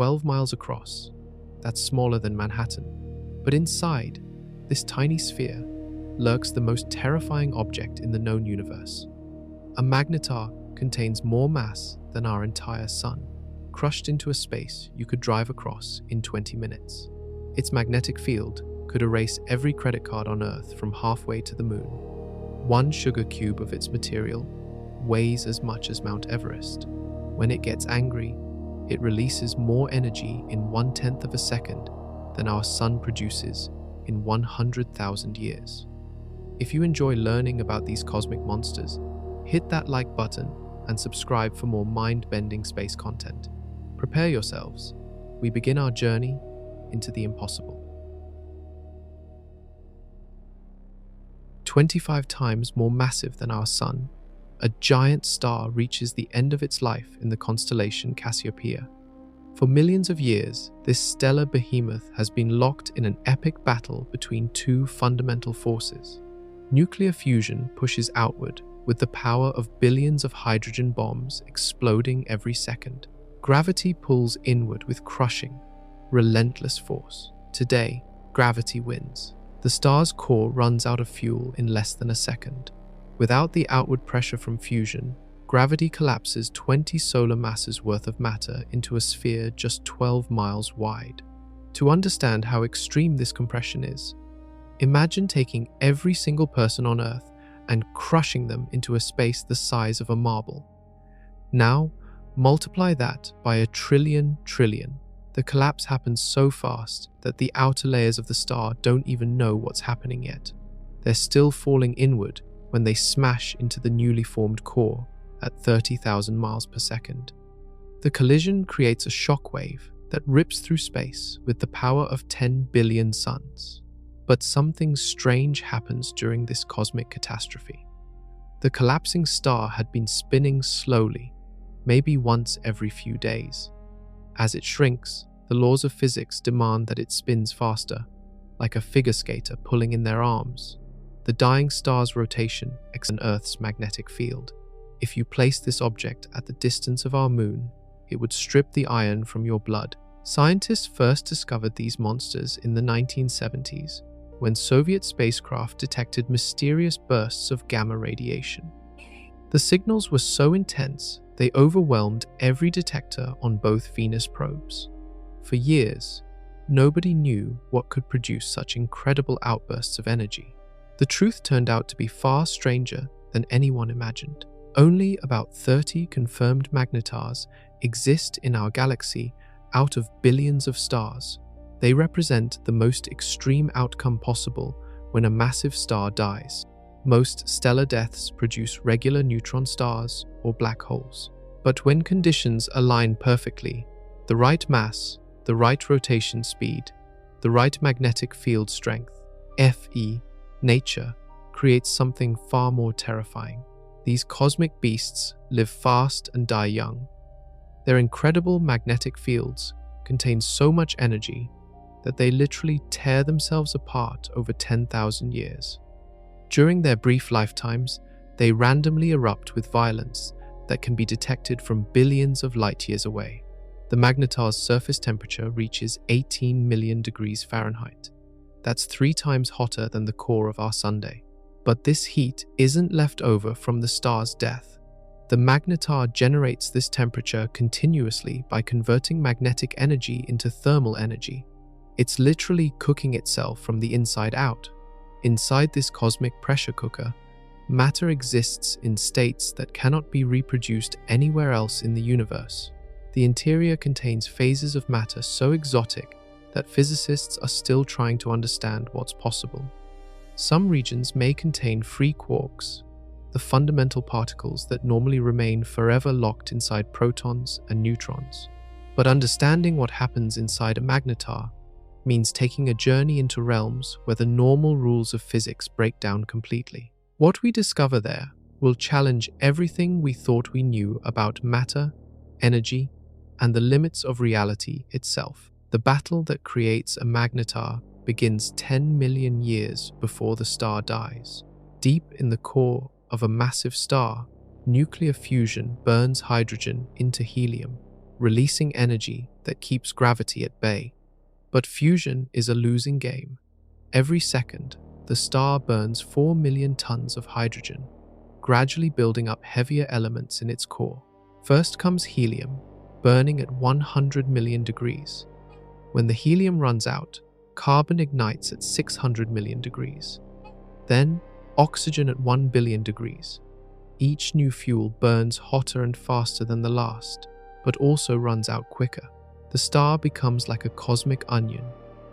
12 miles across. That's smaller than Manhattan. But inside this tiny sphere lurks the most terrifying object in the known universe. A magnetar contains more mass than our entire sun, crushed into a space you could drive across in 20 minutes. Its magnetic field could erase every credit card on Earth from halfway to the moon. One sugar cube of its material weighs as much as Mount Everest. When it gets angry, it releases more energy in 1/10 of a second than our sun produces in 100,000 years. If you enjoy learning about these cosmic monsters, hit that like button and subscribe for more mind-bending space content. Prepare yourselves. We begin our journey into the impossible. 25 times more massive than our sun, a giant star reaches the end of its life in the constellation Cassiopeia. For millions of years, this stellar behemoth has been locked in an epic battle between two fundamental forces. Nuclear fusion pushes outward with the power of billions of hydrogen bombs exploding every second. Gravity pulls inward with crushing, relentless force. Today, gravity wins. The star's core runs out of fuel in less than a second. Without the outward pressure from fusion, gravity collapses 20 solar masses worth of matter into a sphere just 12 miles wide. To understand how extreme this compression is, imagine taking every single person on Earth and crushing them into a space the size of a marble. Now, multiply that by a trillion. The collapse happens so fast that the outer layers of the star don't even know what's happening yet. They're still falling inward when they smash into the newly formed core at 30,000 miles per second. The collision creates a shockwave that rips through space with the power of 10 billion suns. But something strange happens during this cosmic catastrophe. The collapsing star had been spinning slowly, maybe once every few days. As it shrinks, the laws of physics demand that it spins faster, like a figure skater pulling in their arms. The dying star's rotation acts on Earth's magnetic field. If you place this object at the distance of our moon, it would strip the iron from your blood. Scientists first discovered these monsters in the 1970s, when Soviet spacecraft detected mysterious bursts of gamma radiation. The signals were so intense, they overwhelmed every detector on both Venus probes. For years, nobody knew what could produce such incredible outbursts of energy. The truth turned out to be far stranger than anyone imagined. Only about 30 confirmed magnetars exist in our galaxy out of billions of stars. They represent the most extreme outcome possible when a massive star dies. Most stellar deaths produce regular neutron stars or black holes. But when conditions align perfectly, the right mass, the right rotation speed, the right magnetic field strength, Fe, nature creates something far more terrifying. These cosmic beasts live fast and die young. Their incredible magnetic fields contain so much energy that they literally tear themselves apart over 10,000 years. During their brief lifetimes, they randomly erupt with violence that can be detected from billions of light years away. The magnetar's surface temperature reaches 18 million degrees Fahrenheit. That's 3 times hotter than the core of our Sunday. But this heat isn't left over from the star's death. The magnetar generates this temperature continuously by converting magnetic energy into thermal energy. It's literally cooking itself from the inside out. Inside this cosmic pressure cooker, matter exists in states that cannot be reproduced anywhere else in the universe. The interior contains phases of matter so exotic that physicists are still trying to understand what's possible. Some regions may contain free quarks, the fundamental particles that normally remain forever locked inside protons and neutrons. But understanding what happens inside a magnetar means taking a journey into realms where the normal rules of physics break down completely. What we discover there will challenge everything we thought we knew about matter, energy, and the limits of reality itself. The battle that creates a magnetar begins 10 million years before the star dies. Deep in the core of a massive star, nuclear fusion burns hydrogen into helium, releasing energy that keeps gravity at bay. But fusion is a losing game. Every second, the star burns 4 million tons of hydrogen, gradually building up heavier elements in its core. First comes helium, burning at 100 million degrees. When the helium runs out, carbon ignites at 600 million degrees. Then, oxygen at 1 billion degrees. Each new fuel burns hotter and faster than the last, but also runs out quicker. The star becomes like a cosmic onion,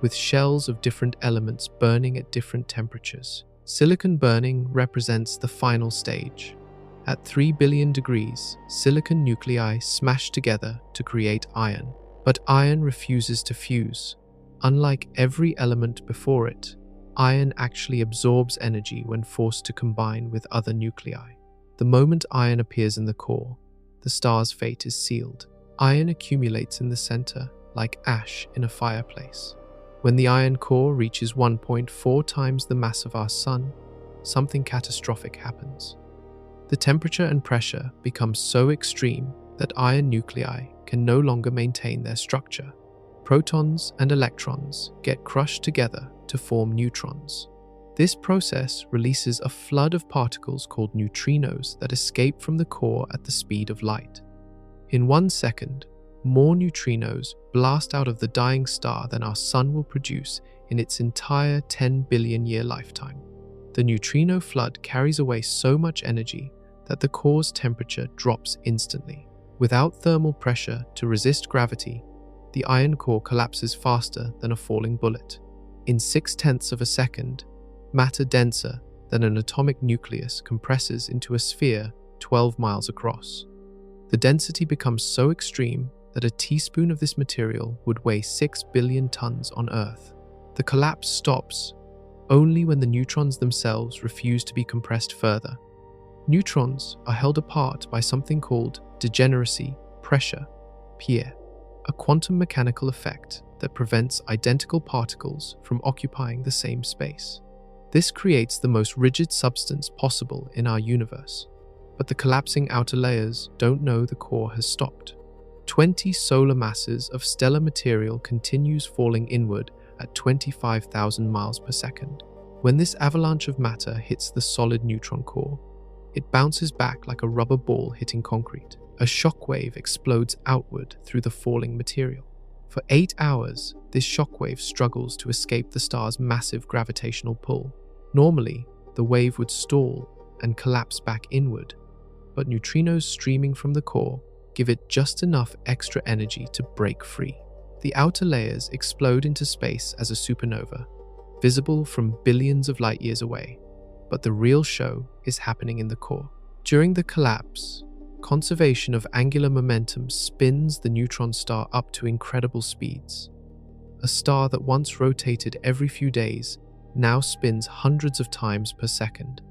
with shells of different elements burning at different temperatures. Silicon burning represents the final stage. At 3 billion degrees, silicon nuclei smash together to create iron. But iron refuses to fuse. Unlike every element before it, iron actually absorbs energy when forced to combine with other nuclei. The moment iron appears in the core, the star's fate is sealed. Iron accumulates in the center like ash in a fireplace. When the iron core reaches 1.4 times the mass of our Sun, something catastrophic happens. The temperature and pressure become so extreme that iron nuclei can no longer maintain their structure. Protons and electrons get crushed together to form neutrons. This process releases a flood of particles called neutrinos that escape from the core at the speed of light. In 1 second, more neutrinos blast out of the dying star than our Sun will produce in its entire 10 billion year lifetime. The neutrino flood carries away so much energy that the core's temperature drops instantly. Without thermal pressure to resist gravity, the iron core collapses faster than a falling bullet. In 0.6 of a second, matter denser than an atomic nucleus compresses into a sphere 12 miles across. The density becomes so extreme that a teaspoon of this material would weigh 6 billion tons on Earth. The collapse stops only when the neutrons themselves refuse to be compressed further. Neutrons are held apart by something called degeneracy pressure, PIE, a quantum mechanical effect that prevents identical particles from occupying the same space. This creates the most rigid substance possible in our universe, but the collapsing outer layers don't know the core has stopped. 20 solar masses of stellar material continues falling inward at 25,000 miles per second. When this avalanche of matter hits the solid neutron core, it bounces back like a rubber ball hitting concrete. A shockwave explodes outward through the falling material. For 8 hours, this shockwave struggles to escape the star's massive gravitational pull. Normally, the wave would stall and collapse back inward, but neutrinos streaming from the core give it just enough extra energy to break free. The outer layers explode into space as a supernova, visible from billions of light years away. But the real show is happening in the core. During the collapse, conservation of angular momentum spins the neutron star up to incredible speeds. A star that once rotated every few days now spins hundreds of times per second.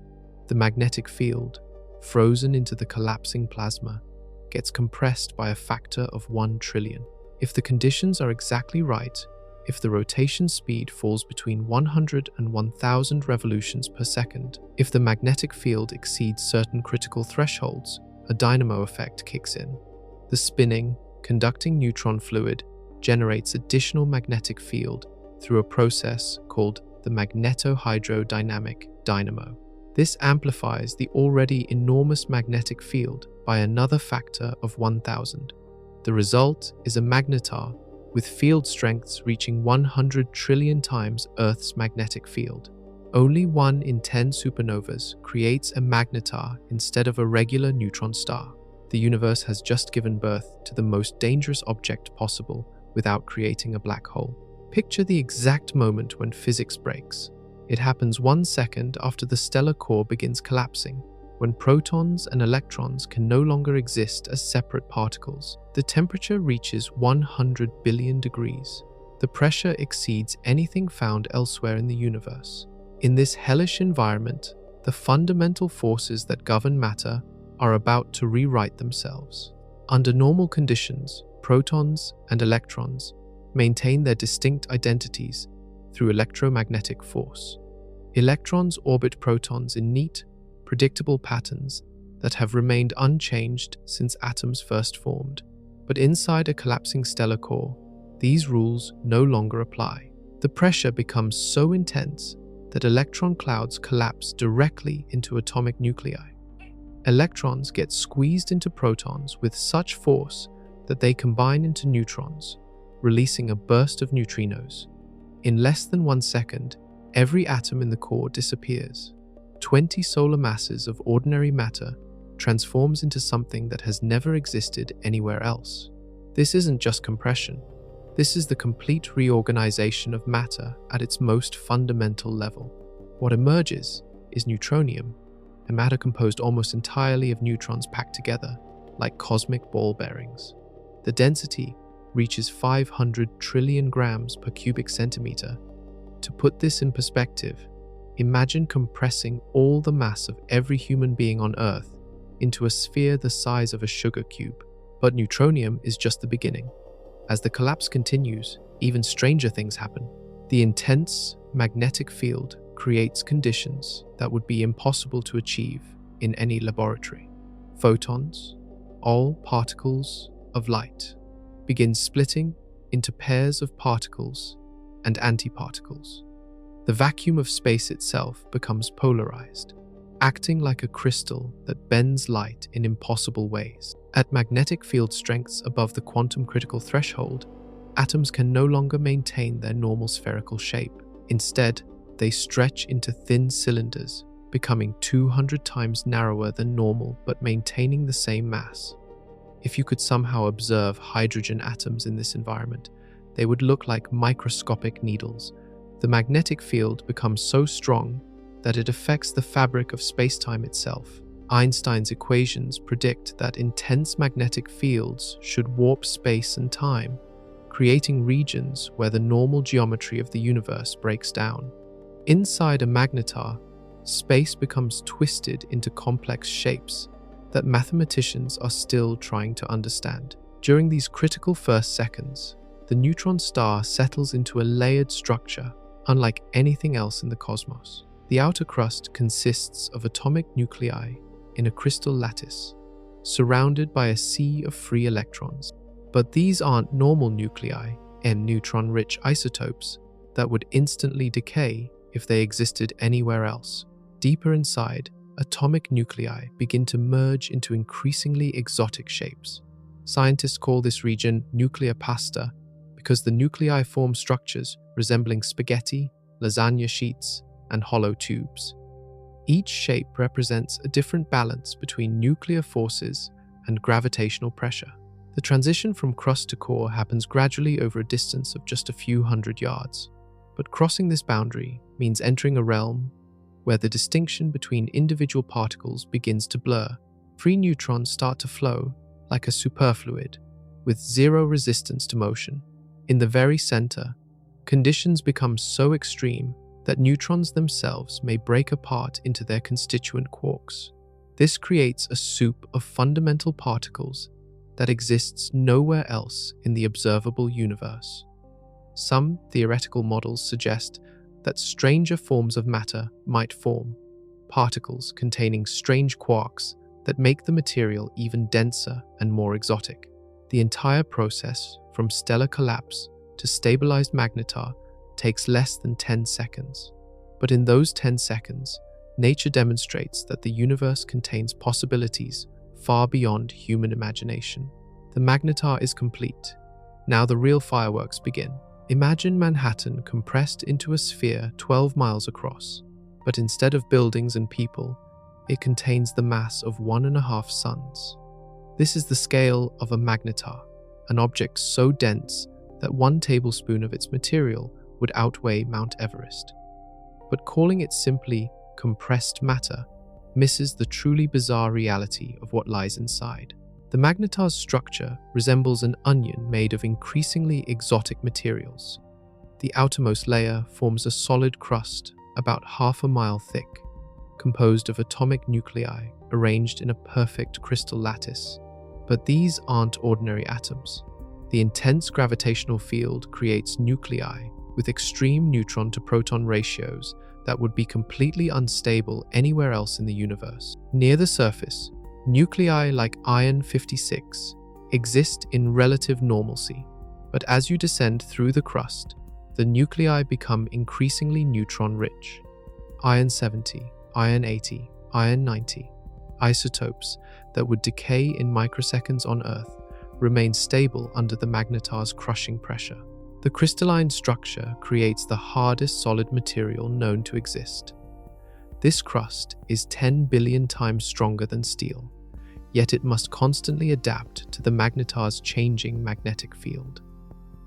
The magnetic field, frozen into the collapsing plasma, gets compressed by a factor of 1 trillion. If the conditions are exactly right, if the rotation speed falls between 100 and 1000 revolutions per second, if the magnetic field exceeds certain critical thresholds, a dynamo effect kicks in. The spinning, conducting neutron fluid generates additional magnetic field through a process called the magnetohydrodynamic dynamo. This amplifies the already enormous magnetic field by another factor of 1000. The result is a magnetar with field strengths reaching 100 trillion times Earth's magnetic field. Only 1 in 10 supernovas creates a magnetar instead of a regular neutron star. The universe has just given birth to the most dangerous object possible without creating a black hole. Picture the exact moment when physics breaks. It happens 1 second after the stellar core begins collapsing, when protons and electrons can no longer exist as separate particles. The temperature reaches 100 billion degrees. The pressure exceeds anything found elsewhere in the universe. In this hellish environment, the fundamental forces that govern matter are about to rewrite themselves. Under normal conditions, protons and electrons maintain their distinct identities through electromagnetic force. Electrons orbit protons in neat, predictable patterns that have remained unchanged since atoms first formed. But inside a collapsing stellar core, these rules no longer apply. The pressure becomes so intense that electron clouds collapse directly into atomic nuclei. Electrons get squeezed into protons with such force that they combine into neutrons, releasing a burst of neutrinos. In less than 1 second, every atom in the core disappears. 20 solar masses of ordinary matter transforms into something that has never existed anywhere else. This isn't just compression. This is the complete reorganization of matter at its most fundamental level. What emerges is neutronium, a matter composed almost entirely of neutrons packed together, like cosmic ball bearings. The density reaches 500 trillion grams per cubic centimeter. To put this in perspective, imagine compressing all the mass of every human being on Earth into a sphere the size of a sugar cube. But neutronium is just the beginning. As the collapse continues, even stranger things happen. The intense magnetic field creates conditions that would be impossible to achieve in any laboratory. Photons, all particles of light, begin splitting into pairs of particles and antiparticles. The vacuum of space itself becomes polarized, acting like a crystal that bends light in impossible ways. At magnetic field strengths above the quantum critical threshold, atoms can no longer maintain their normal spherical shape. Instead, they stretch into thin cylinders, becoming 200 times narrower than normal but maintaining the same mass. If you could somehow observe hydrogen atoms in this environment, they would look like microscopic needles. The magnetic field becomes so strong that it affects the fabric of space-time itself. Einstein's equations predict that intense magnetic fields should warp space and time, creating regions where the normal geometry of the universe breaks down. Inside a magnetar, space becomes twisted into complex shapes that mathematicians are still trying to understand. During these critical first seconds, the neutron star settles into a layered structure unlike anything else in the cosmos. The outer crust consists of atomic nuclei in a crystal lattice, surrounded by a sea of free electrons. But these aren't normal nuclei and neutron-rich isotopes that would instantly decay if they existed anywhere else. Deeper inside, atomic nuclei begin to merge into increasingly exotic shapes. Scientists call this region nuclear pasta because the nuclei form structures resembling spaghetti, lasagna sheets, and hollow tubes. Each shape represents a different balance between nuclear forces and gravitational pressure. The transition from crust to core happens gradually over a distance of just a few hundred yards. But crossing this boundary means entering a realm where the distinction between individual particles begins to blur. Free neutrons start to flow like a superfluid, with zero resistance to motion. In the very center, conditions become so extreme that neutrons themselves may break apart into their constituent quarks. This creates a soup of fundamental particles that exists nowhere else in the observable universe. Some theoretical models suggest that stranger forms of matter might form, particles containing strange quarks that make the material even denser and more exotic. The entire process, from stellar collapse to stabilized magnetar, takes less than 10 seconds. But in those 10 seconds, nature demonstrates that the universe contains possibilities far beyond human imagination. The magnetar is complete. Now the real fireworks begin. Imagine Manhattan compressed into a sphere 12 miles across, but instead of buildings and people, it contains the mass of 1.5 suns. This is the scale of a magnetar, an object so dense that 1 tablespoon of its material would outweigh Mount Everest. But calling it simply compressed matter misses the truly bizarre reality of what lies inside. The magnetar's structure resembles an onion made of increasingly exotic materials. The outermost layer forms a solid crust about 1/2 mile thick, composed of atomic nuclei arranged in a perfect crystal lattice. But these aren't ordinary atoms. The intense gravitational field creates nuclei with extreme neutron to proton ratios that would be completely unstable anywhere else in the universe. Near the surface, nuclei like iron-56 exist in relative normalcy, but as you descend through the crust, the nuclei become increasingly neutron-rich. Iron 70, Iron 80, Iron 90, isotopes that would decay in microseconds on Earth remain stable under the magnetar's crushing pressure. The crystalline structure creates the hardest solid material known to exist. This crust is 10 billion times stronger than steel, yet it must constantly adapt to the magnetar's changing magnetic field.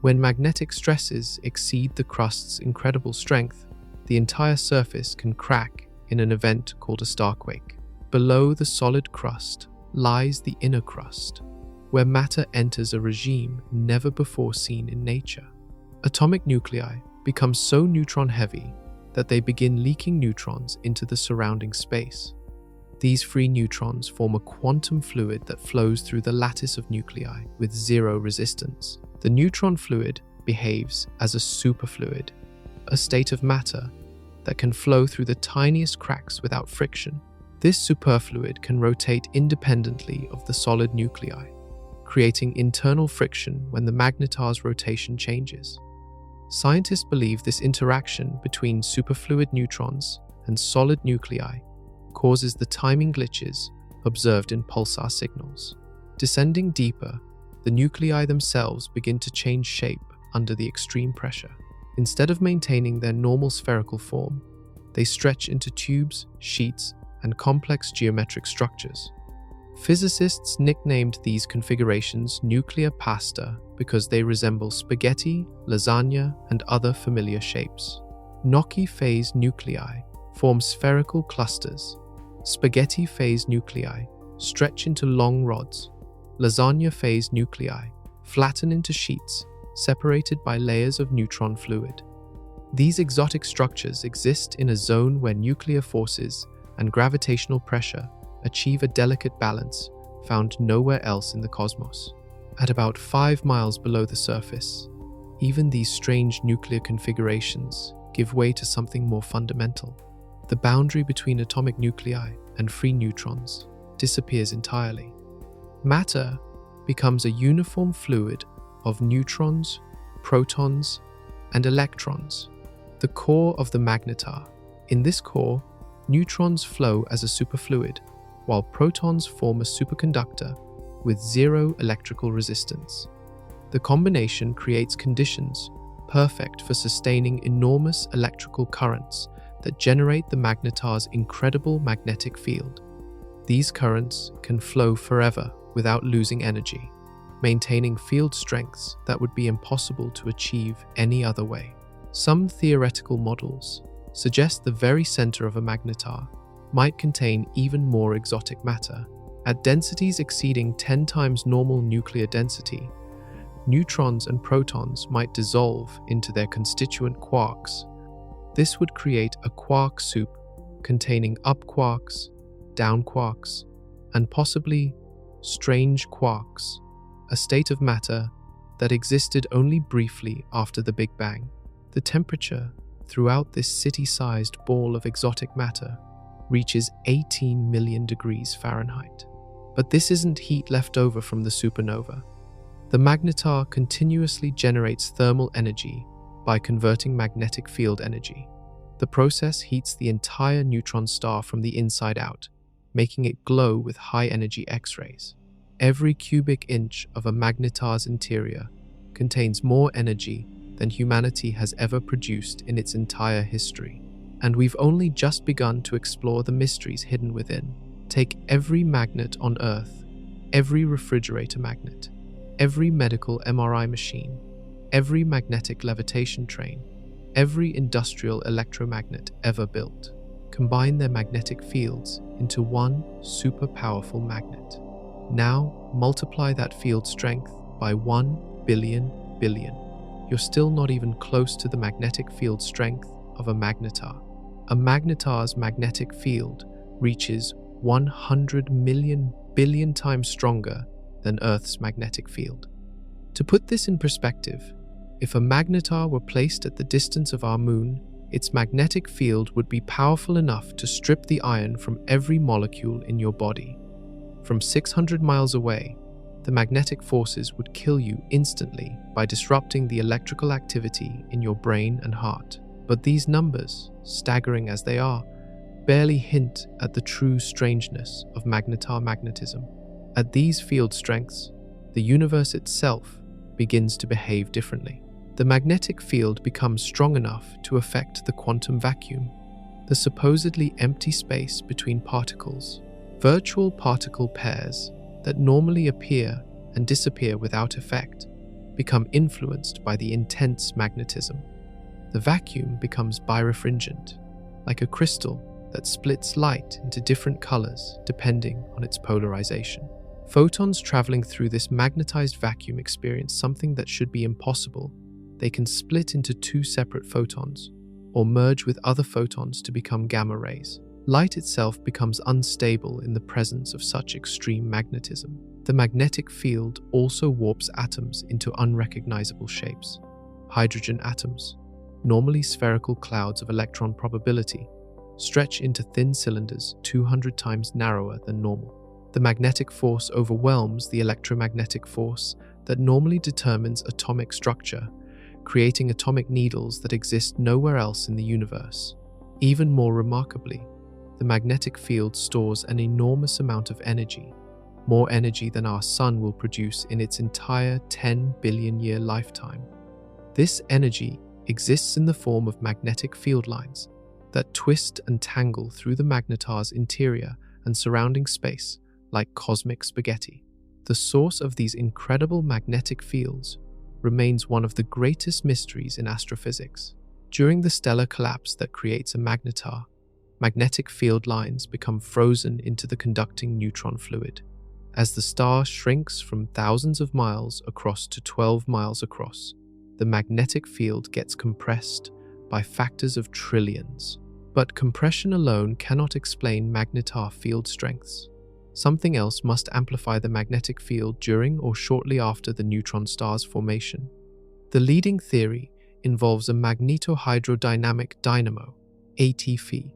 When magnetic stresses exceed the crust's incredible strength, the entire surface can crack in an event called a starquake. Below the solid crust lies the inner crust, where matter enters a regime never before seen in nature. Atomic nuclei become so neutron-heavy that they begin leaking neutrons into the surrounding space. These free neutrons form a quantum fluid that flows through the lattice of nuclei with zero resistance. The neutron fluid behaves as a superfluid, a state of matter that can flow through the tiniest cracks without friction. This superfluid can rotate independently of the solid nuclei, creating internal friction when the magnetar's rotation changes. Scientists believe this interaction between superfluid neutrons and solid nuclei causes the timing glitches observed in pulsar signals. Descending deeper, the nuclei themselves begin to change shape under the extreme pressure. Instead of maintaining their normal spherical form, they stretch into tubes, sheets, and complex geometric structures. Physicists nicknamed these configurations nuclear pasta because they resemble spaghetti, lasagna, and other familiar shapes. Gnocchi phase nuclei form spherical clusters. Spaghetti phase nuclei stretch into long rods. Lasagna phase nuclei flatten into sheets separated by layers of neutron fluid. These exotic structures exist in a zone where nuclear forces and gravitational pressure achieve a delicate balance found nowhere else in the cosmos. At about 5 miles below the surface, even these strange nuclear configurations give way to something more fundamental. The boundary between atomic nuclei and free neutrons disappears entirely. Matter becomes a uniform fluid of neutrons, protons, and electrons, the core of the magnetar. In this core, neutrons flow as a superfluid, while protons form a superconductor with zero electrical resistance. The combination creates conditions perfect for sustaining enormous electrical currents that generate the magnetar's incredible magnetic field. These currents can flow forever without losing energy, maintaining field strengths that would be impossible to achieve any other way. Some theoretical models suggest the very center of a magnetar might contain even more exotic matter. At densities exceeding 10 times normal nuclear density, neutrons and protons might dissolve into their constituent quarks. This would create a quark soup containing up quarks, down quarks, and possibly strange quarks, a state of matter that existed only briefly after the Big Bang. The temperature throughout this city-sized ball of exotic matter reaches 18 million degrees Fahrenheit. But this isn't heat left over from the supernova. The magnetar continuously generates thermal energy by converting magnetic field energy. The process heats the entire neutron star from the inside out, making it glow with high-energy X-rays. Every cubic inch of a magnetar's interior contains more energy than humanity has ever produced in its entire history. And we've only just begun to explore the mysteries hidden within. Take every magnet on Earth, every refrigerator magnet, every medical MRI machine, every magnetic levitation train, every industrial electromagnet ever built. Combine their magnetic fields into one super powerful magnet. Now multiply that field strength by 1 billion billion. You're still not even close to the magnetic field strength of a magnetar. A magnetar's magnetic field reaches 100 million billion times stronger than Earth's magnetic field. To put this in perspective, if a magnetar were placed at the distance of our moon, its magnetic field would be powerful enough to strip the iron from every molecule in your body. From 600 miles away, the magnetic forces would kill you instantly by disrupting the electrical activity in your brain and heart. But these numbers, staggering as they are, barely hint at the true strangeness of magnetar magnetism. At these field strengths, the universe itself begins to behave differently. The magnetic field becomes strong enough to affect the quantum vacuum, the supposedly empty space between particles. Virtual particle pairs that normally appear and disappear without effect become influenced by the intense magnetism. The vacuum becomes birefringent, like a crystal that splits light into different colors depending on its polarization. Photons traveling through this magnetized vacuum experience something that should be impossible. They can split into two separate photons, or merge with other photons to become gamma rays. Light itself becomes unstable in the presence of such extreme magnetism. The magnetic field also warps atoms into unrecognizable shapes. Hydrogen atoms, normally spherical clouds of electron probability, stretch into thin cylinders 200 times narrower than normal. The magnetic force overwhelms the electromagnetic force that normally determines atomic structure, creating atomic needles that exist nowhere else in the universe. Even more remarkably, the magnetic field stores an enormous amount of energy, more energy than our sun will produce in its entire 10 billion year lifetime. This energy exists in the form of magnetic field lines that twist and tangle through the magnetar's interior and surrounding space like cosmic spaghetti. The source of these incredible magnetic fields remains one of the greatest mysteries in astrophysics. During the stellar collapse that creates a magnetar, magnetic field lines become frozen into the conducting neutron fluid. As the star shrinks from thousands of miles across to 12 miles across, the magnetic field gets compressed by factors of trillions. But compression alone cannot explain magnetar field strengths. Something else must amplify the magnetic field during or shortly after the neutron star's formation. The leading theory involves a magnetohydrodynamic dynamo, ATF,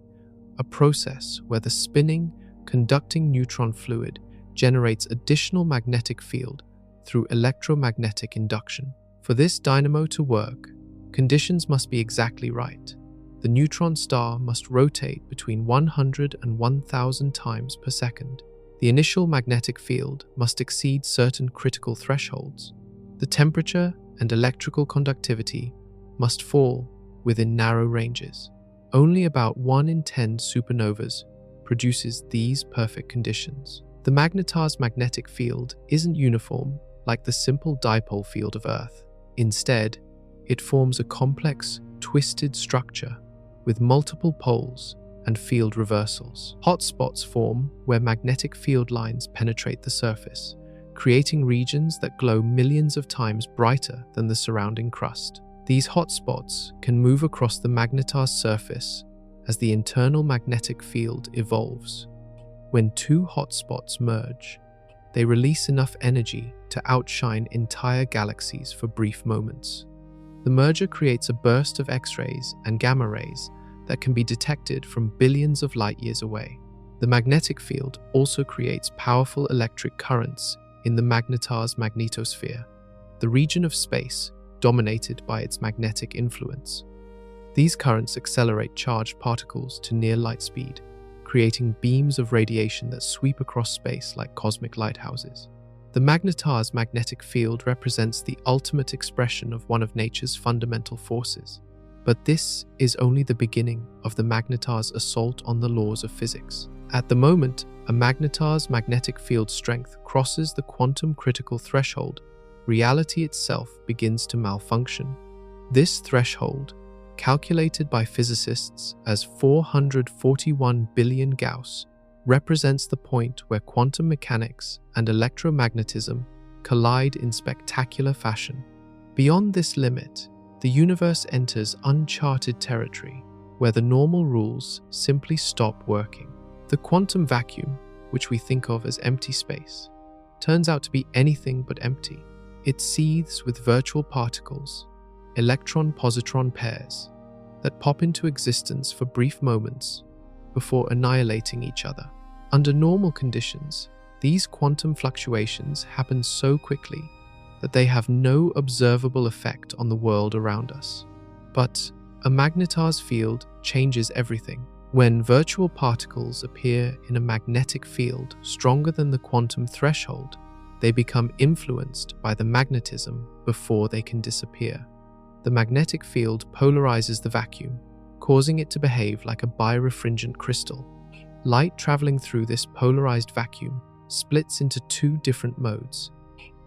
a process where the spinning, conducting neutron fluid generates additional magnetic field through electromagnetic induction. For this dynamo to work, conditions must be exactly right. The neutron star must rotate between 100 and 1,000 times per second. The initial magnetic field must exceed certain critical thresholds. The temperature and electrical conductivity must fall within narrow ranges. Only about 1 in 10 supernovas produces these perfect conditions. The magnetar's magnetic field isn't uniform like the simple dipole field of Earth. Instead, it forms a complex, twisted structure with multiple poles and field reversals. Hotspots form where magnetic field lines penetrate the surface, creating regions that glow millions of times brighter than the surrounding crust. These hotspots can move across the magnetar's surface as the internal magnetic field evolves. When two hotspots merge, they release enough energy to outshine entire galaxies for brief moments. The merger creates a burst of X-rays and gamma rays that can be detected from billions of light years away. The magnetic field also creates powerful electric currents in the magnetar's magnetosphere, the region of space dominated by its magnetic influence. These currents accelerate charged particles to near light speed, creating beams of radiation that sweep across space like cosmic lighthouses. The magnetar's magnetic field represents the ultimate expression of one of nature's fundamental forces. But this is only the beginning of the magnetar's assault on the laws of physics. At the moment, a magnetar's magnetic field strength crosses the quantum critical threshold, reality itself begins to malfunction. This threshold, calculated by physicists as 441 billion Gauss, represents the point where quantum mechanics and electromagnetism collide in spectacular fashion. Beyond this limit, the universe enters uncharted territory where the normal rules simply stop working. The quantum vacuum, which we think of as empty space, turns out to be anything but empty. It seethes with virtual particles, electron-positron pairs, that pop into existence for brief moments before annihilating each other. Under normal conditions, These quantum fluctuations happen so quickly that they have no observable effect on the world around us. But a magnetar's field changes everything. When virtual particles appear in a magnetic field stronger than the quantum threshold, they become influenced by the magnetism before they can disappear. The magnetic field polarizes the vacuum, causing it to behave like a birefringent crystal. Light traveling through this polarized vacuum splits into two different modes,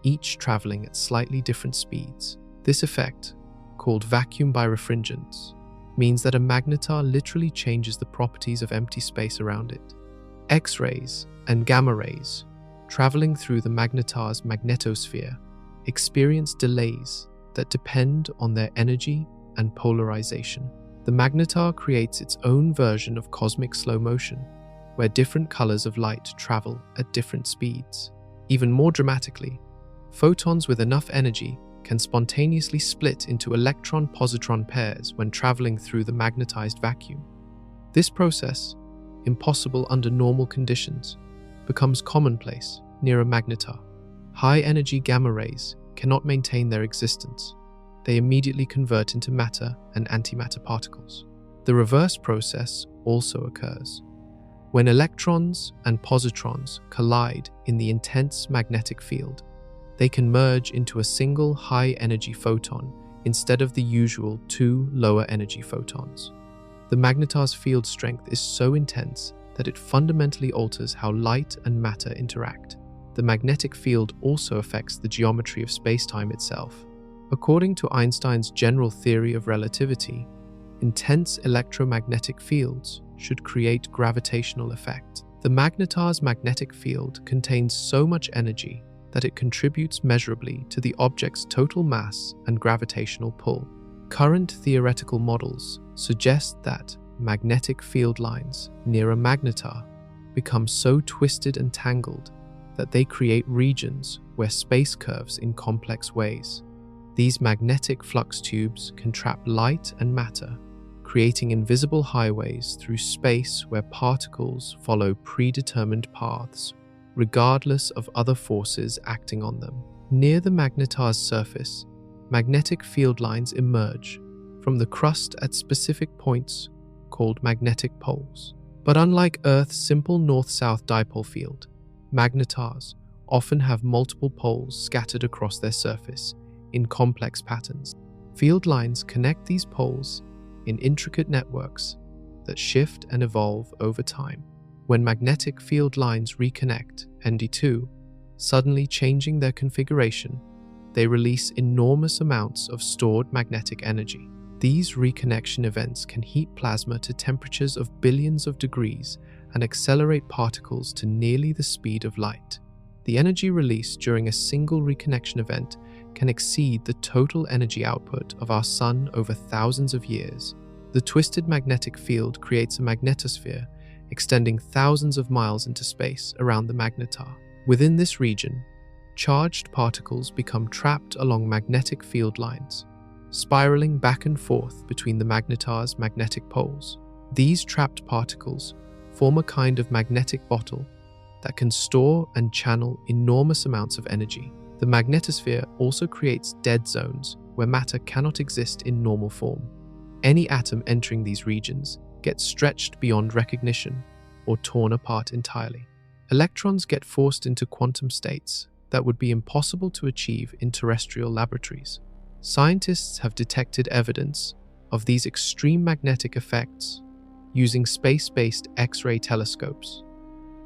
each traveling at slightly different speeds. This effect, called vacuum birefringence, means that a magnetar literally changes the properties of empty space around it. X-rays and gamma rays, traveling through the magnetar's magnetosphere, experience delays that depend on their energy and polarization. The magnetar creates its own version of cosmic slow motion, where different colors of light travel at different speeds. Even more dramatically, photons with enough energy can spontaneously split into electron-positron pairs when traveling through the magnetized vacuum. This process, impossible under normal conditions, becomes commonplace near a magnetar. High-energy gamma rays cannot maintain their existence. They immediately convert into matter and antimatter particles. The reverse process also occurs. When electrons and positrons collide in the intense magnetic field, they can merge into a single high-energy photon instead of the usual two lower-energy photons. The magnetar's field strength is so intense that it fundamentally alters how light and matter interact. The magnetic field also affects the geometry of spacetime itself. According to Einstein's general theory of relativity, intense electromagnetic fields should create gravitational effect. The magnetar's magnetic field contains so much energy that it contributes measurably to the object's total mass and gravitational pull. Current theoretical models suggest that magnetic field lines near a magnetar become so twisted and tangled that they create regions where space curves in complex ways. These magnetic flux tubes can trap light and matter, creating invisible highways through space where particles follow predetermined paths, regardless of other forces acting on them. Near the magnetar's surface, magnetic field lines emerge from the crust at specific points called magnetic poles. But unlike Earth's simple north-south dipole field, magnetars often have multiple poles scattered across their surface in complex patterns. Field lines connect these poles in intricate networks that shift and evolve over time. When magnetic field lines reconnect, ND2, suddenly changing their configuration, they release enormous amounts of stored magnetic energy. These reconnection events can heat plasma to temperatures of billions of degrees and accelerate particles to nearly the speed of light. The energy released during a single reconnection event can exceed the total energy output of our Sun over thousands of years. The twisted magnetic field creates a magnetosphere extending thousands of miles into space around the magnetar. Within this region, charged particles become trapped along magnetic field lines, spiraling back and forth between the magnetar's magnetic poles. These trapped particles form a kind of magnetic bottle that can store and channel enormous amounts of energy. The magnetosphere also creates dead zones where matter cannot exist in normal form. Any atom entering these regions gets stretched beyond recognition or torn apart entirely. Electrons get forced into quantum states that would be impossible to achieve in terrestrial laboratories. Scientists have detected evidence of these extreme magnetic effects using space-based X-ray telescopes.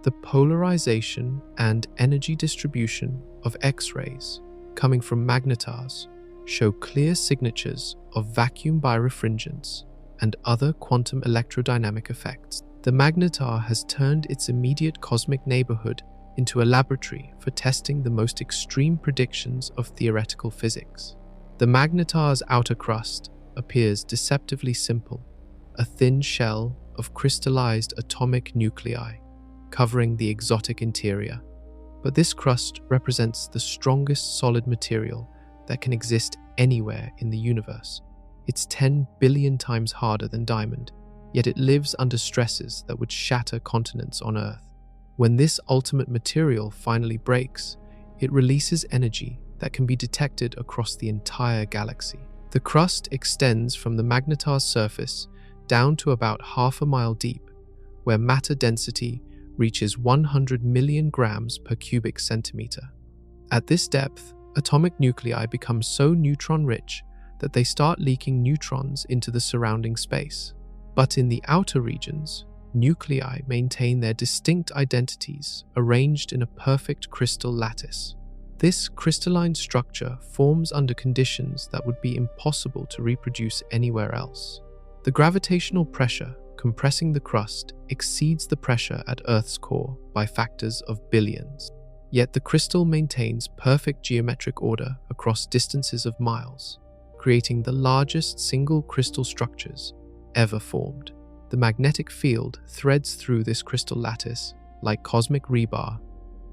The polarization and energy distribution of X-rays coming from magnetars show clear signatures of vacuum birefringence and other quantum electrodynamic effects. The magnetar has turned its immediate cosmic neighborhood into a laboratory for testing the most extreme predictions of theoretical physics. The magnetar's outer crust appears deceptively simple, a thin shell of crystallized atomic nuclei covering the exotic interior. But this crust represents the strongest solid material that can exist anywhere in the universe. It's 10 billion times harder than diamond, yet it lives under stresses that would shatter continents on Earth. When this ultimate material finally breaks, it releases energy that can be detected across the entire galaxy. The crust extends from the magnetar's surface down to about half a mile deep, where matter density reaches 100 million grams per cubic centimeter. At this depth, atomic nuclei become so neutron-rich that they start leaking neutrons into the surrounding space. But in the outer regions, nuclei maintain their distinct identities arranged in a perfect crystal lattice. This crystalline structure forms under conditions that would be impossible to reproduce anywhere else. The gravitational pressure compressing the crust exceeds the pressure at Earth's core by factors of billions. Yet the crystal maintains perfect geometric order across distances of miles, creating the largest single crystal structures ever formed. The magnetic field threads through this crystal lattice like cosmic rebar,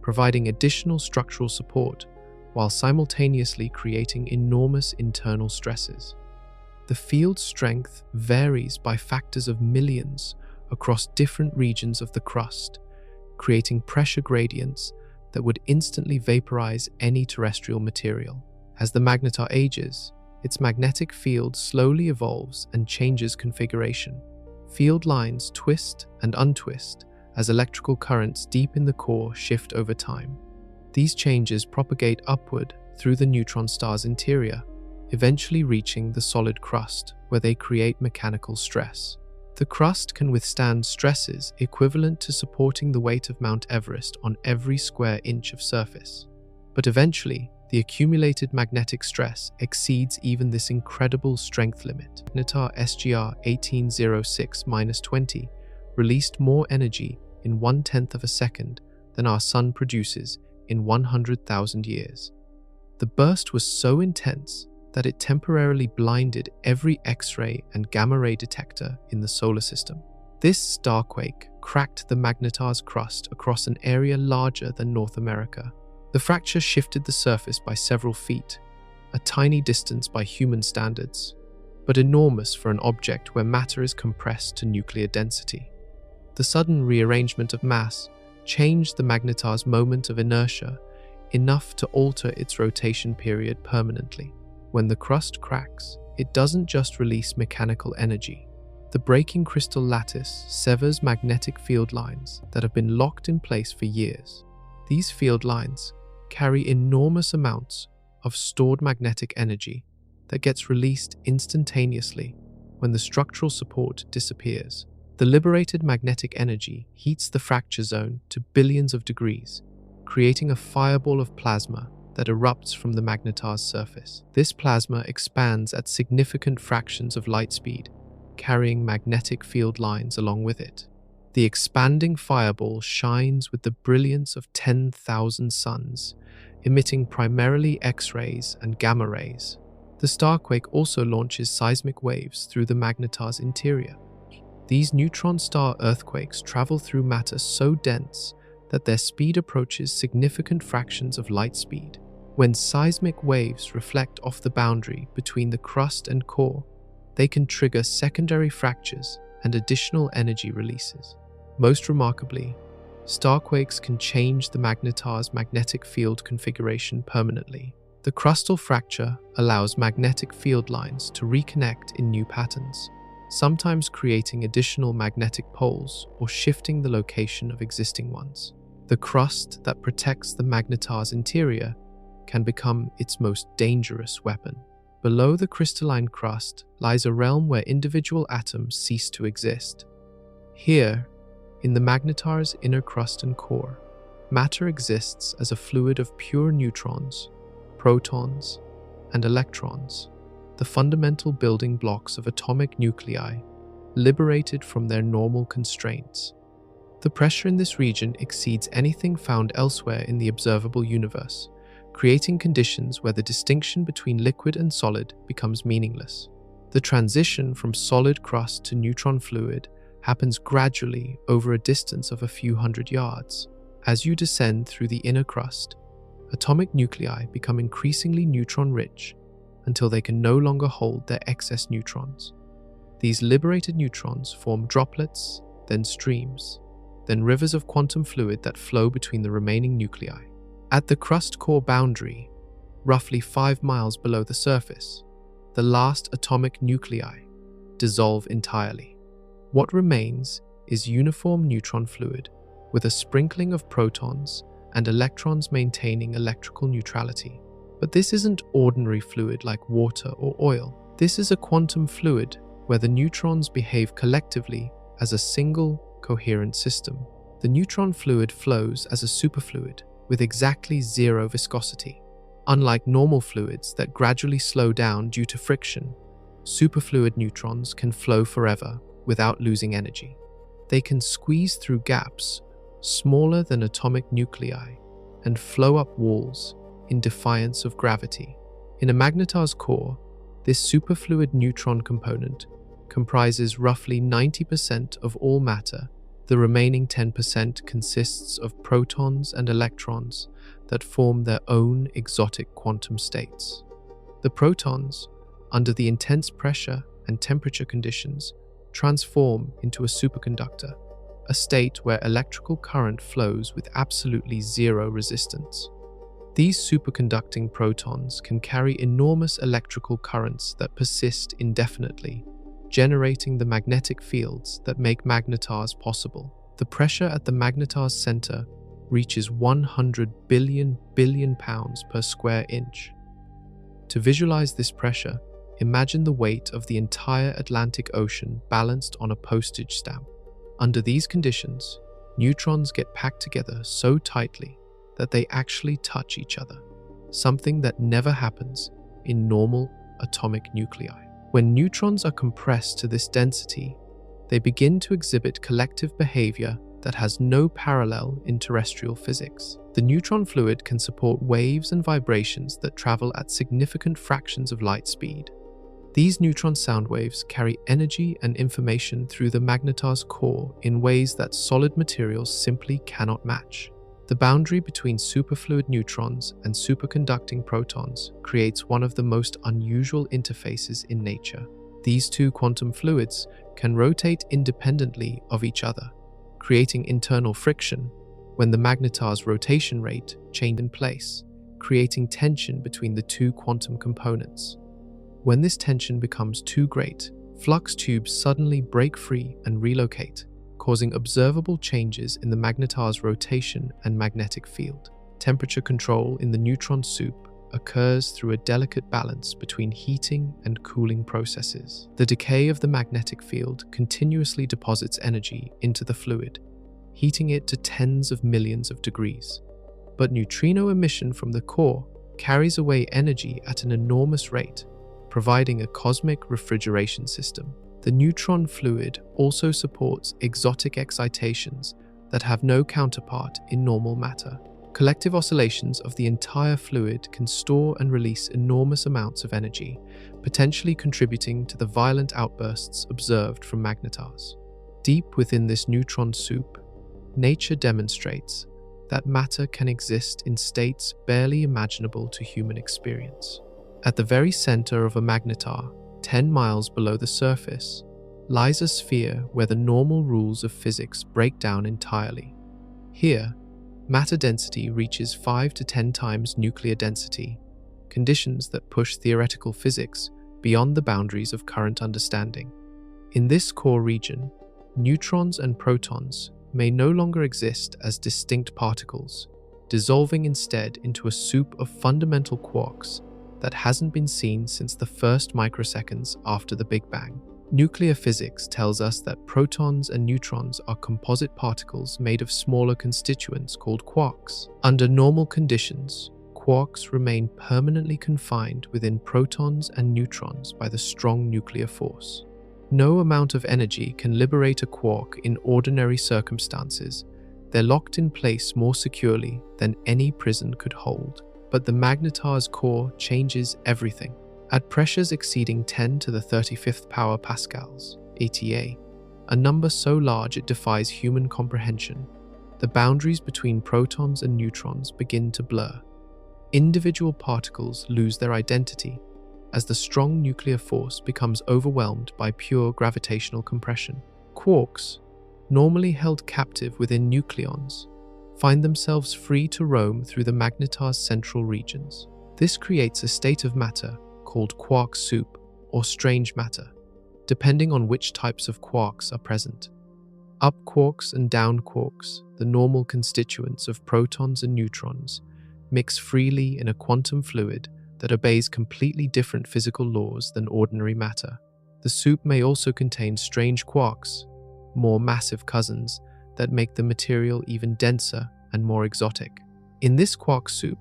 providing additional structural support while simultaneously creating enormous internal stresses. The field's strength varies by factors of millions across different regions of the crust, creating pressure gradients that would instantly vaporize any terrestrial material. As the magnetar ages, its magnetic field slowly evolves and changes configuration. Field lines twist and untwist as electrical currents deep in the core shift over time. These changes propagate upward through the neutron star's interior, eventually reaching the solid crust, where they create mechanical stress. The crust can withstand stresses equivalent to supporting the weight of Mount Everest on every square inch of surface. But eventually, the accumulated magnetic stress exceeds even this incredible strength limit. Magnetar SGR 1806-20 released more energy in 1/10 of a second than our Sun produces in 100,000 years. The burst was so intense that it temporarily blinded every X-ray and gamma-ray detector in the solar system. This starquake cracked the magnetar's crust across an area larger than North America. The fracture shifted the surface by several feet, a tiny distance by human standards, but enormous for an object where matter is compressed to nuclear density. The sudden rearrangement of mass changed the magnetar's moment of inertia enough to alter its rotation period permanently. When the crust cracks, it doesn't just release mechanical energy. The breaking crystal lattice severs magnetic field lines that have been locked in place for years. These field lines carry enormous amounts of stored magnetic energy that gets released instantaneously when the structural support disappears. The liberated magnetic energy heats the fracture zone to billions of degrees, creating a fireball of plasma that erupts from the magnetar's surface. This plasma expands at significant fractions of light speed, carrying magnetic field lines along with it. The expanding fireball shines with the brilliance of 10,000 suns, emitting primarily X-rays and gamma rays. The starquake also launches seismic waves through the magnetar's interior. These neutron star earthquakes travel through matter so dense that their speed approaches significant fractions of light speed. When seismic waves reflect off the boundary between the crust and core, they can trigger secondary fractures and additional energy releases. Most remarkably, starquakes can change the magnetar's magnetic field configuration permanently. The crustal fracture allows magnetic field lines to reconnect in new patterns, sometimes creating additional magnetic poles or shifting the location of existing ones. The crust that protects the magnetar's interior can become its most dangerous weapon. Below the crystalline crust lies a realm where individual atoms cease to exist. Here, in the magnetar's inner crust and core, matter exists as a fluid of pure neutrons, protons, and electrons, the fundamental building blocks of atomic nuclei, liberated from their normal constraints. The pressure in this region exceeds anything found elsewhere in the observable universe, creating conditions where the distinction between liquid and solid becomes meaningless. The transition from solid crust to neutron fluid happens gradually over a distance of a few hundred yards. As you descend through the inner crust, atomic nuclei become increasingly neutron-rich until they can no longer hold their excess neutrons. These liberated neutrons form droplets, then streams. then rivers of quantum fluid that flow between the remaining nuclei. At the crust-core boundary, roughly 5 miles below the surface, the last atomic nuclei dissolve entirely. What remains is uniform neutron fluid, with a sprinkling of protons and electrons maintaining electrical neutrality. But this isn't ordinary fluid like water or oil. This is a quantum fluid where the neutrons behave collectively as a single, coherent system. The neutron fluid flows as a superfluid with exactly zero viscosity. Unlike normal fluids that gradually slow down due to friction, superfluid neutrons can flow forever without losing energy. They can squeeze through gaps smaller than atomic nuclei and flow up walls in defiance of gravity. In a magnetar's core, this superfluid neutron component comprises roughly 90% of all matter. The remaining 10% consists of protons and electrons that form their own exotic quantum states. The protons, under the intense pressure and temperature conditions, transform into a superconductor, a state where electrical current flows with absolutely zero resistance. These superconducting protons can carry enormous electrical currents that persist indefinitely, generating the magnetic fields that make magnetars possible. The pressure at the magnetar's center reaches 100 billion pounds per square inch. To visualize this pressure, imagine the weight of the entire Atlantic Ocean balanced on a postage stamp. Under these conditions, neutrons get packed together so tightly that they actually touch each other, something that never happens in normal atomic nuclei. When neutrons are compressed to this density, they begin to exhibit collective behavior that has no parallel in terrestrial physics. The neutron fluid can support waves and vibrations that travel at significant fractions of light speed. These neutron sound waves carry energy and information through the magnetar's core in ways that solid materials simply cannot match. The boundary between superfluid neutrons and superconducting protons creates one of the most unusual interfaces in nature. These two quantum fluids can rotate independently of each other, creating internal friction when the magnetar's rotation rate changes in place, creating tension between the two quantum components. When this tension becomes too great, flux tubes suddenly break free and relocate, causing observable changes in the magnetar's rotation and magnetic field. Temperature control in the neutron soup occurs through a delicate balance between heating and cooling processes. The decay of the magnetic field continuously deposits energy into the fluid, heating it to tens of millions of degrees. But neutrino emission from the core carries away energy at an enormous rate, providing a cosmic refrigeration system. The neutron fluid also supports exotic excitations that have no counterpart in normal matter. Collective oscillations of the entire fluid can store and release enormous amounts of energy, potentially contributing to the violent outbursts observed from magnetars. Deep within this neutron soup, nature demonstrates that matter can exist in states barely imaginable to human experience. At the very center of a magnetar, 10 miles below the surface, lies a sphere where the normal rules of physics break down entirely. Here, matter density reaches 5 to 10 times nuclear density, conditions that push theoretical physics beyond the boundaries of current understanding. In this core region, neutrons and protons may no longer exist as distinct particles, dissolving instead into a soup of fundamental quarks that hasn't been seen since the first microseconds after the Big Bang. Nuclear physics tells us that protons and neutrons are composite particles made of smaller constituents called quarks. Under normal conditions, quarks remain permanently confined within protons and neutrons by the strong nuclear force. No amount of energy can liberate a quark in ordinary circumstances. They're locked in place more securely than any prison could hold. But the magnetar's core changes everything. At pressures exceeding 10 to the 35th power pascals, ATA, a number so large it defies human comprehension, the boundaries between protons and neutrons begin to blur. Individual particles lose their identity as the strong nuclear force becomes overwhelmed by pure gravitational compression. Quarks, normally held captive within nucleons, find themselves free to roam through the magnetar's central regions. This creates a state of matter called quark soup or strange matter, depending on which types of quarks are present. Up quarks and down quarks, the normal constituents of protons and neutrons, mix freely in a quantum fluid that obeys completely different physical laws than ordinary matter. The soup may also contain strange quarks, more massive cousins, that make the material even denser and more exotic. In this quark soup,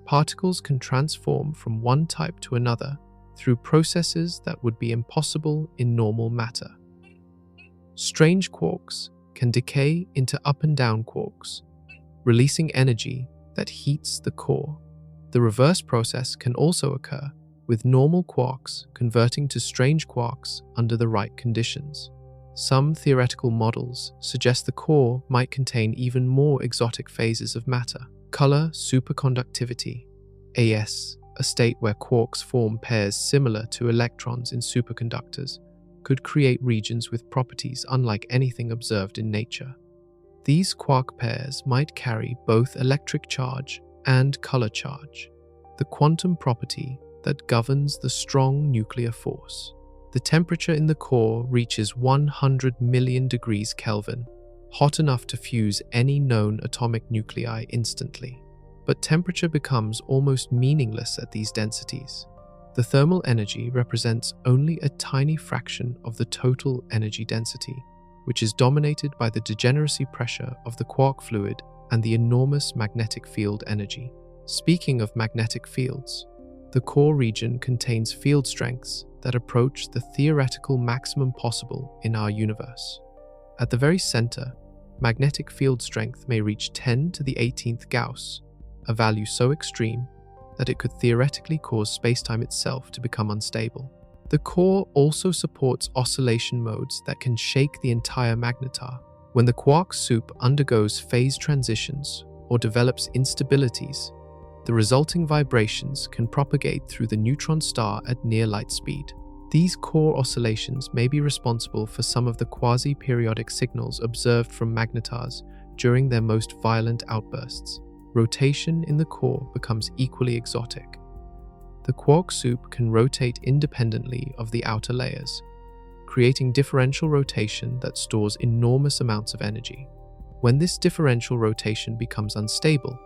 particles can transform from one type to another through processes that would be impossible in normal matter. Strange quarks can decay into up and down quarks, releasing energy that heats the core. The reverse process can also occur, with normal quarks converting to strange quarks under the right conditions. Some theoretical models suggest the core might contain even more exotic phases of matter. Color superconductivity, AS, a state where quarks form pairs similar to electrons in superconductors, could create regions with properties unlike anything observed in nature. These quark pairs might carry both electric charge and color charge, the quantum property that governs the strong nuclear force. The temperature in the core reaches 100 million degrees Kelvin, hot enough to fuse any known atomic nuclei instantly. But temperature becomes almost meaningless at these densities. The thermal energy represents only a tiny fraction of the total energy density, which is dominated by the degeneracy pressure of the quark fluid and the enormous magnetic field energy. Speaking of magnetic fields, the core region contains field strengths that approach the theoretical maximum possible in our universe. At the very center, magnetic field strength may reach 10 to the 18th Gauss, a value so extreme that it could theoretically cause spacetime itself to become unstable. The core also supports oscillation modes that can shake the entire magnetar. When the quark soup undergoes phase transitions or develops instabilities, the resulting vibrations can propagate through the neutron star at near light speed. These core oscillations may be responsible for some of the quasi-periodic signals observed from magnetars during their most violent outbursts. Rotation in the core becomes equally exotic. The quark soup can rotate independently of the outer layers, creating differential rotation that stores enormous amounts of energy. When this differential rotation becomes unstable,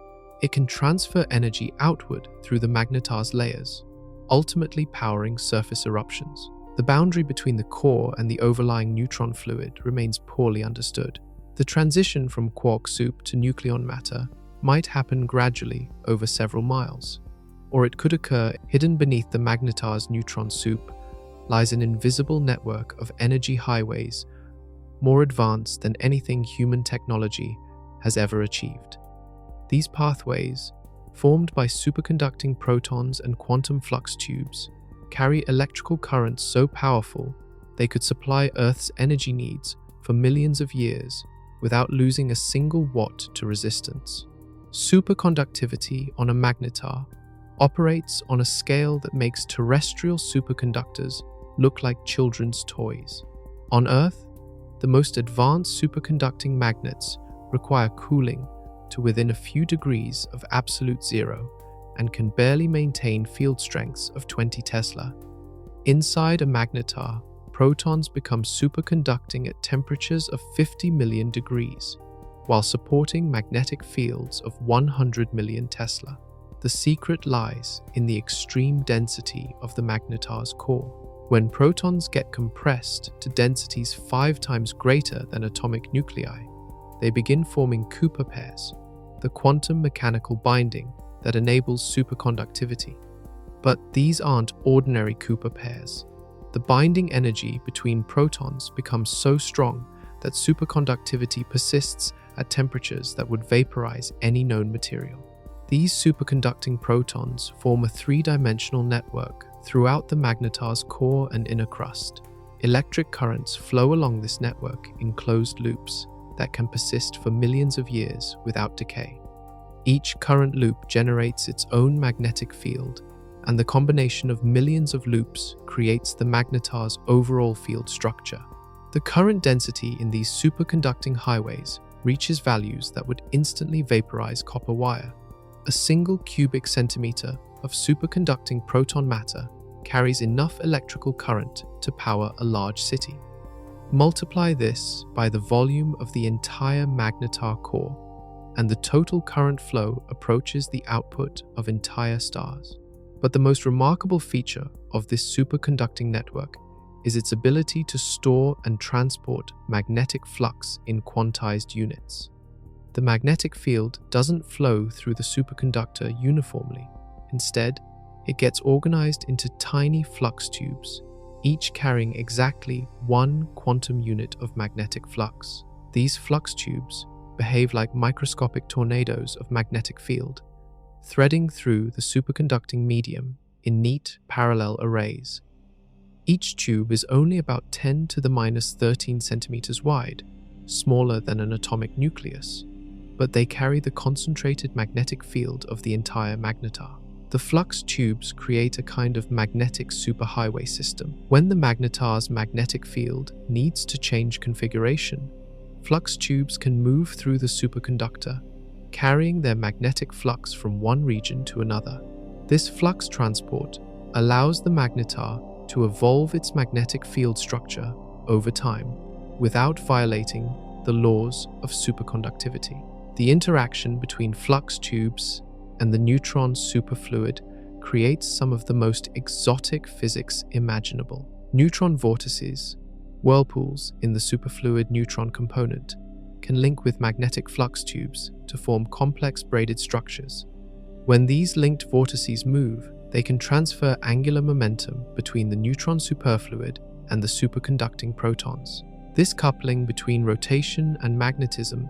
it can transfer energy outward through the magnetar's layers, ultimately powering surface eruptions. The boundary between the core and the overlying neutron fluid remains poorly understood. The transition from quark soup to nucleon matter might happen gradually over several miles, or it could occur hidden beneath the magnetar's neutron soup lies an invisible network of energy highways more advanced than anything human technology has ever achieved. These pathways, formed by superconducting protons and quantum flux tubes, carry electrical currents so powerful they could supply Earth's energy needs for millions of years without losing a single watt to resistance. Superconductivity on a magnetar operates on a scale that makes terrestrial superconductors look like children's toys. On Earth, the most advanced superconducting magnets require cooling to within a few degrees of absolute zero and can barely maintain field strengths of 20 Tesla. Inside a magnetar, protons become superconducting at temperatures of 50 million degrees, while supporting magnetic fields of 100 million Tesla. The secret lies in the extreme density of the magnetar's core. When protons get compressed to densities 5 times greater than atomic nuclei, they begin forming Cooper pairs, the quantum mechanical binding that enables superconductivity. But these aren't ordinary Cooper pairs. The binding energy between protons becomes so strong that superconductivity persists at temperatures that would vaporize any known material. These superconducting protons form a 3-dimensional network throughout the magnetar's core and inner crust. Electric currents flow along this network in closed loops that can persist for millions of years without decay. Each current loop generates its own magnetic field, and the combination of millions of loops creates the magnetar's overall field structure. The current density in these superconducting highways reaches values that would instantly vaporize copper wire. A single cubic centimeter of superconducting proton matter carries enough electrical current to power a large city. Multiply this by the volume of the entire magnetar core, and the total current flow approaches the output of entire stars. But the most remarkable feature of this superconducting network is its ability to store and transport magnetic flux in quantized units. The magnetic field doesn't flow through the superconductor uniformly. Instead, it gets organized into tiny flux tubes, each carrying exactly 1 quantum unit of magnetic flux. These flux tubes behave like microscopic tornadoes of magnetic field, threading through the superconducting medium in neat parallel arrays. Each tube is only about 10 to the minus 13 centimeters wide, smaller than an atomic nucleus, but they carry the concentrated magnetic field of the entire magnetar. The flux tubes create a kind of magnetic superhighway system. When the magnetar's magnetic field needs to change configuration, flux tubes can move through the superconductor, carrying their magnetic flux from one region to another. This flux transport allows the magnetar to evolve its magnetic field structure over time without violating the laws of superconductivity. The interaction between flux tubes and the neutron superfluid creates some of the most exotic physics imaginable. Neutron vortices, whirlpools in the superfluid neutron component, can link with magnetic flux tubes to form complex braided structures. When these linked vortices move, they can transfer angular momentum between the neutron superfluid and the superconducting protons. This coupling between rotation and magnetism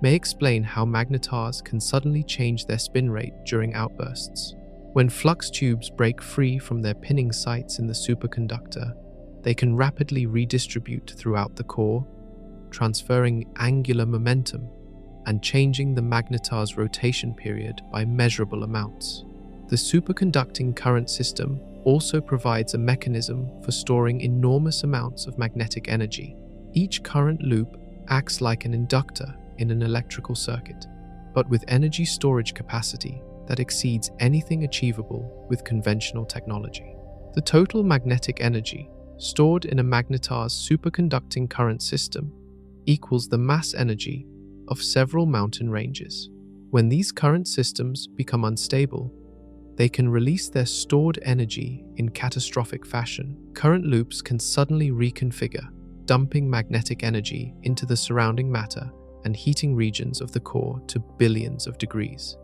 may explain how magnetars can suddenly change their spin rate during outbursts. When flux tubes break free from their pinning sites in the superconductor, they can rapidly redistribute throughout the core, transferring angular momentum and changing the magnetar's rotation period by measurable amounts. The superconducting current system also provides a mechanism for storing enormous amounts of magnetic energy. Each current loop acts like an inductor in an electrical circuit, but with energy storage capacity that exceeds anything achievable with conventional technology. The total magnetic energy stored in a magnetar's superconducting current system equals the mass energy of several mountain ranges. When these current systems become unstable, they can release their stored energy in catastrophic fashion. Current loops can suddenly reconfigure, dumping magnetic energy into the surrounding matter and heating regions of the core to billions of degrees.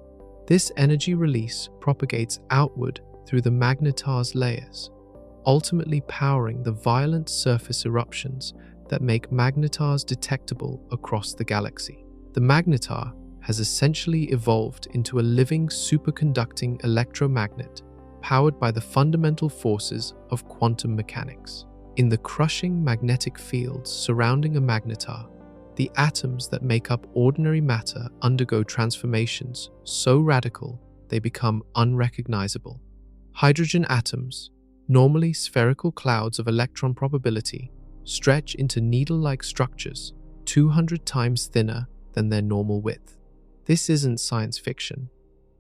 This energy release propagates outward through the magnetar's layers, ultimately powering the violent surface eruptions that make magnetars detectable across the galaxy. The magnetar has essentially evolved into a living superconducting electromagnet powered by the fundamental forces of quantum mechanics. In the crushing magnetic fields surrounding a magnetar, the atoms that make up ordinary matter undergo transformations so radical they become unrecognizable. Hydrogen atoms, normally spherical clouds of electron probability, stretch into needle-like structures 200 times thinner than their normal width. This isn't science fiction.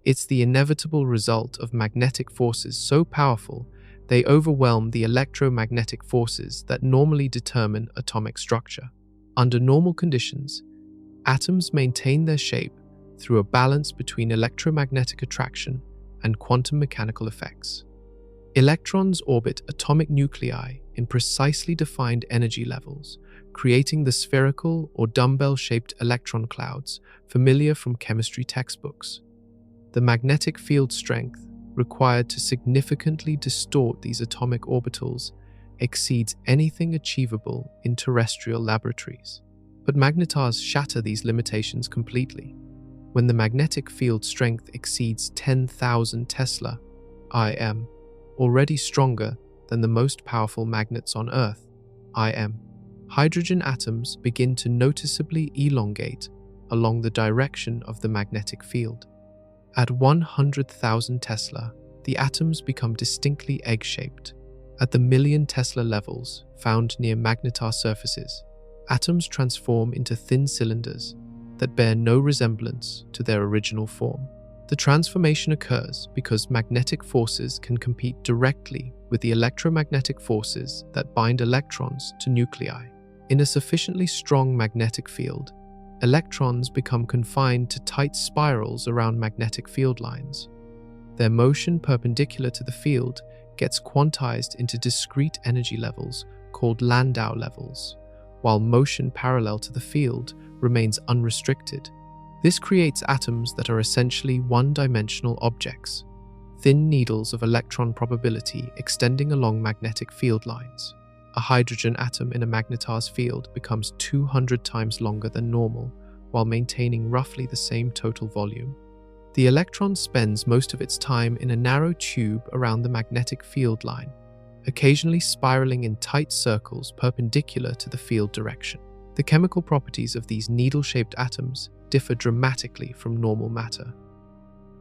It's the inevitable result of magnetic forces so powerful they overwhelm the electromagnetic forces that normally determine atomic structure. Under normal conditions, atoms maintain their shape through a balance between electromagnetic attraction and quantum mechanical effects. Electrons orbit atomic nuclei in precisely defined energy levels, creating the spherical or dumbbell-shaped electron clouds familiar from chemistry textbooks. The magnetic field strength required to significantly distort these atomic orbitals exceeds anything achievable in terrestrial laboratories. But magnetars shatter these limitations completely. When the magnetic field strength exceeds 10,000 Tesla IM, already stronger than the most powerful magnets on Earth, IM, hydrogen atoms begin to noticeably elongate along the direction of the magnetic field. At 100,000 Tesla, the atoms become distinctly egg-shaped, At the million Tesla levels found near magnetar surfaces, atoms transform into thin cylinders that bear no resemblance to their original form. The transformation occurs because magnetic forces can compete directly with the electromagnetic forces that bind electrons to nuclei. In a sufficiently strong magnetic field, electrons become confined to tight spirals around magnetic field lines. Their motion perpendicular to the field gets quantized into discrete energy levels called Landau levels, while motion parallel to the field remains unrestricted. This creates atoms that are essentially one-dimensional objects, thin needles of electron probability extending along magnetic field lines. A hydrogen atom in a magnetar's field becomes 200 times longer than normal, while maintaining roughly the same total volume. The electron spends most of its time in a narrow tube around the magnetic field line, occasionally spiraling in tight circles perpendicular to the field direction. The chemical properties of these needle-shaped atoms differ dramatically from normal matter.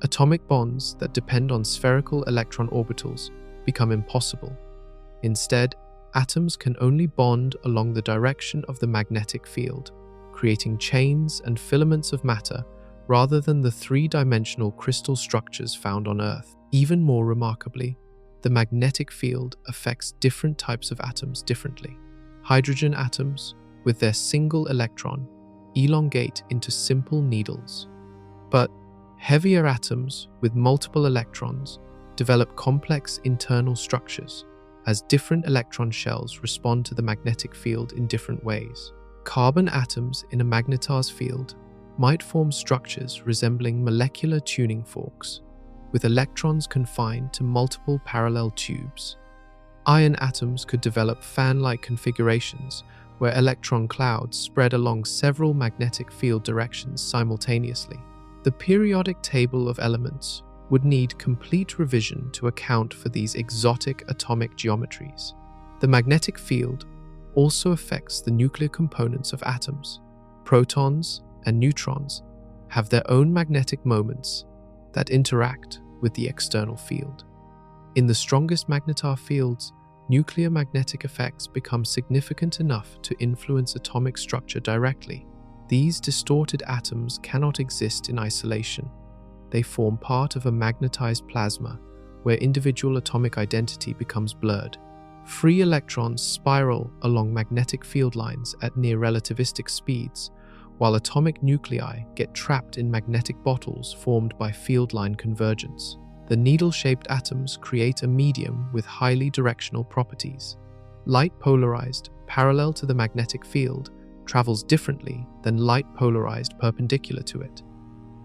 Atomic bonds that depend on spherical electron orbitals become impossible. Instead, atoms can only bond along the direction of the magnetic field, creating chains and filaments of matter rather than the three-dimensional crystal structures found on Earth. Even more remarkably, the magnetic field affects different types of atoms differently. Hydrogen atoms, with their single electron, elongate into simple needles. But heavier atoms with multiple electrons develop complex internal structures as different electron shells respond to the magnetic field in different ways. Carbon atoms in a magnetar's field might form structures resembling molecular tuning forks, with electrons confined to multiple parallel tubes. Iron atoms could develop fan-like configurations where electron clouds spread along several magnetic field directions simultaneously. The periodic table of elements would need complete revision to account for these exotic atomic geometries. The magnetic field also affects the nuclear components of atoms. Protons and neutrons have their own magnetic moments that interact with the external field. In the strongest magnetar fields, nuclear magnetic effects become significant enough to influence atomic structure directly. These distorted atoms cannot exist in isolation. They form part of a magnetized plasma, where individual atomic identity becomes blurred. Free electrons spiral along magnetic field lines at near relativistic speeds, while atomic nuclei get trapped in magnetic bottles formed by field line convergence. The needle-shaped atoms create a medium with highly directional properties. Light polarized parallel to the magnetic field travels differently than light polarized perpendicular to it.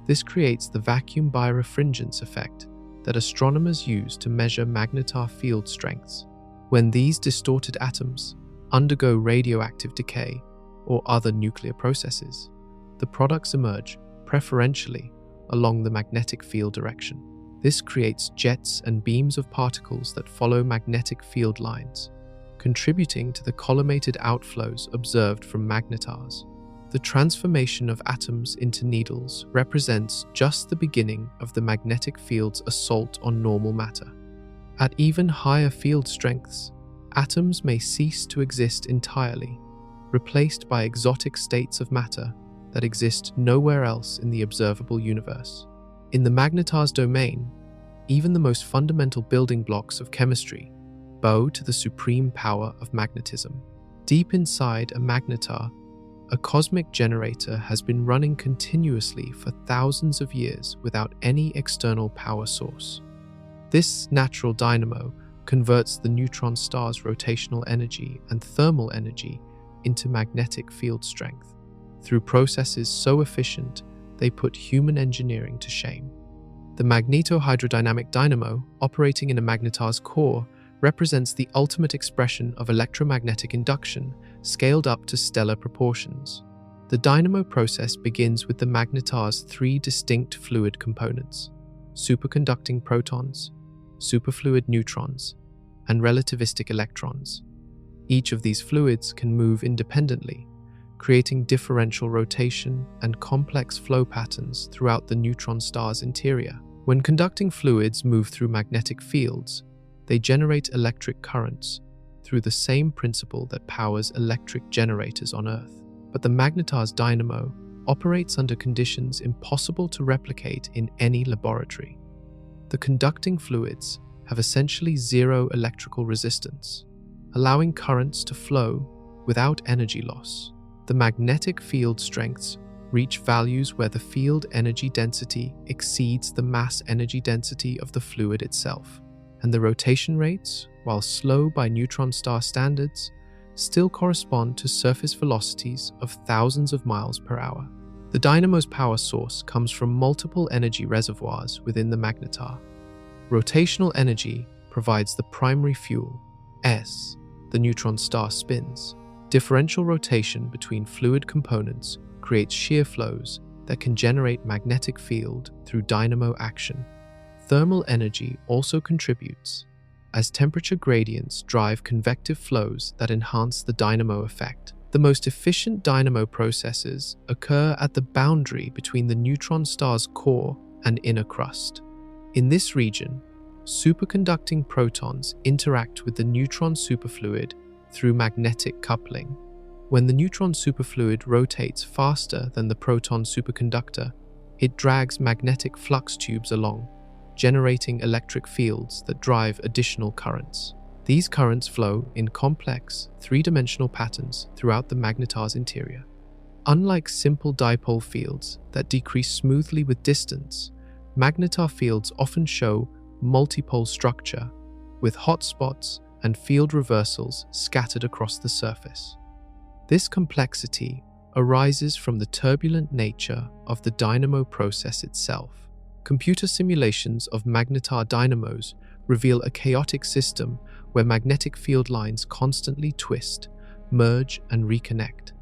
This creates the vacuum birefringence effect that astronomers use to measure magnetar field strengths. When these distorted atoms undergo radioactive decay or other nuclear processes, the products emerge preferentially along the magnetic field direction. This creates jets and beams of particles that follow magnetic field lines, contributing to the collimated outflows observed from magnetars. The transformation of atoms into needles represents just the beginning of the magnetic field's assault on normal matter. At even higher field strengths, atoms may cease to exist entirely, replaced by exotic states of matter that exist nowhere else in the observable universe. In the magnetar's domain, even the most fundamental building blocks of chemistry bow to the supreme power of magnetism. Deep inside a magnetar, a cosmic generator has been running continuously for thousands of years without any external power source. This natural dynamo converts the neutron star's rotational energy and thermal energy into magnetic field strength. Through processes so efficient, they put human engineering to shame. The magnetohydrodynamic dynamo, operating in a magnetar's core, represents the ultimate expression of electromagnetic induction scaled up to stellar proportions. The dynamo process begins with the magnetar's three distinct fluid components: superconducting protons, superfluid neutrons, and relativistic electrons. Each of these fluids can move independently, creating differential rotation and complex flow patterns throughout the neutron star's interior. When conducting fluids move through magnetic fields, They generate electric currents through the same principle that powers electric generators on Earth. But the magnetar's dynamo operates under conditions impossible to replicate in any laboratory. The conducting fluids have essentially zero electrical resistance, allowing currents to flow without energy loss. The magnetic field strengths reach values where the field energy density exceeds the mass energy density of the fluid itself, and the rotation rates, while slow by neutron star standards, still correspond to surface velocities of thousands of miles per hour. The dynamo's power source comes from multiple energy reservoirs within the magnetar. Rotational energy provides the primary fuel, S, the neutron star spins. Differential rotation between fluid components creates shear flows that can generate magnetic field through dynamo action. Thermal energy also contributes, as temperature gradients drive convective flows that enhance the dynamo effect. The most efficient dynamo processes occur at the boundary between the neutron star's core and inner crust. In this region, superconducting protons interact with the neutron superfluid through magnetic coupling. When the neutron superfluid rotates faster than the proton superconductor, it drags magnetic flux tubes along, generating electric fields that drive additional currents. These currents flow in complex, three-dimensional patterns throughout the magnetar's interior. Unlike simple dipole fields that decrease smoothly with distance, magnetar fields often show multipole structure, with hotspots and field reversals scattered across the surface. This complexity arises from the turbulent nature of the dynamo process itself. Computer simulations of magnetar dynamos reveal a chaotic system where magnetic field lines constantly twist, merge, and reconnect.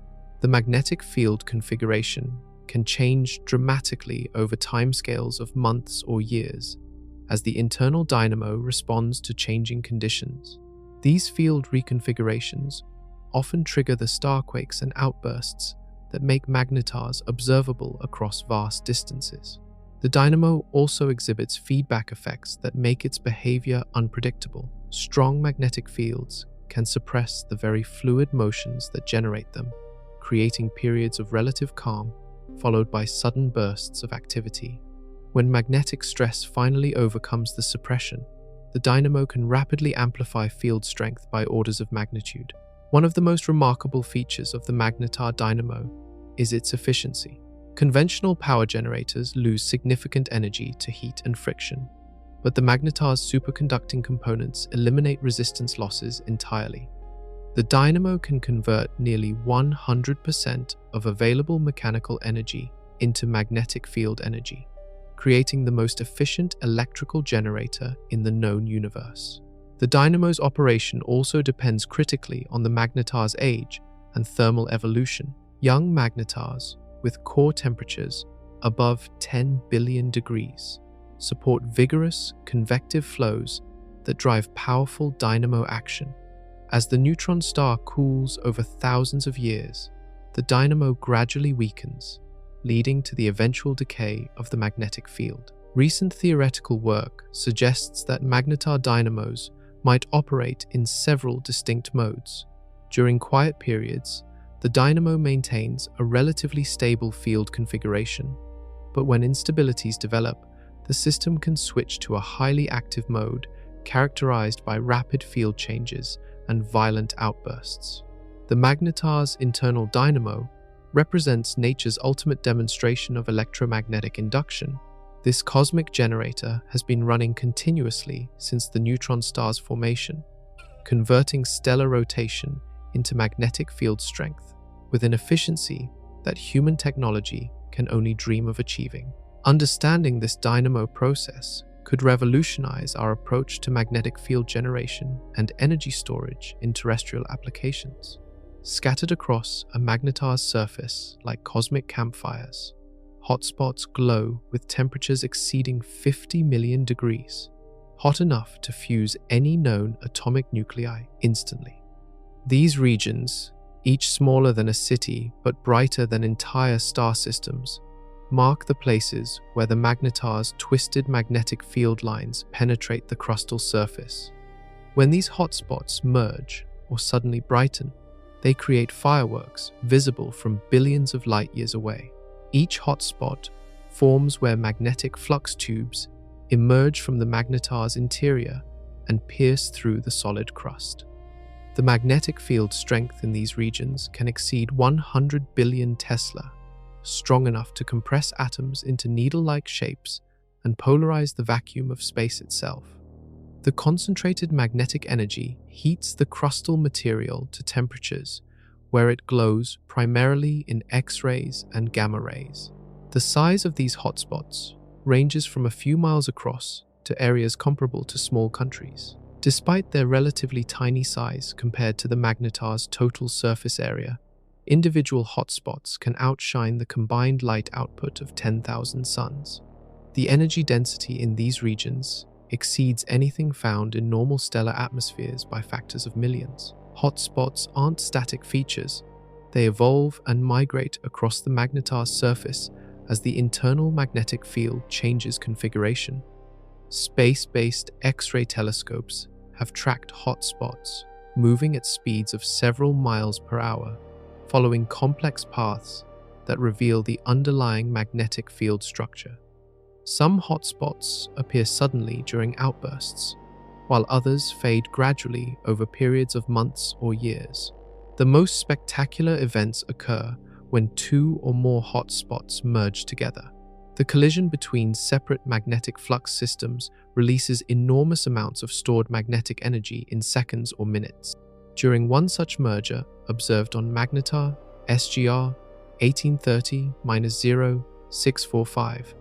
The magnetic field configuration can change dramatically over timescales of months or years as the internal dynamo responds to changing conditions. These field reconfigurations often trigger the starquakes and outbursts that make magnetars observable across vast distances. The dynamo also exhibits feedback effects that make its behavior unpredictable. Strong magnetic fields can suppress the very fluid motions that generate them, creating periods of relative calm followed by sudden bursts of activity. When magnetic stress finally overcomes the suppression, the dynamo can rapidly amplify field strength by orders of magnitude. One of the most remarkable features of the magnetar dynamo is its efficiency. Conventional power generators lose significant energy to heat and friction, but the magnetar's superconducting components eliminate resistance losses entirely. The dynamo can convert nearly 100% of available mechanical energy into magnetic field energy, creating the most efficient electrical generator in the known universe. The dynamo's operation also depends critically on the magnetar's age and thermal evolution. Young magnetars, with core temperatures above 10 billion degrees, support vigorous, convective flows that drive powerful dynamo action. As the neutron star cools over thousands of years, the dynamo gradually weakens, leading to the eventual decay of the magnetic field. Recent theoretical work suggests that magnetar dynamos might operate in several distinct modes. During quiet periods, the dynamo maintains a relatively stable field configuration, but when instabilities develop, the system can switch to a highly active mode characterized by rapid field changes and violent outbursts. The magnetar's internal dynamo represents nature's ultimate demonstration of electromagnetic induction. This cosmic generator has been running continuously since the neutron star's formation, converting stellar rotation into magnetic field strength with an efficiency that human technology can only dream of achieving. Understanding this dynamo process could revolutionize our approach to magnetic field generation and energy storage in terrestrial applications. Scattered across a magnetar's surface like cosmic campfires, hotspots glow with temperatures exceeding 50 million degrees, hot enough to fuse any known atomic nuclei instantly. These regions, each smaller than a city but brighter than entire star systems, mark the places where the magnetar's twisted magnetic field lines penetrate the crustal surface, When these hotspots merge or suddenly brighten, they create fireworks visible from billions of light years away. Each hotspot forms where magnetic flux tubes emerge from the magnetar's interior and pierce through the solid crust. The magnetic field strength in these regions can exceed 100 billion Tesla, strong enough to compress atoms into needle-like shapes and polarize the vacuum of space itself. The concentrated magnetic energy heats the crustal material to temperatures where it glows primarily in X-rays and gamma rays. The size of these hotspots ranges from a few miles across to areas comparable to small countries. Despite their relatively tiny size compared to the magnetar's total surface area, individual hotspots can outshine the combined light output of 10,000 suns. The energy density in these regions exceeds anything found in normal stellar atmospheres by factors of millions. Hotspots aren't static features. They evolve and migrate across the magnetar's surface as the internal magnetic field changes configuration. Space-based X-ray telescopes have tracked hotspots moving at speeds of several miles per hour, following complex paths that reveal the underlying magnetic field structure. Some hotspots appear suddenly during outbursts, while others fade gradually over periods of months or years. The most spectacular events occur when two or more hotspots merge together. The collision between separate magnetic flux systems releases enormous amounts of stored magnetic energy in seconds or minutes. During one such merger, observed on Magnetar SGR 1830-0645,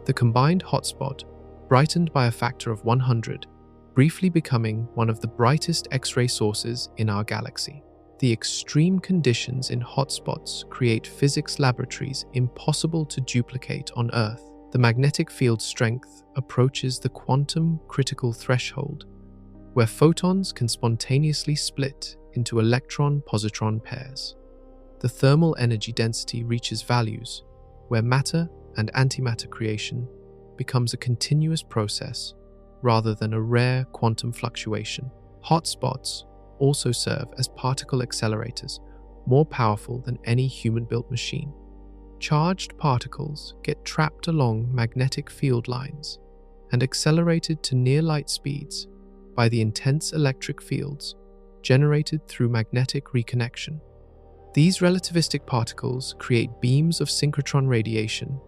the combined hotspot brightened by a factor of 100, briefly becoming one of the brightest X-ray sources in our galaxy. The extreme conditions in hotspots create physics laboratories impossible to duplicate on Earth. The magnetic field strength approaches the quantum critical threshold, where photons can spontaneously split into electron-positron pairs. The thermal energy density reaches values where matter and antimatter creation becomes a continuous process rather than a rare quantum fluctuation. Hotspots also serve as particle accelerators, more powerful than any human-built machine. Charged particles get trapped along magnetic field lines and accelerated to near-light speeds by the intense electric fields generated through magnetic reconnection. These relativistic particles create beams of synchrotron radiation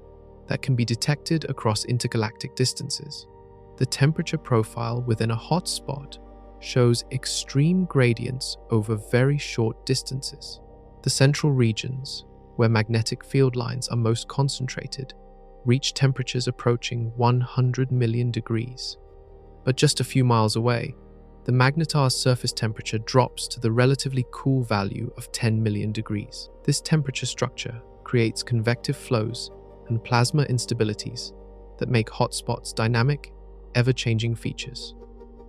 that can be detected across intergalactic distances. The temperature profile within a hotspot shows extreme gradients over very short distances. The central regions, where magnetic field lines are most concentrated, reach temperatures approaching 100 million degrees. But just a few miles away, the magnetar's surface temperature drops to the relatively cool value of 10 million degrees. This temperature structure creates convective flows and plasma instabilities that make hotspots dynamic, ever-changing features.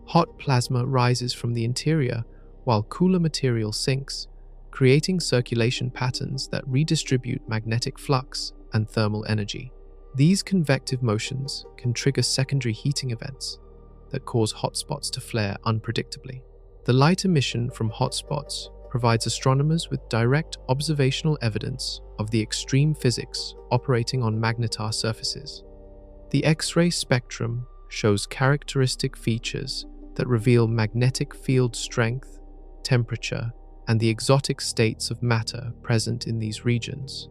Hot plasma rises from the interior while cooler material sinks, creating circulation patterns that redistribute magnetic flux and thermal energy. These convective motions can trigger secondary heating events that cause hotspots to flare unpredictably. The light emission from hotspots provides astronomers with direct observational evidence of the extreme physics operating on magnetar surfaces. The X-ray spectrum shows characteristic features that reveal magnetic field strength, temperature, and the exotic states of matter present in these regions.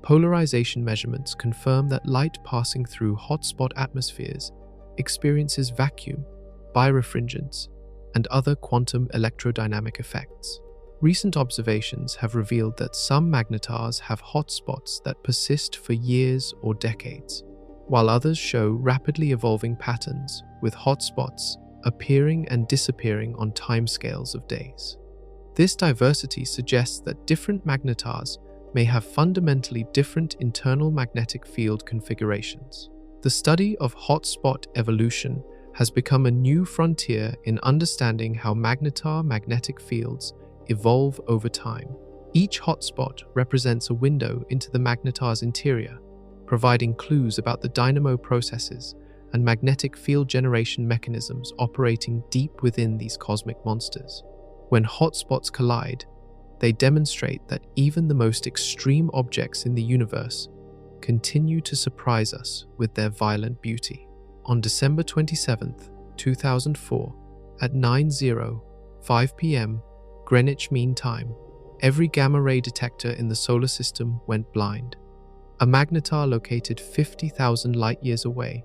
Polarization measurements confirm that light passing through hotspot atmospheres experiences vacuum, birefringence, and other quantum electrodynamic effects. Recent observations have revealed that some magnetars have hotspots that persist for years or decades, while others show rapidly evolving patterns, with hotspots appearing and disappearing on timescales of days. This diversity suggests that different magnetars may have fundamentally different internal magnetic field configurations. The study of hotspot evolution has become a new frontier in understanding how magnetar magnetic fields evolve over time. Each hotspot represents a window into the magnetar's interior, providing clues about the dynamo processes and magnetic field generation mechanisms operating deep within these cosmic monsters. When hotspots collide, they demonstrate that even the most extreme objects in the universe continue to surprise us with their violent beauty. On December 27, 2004, at 9:05 p.m. Greenwich Mean Time, every gamma-ray detector in the solar system went blind. A magnetar located 50,000 light-years away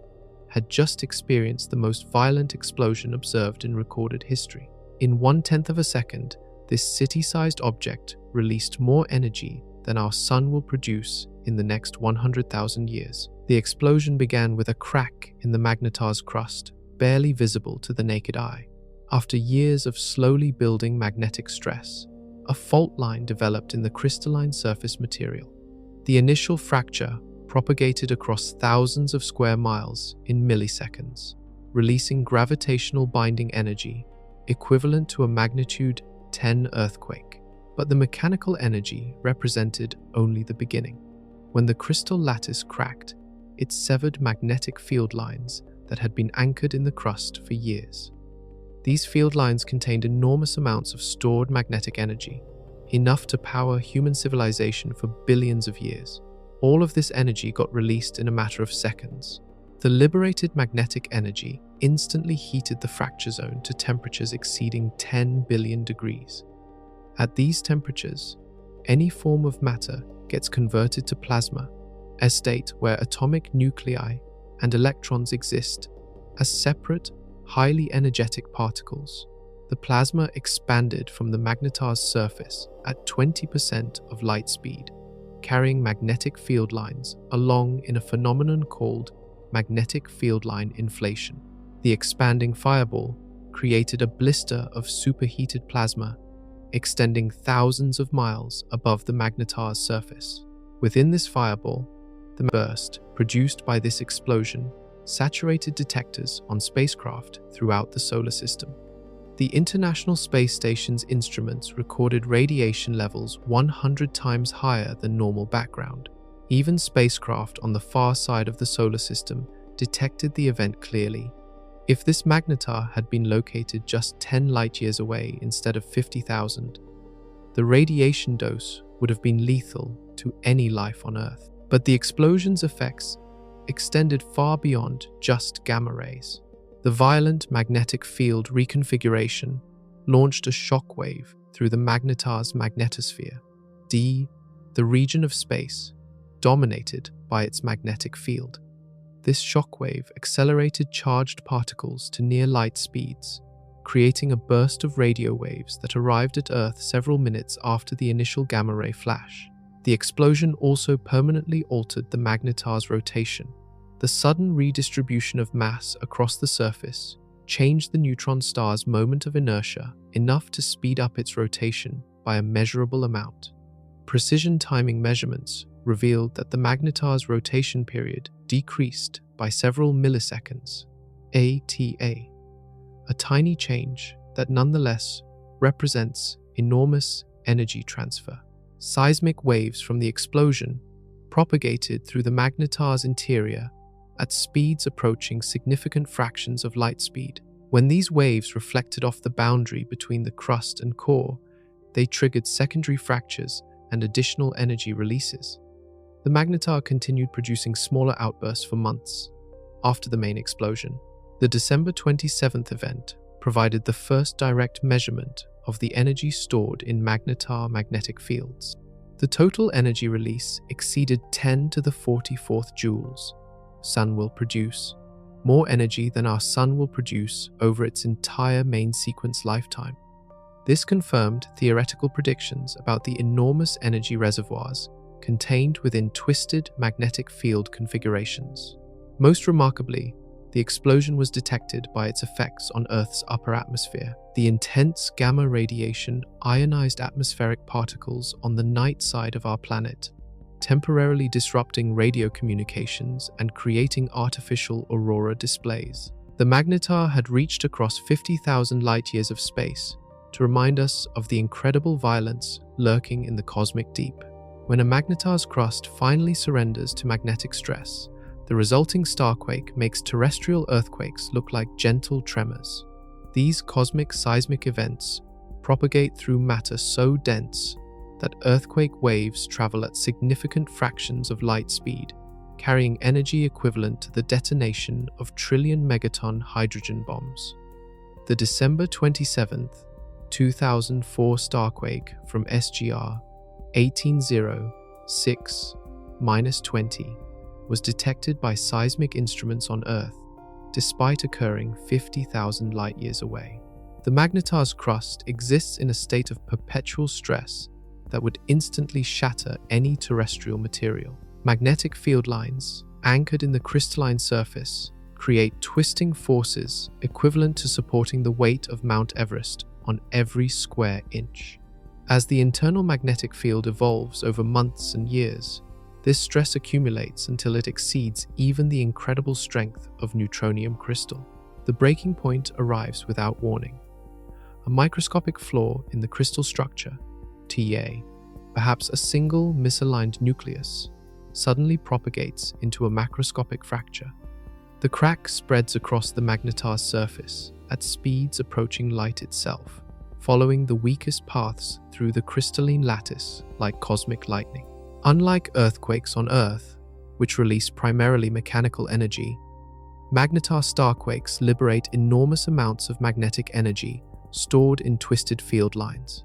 had just experienced the most violent explosion observed in recorded history. In 1/10 of a second, this city-sized object released more energy than our sun will produce in the next 100,000 years. The explosion began with a crack in the magnetar's crust, barely visible to the naked eye. After years of slowly building magnetic stress, a fault line developed in the crystalline surface material. The initial fracture propagated across thousands of square miles in milliseconds, releasing gravitational binding energy equivalent to a magnitude 10 earthquake. But the mechanical energy represented only the beginning. When the crystal lattice cracked, it severed magnetic field lines that had been anchored in the crust for years. These field lines contained enormous amounts of stored magnetic energy, enough to power human civilization for billions of years. All of this energy got released in a matter of seconds. The liberated magnetic energy instantly heated the fracture zone to temperatures exceeding 10 billion degrees. At these temperatures, any form of matter gets converted to plasma, a state where atomic nuclei and electrons exist as separate, highly energetic particles. The plasma expanded from the magnetar's surface at 20% of light speed, carrying magnetic field lines along in a phenomenon called magnetic field line inflation. The expanding fireball created a blister of superheated plasma extending thousands of miles above the magnetar's surface. Within this fireball, the burst produced by this explosion saturated detectors on spacecraft throughout the solar system. The International Space Station's instruments recorded radiation levels 100 times higher than normal background. Even spacecraft on the far side of the solar system detected the event clearly. If this magnetar had been located just 10 light-years away instead of 50,000, the radiation dose would have been lethal to any life on Earth. But the explosion's effects extended far beyond just gamma rays. The violent magnetic field reconfiguration launched a shockwave through the magnetar's magnetosphere, the region of space dominated by its magnetic field. This shockwave accelerated charged particles to near light speeds, creating a burst of radio waves that arrived at Earth several minutes after the initial gamma-ray flash. The explosion also permanently altered the magnetar's rotation. The sudden redistribution of mass across the surface changed the neutron star's moment of inertia enough to speed up its rotation by a measurable amount. Precision timing measurements revealed that the magnetar's rotation period decreased by several milliseconds, ATA, a tiny change that nonetheless represents enormous energy transfer. Seismic waves from the explosion propagated through the magnetar's interior at speeds approaching significant fractions of light speed. When these waves reflected off the boundary between the crust and core, they triggered secondary fractures and additional energy releases. The magnetar continued producing smaller outbursts for months after the main explosion. The December 27th event provided the first direct measurement of the energy stored in magnetar magnetic fields. The total energy release exceeded 10 to the 44th joules. Sun will produce more energy than our sun will produce over its entire main sequence lifetime. This confirmed theoretical predictions about the enormous energy reservoirs contained within twisted magnetic field configurations. Most remarkably, the explosion was detected by its effects on Earth's upper atmosphere. The intense gamma radiation ionized atmospheric particles on the night side of our planet, temporarily disrupting radio communications and creating artificial aurora displays. The magnetar had reached across 50,000 light-years of space to remind us of the incredible violence lurking in the cosmic deep. When a magnetar's crust finally surrenders to magnetic stress, The resulting starquake makes terrestrial earthquakes look like gentle tremors. These cosmic seismic events propagate through matter so dense that earthquake waves travel at significant fractions of light speed, carrying energy equivalent to the detonation of trillion megaton hydrogen bombs. The December 27, 2004 starquake from SGR 1806-20 was detected by seismic instruments on Earth, despite occurring 50,000 light-years away. The magnetar's crust exists in a state of perpetual stress that would instantly shatter any terrestrial material. Magnetic field lines, anchored in the crystalline surface, create twisting forces equivalent to supporting the weight of Mount Everest on every square inch. As the internal magnetic field evolves over months and years, this stress accumulates until it exceeds even the incredible strength of neutronium crystal. The breaking point arrives without warning. A microscopic flaw in the crystal structure, TA, perhaps a single misaligned nucleus, suddenly propagates into a macroscopic fracture. The crack spreads across the magnetar's surface at speeds approaching light itself, following the weakest paths through the crystalline lattice like cosmic lightning. Unlike earthquakes on Earth, which release primarily mechanical energy, magnetar starquakes liberate enormous amounts of magnetic energy stored in twisted field lines.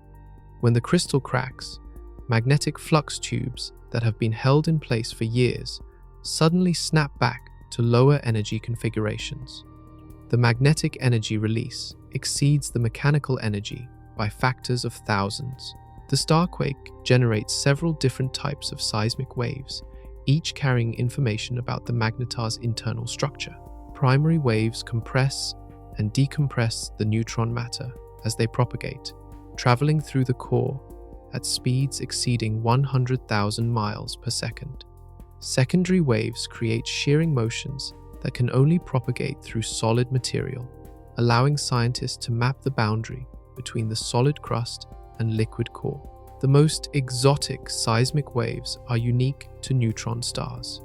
When the crystal cracks, magnetic flux tubes that have been held in place for years suddenly snap back to lower energy configurations. The magnetic energy release exceeds the mechanical energy by factors of thousands. The starquake generates several different types of seismic waves, each carrying information about the magnetar's internal structure. Primary waves compress and decompress the neutron matter as they propagate, traveling through the core at speeds exceeding 100,000 miles per second. Secondary waves create shearing motions that can only propagate through solid material, allowing scientists to map the boundary between the solid crust and liquid core. The most exotic seismic waves are unique to neutron stars.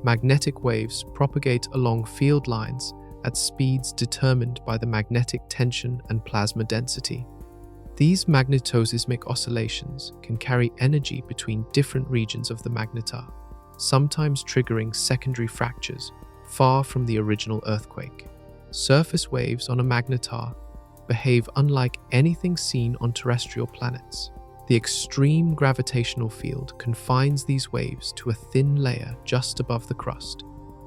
Magnetic waves propagate along field lines at speeds determined by the magnetic tension and plasma density. These magnetoseismic oscillations can carry energy between different regions of the magnetar, sometimes triggering secondary fractures far from the original earthquake. Surface waves on a magnetar behave unlike anything seen on terrestrial planets. The extreme gravitational field confines these waves to a thin layer just above the crust,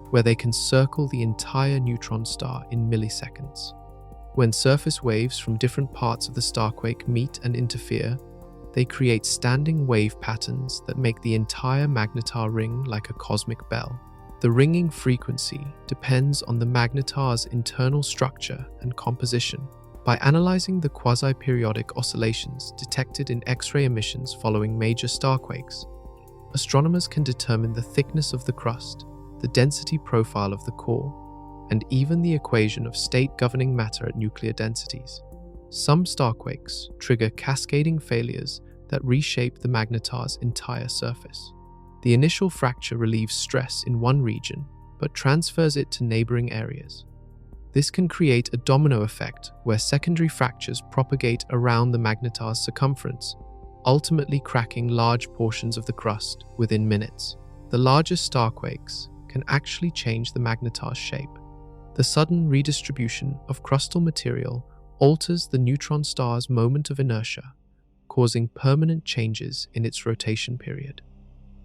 where they can circle the entire neutron star in milliseconds. When surface waves from different parts of the starquake meet and interfere, they create standing wave patterns that make the entire magnetar ring like a cosmic bell. The ringing frequency depends on the magnetar's internal structure and composition. By analyzing the quasi-periodic oscillations detected in X-ray emissions following major starquakes, astronomers can determine the thickness of the crust, the density profile of the core, and even the equation of state-governing matter at nuclear densities. Some starquakes trigger cascading failures that reshape the magnetar's entire surface. The initial fracture relieves stress in one region, but transfers it to neighboring areas. This can create a domino effect where secondary fractures propagate around the magnetar's circumference, ultimately cracking large portions of the crust within minutes. The largest starquakes can actually change the magnetar's shape. The sudden redistribution of crustal material alters the neutron star's moment of inertia, causing permanent changes in its rotation period.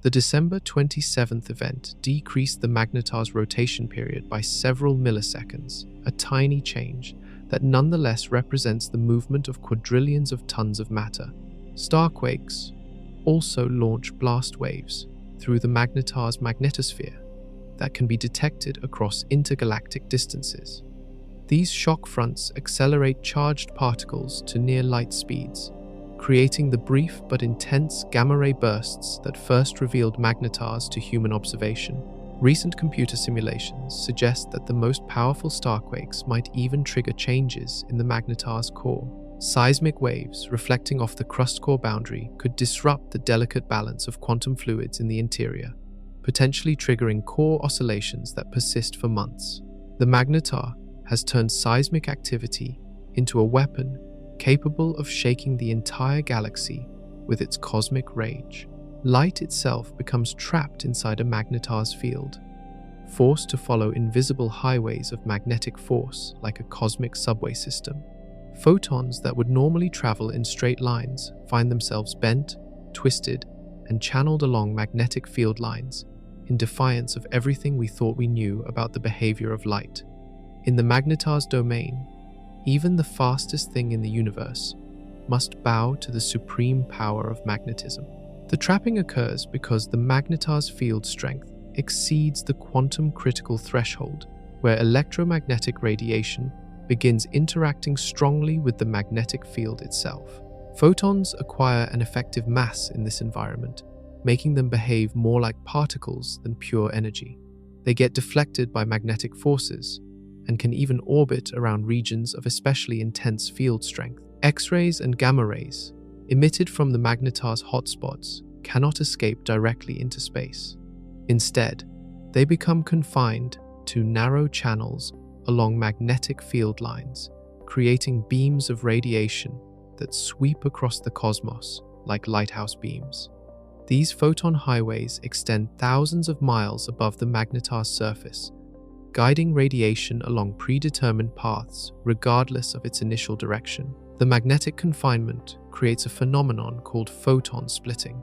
The December 27th event decreased the magnetar's rotation period by several milliseconds, a tiny change that nonetheless represents the movement of quadrillions of tons of matter. Starquakes also launch blast waves through the magnetar's magnetosphere that can be detected across intergalactic distances. These shock fronts accelerate charged particles to near light speeds, creating the brief but intense gamma-ray bursts that first revealed magnetars to human observation. Recent computer simulations suggest that the most powerful starquakes might even trigger changes in the magnetar's core. Seismic waves reflecting off the crust core boundary could disrupt the delicate balance of quantum fluids in the interior, potentially triggering core oscillations that persist for months. The magnetar has turned seismic activity into a weapon capable of shaking the entire galaxy with its cosmic rage. Light itself becomes trapped inside a magnetar's field, forced to follow invisible highways of magnetic force like a cosmic subway system. Photons that would normally travel in straight lines find themselves bent, twisted, and channeled along magnetic field lines in defiance of everything we thought we knew about the behavior of light. In the magnetar's domain, even the fastest thing in the universe must bow to the supreme power of magnetism. The trapping occurs because the magnetar's field strength exceeds the quantum critical threshold, where electromagnetic radiation begins interacting strongly with the magnetic field itself. Photons acquire an effective mass in this environment, making them behave more like particles than pure energy. They get deflected by magnetic forces and can even orbit around regions of especially intense field strength. X-rays and gamma rays, emitted from the magnetar's hotspots, cannot escape directly into space. Instead, they become confined to narrow channels along magnetic field lines, creating beams of radiation that sweep across the cosmos like lighthouse beams. These photon highways extend thousands of miles above the magnetar's surface, guiding radiation along predetermined paths regardless of its initial direction. The magnetic confinement creates a phenomenon called photon splitting,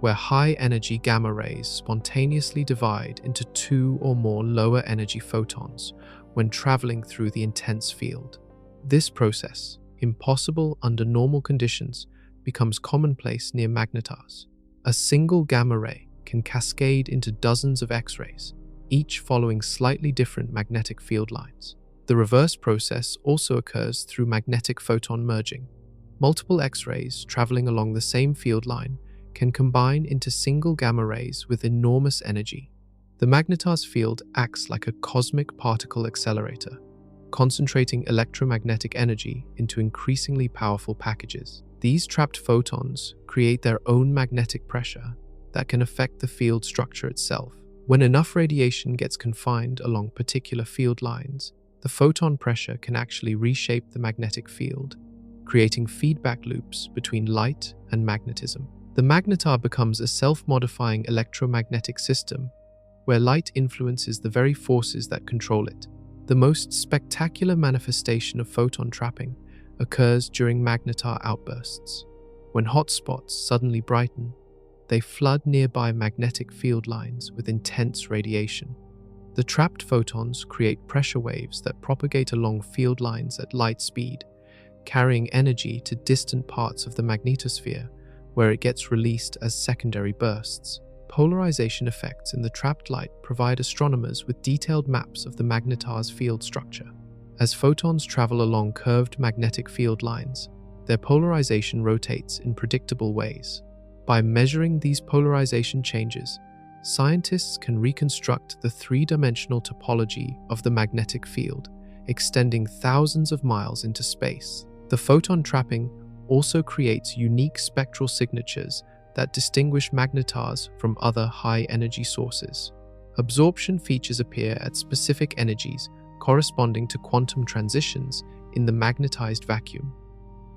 where high-energy gamma rays spontaneously divide into two or more lower-energy photons when traveling through the intense field. This process, impossible under normal conditions, becomes commonplace near magnetars. A single gamma ray can cascade into dozens of X-rays, each following slightly different magnetic field lines. The reverse process also occurs through magnetic photon merging. Multiple X-rays traveling along the same field line can combine into single gamma rays with enormous energy. The magnetar's field acts like a cosmic particle accelerator, concentrating electromagnetic energy into increasingly powerful packages. These trapped photons create their own magnetic pressure that can affect the field structure itself. When enough radiation gets confined along particular field lines, the photon pressure can actually reshape the magnetic field, creating feedback loops between light and magnetism. The magnetar becomes a self-modifying electromagnetic system where light influences the very forces that control it. The most spectacular manifestation of photon trapping occurs during magnetar outbursts. When hotspots suddenly brighten, they flood nearby magnetic field lines with intense radiation. The trapped photons create pressure waves that propagate along field lines at light speed, carrying energy to distant parts of the magnetosphere, where it gets released as secondary bursts. Polarization effects in the trapped light provide astronomers with detailed maps of the magnetar's field structure. As photons travel along curved magnetic field lines, their polarization rotates in predictable ways. By measuring these polarization changes, scientists can reconstruct the three-dimensional topology of the magnetic field, extending thousands of miles into space. The photon trapping also creates unique spectral signatures that distinguish magnetars from other high-energy sources. Absorption features appear at specific energies corresponding to quantum transitions in the magnetized vacuum.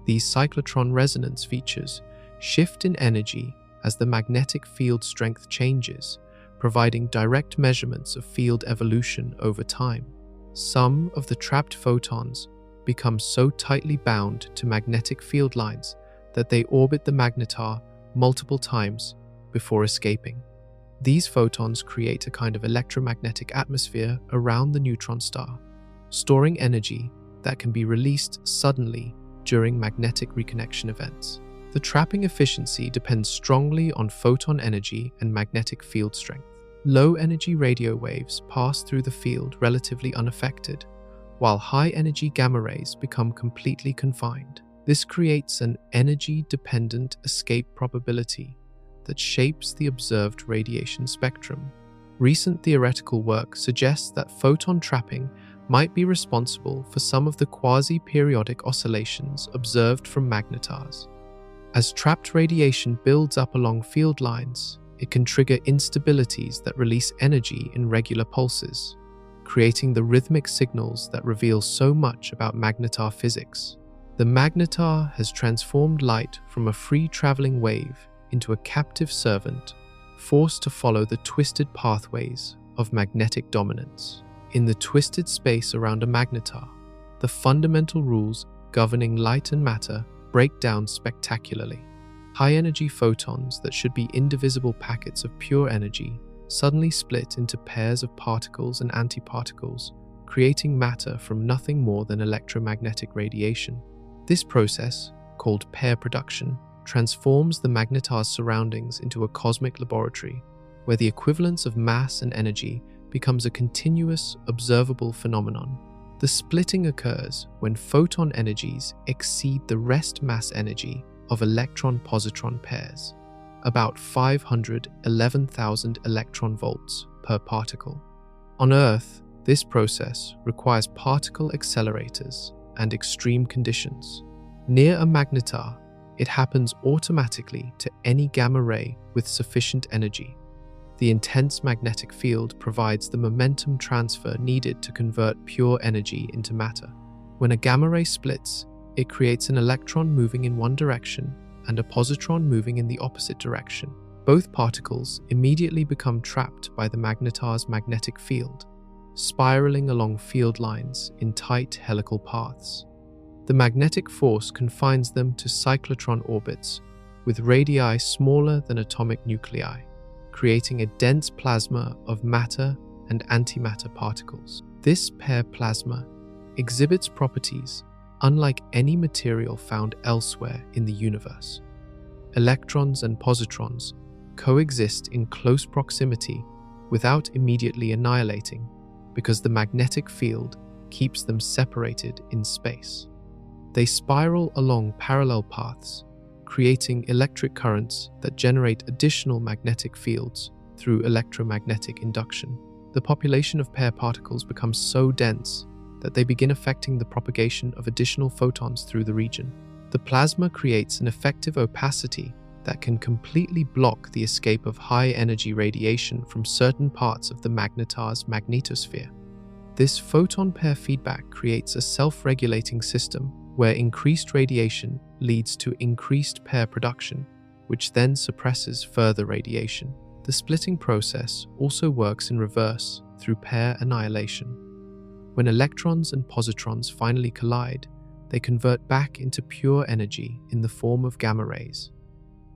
These cyclotron resonance features shift in energy as the magnetic field strength changes, providing direct measurements of field evolution over time. Some of the trapped photons become so tightly bound to magnetic field lines that they orbit the magnetar multiple times before escaping. These photons create a kind of electromagnetic atmosphere around the neutron star, storing energy that can be released suddenly during magnetic reconnection events. The trapping efficiency depends strongly on photon energy and magnetic field strength. Low-energy radio waves pass through the field relatively unaffected, while high-energy gamma rays become completely confined. This creates an energy-dependent escape probability that shapes the observed radiation spectrum. Recent theoretical work suggests that photon trapping might be responsible for some of the quasi-periodic oscillations observed from magnetars. As trapped radiation builds up along field lines, it can trigger instabilities that release energy in regular pulses, creating the rhythmic signals that reveal so much about magnetar physics. The magnetar has transformed light from a free-traveling wave into a captive servant, forced to follow the twisted pathways of magnetic dominance. In the twisted space around a magnetar, the fundamental rules governing light and matter break down spectacularly. High-energy photons that should be indivisible packets of pure energy suddenly split into pairs of particles and antiparticles, creating matter from nothing more than electromagnetic radiation. This process, called pair production, transforms the magnetar's surroundings into a cosmic laboratory, where the equivalence of mass and energy becomes a continuous, observable phenomenon. The splitting occurs when photon energies exceed the rest mass energy of electron-positron pairs, about 511,000 electron volts per particle. On Earth, this process requires particle accelerators and extreme conditions. Near a magnetar, it happens automatically to any gamma ray with sufficient energy. The intense magnetic field provides the momentum transfer needed to convert pure energy into matter. When a gamma ray splits, it creates an electron moving in one direction and a positron moving in the opposite direction. Both particles immediately become trapped by the magnetar's magnetic field, spiraling along field lines in tight helical paths. The magnetic force confines them to cyclotron orbits with radii smaller than atomic nuclei, creating a dense plasma of matter and antimatter particles. This pair plasma exhibits properties unlike any material found elsewhere in the universe. Electrons and positrons coexist in close proximity without immediately annihilating, because the magnetic field keeps them separated in space. They spiral along parallel paths, creating electric currents that generate additional magnetic fields through electromagnetic induction. The population of pair particles becomes so dense that they begin affecting the propagation of additional photons through the region. The plasma creates an effective opacity that can completely block the escape of high-energy radiation from certain parts of the magnetar's magnetosphere. This photon pair feedback creates a self-regulating system where increased radiation leads to increased pair production, which then suppresses further radiation. The splitting process also works in reverse through pair annihilation. When electrons and positrons finally collide, they convert back into pure energy in the form of gamma rays.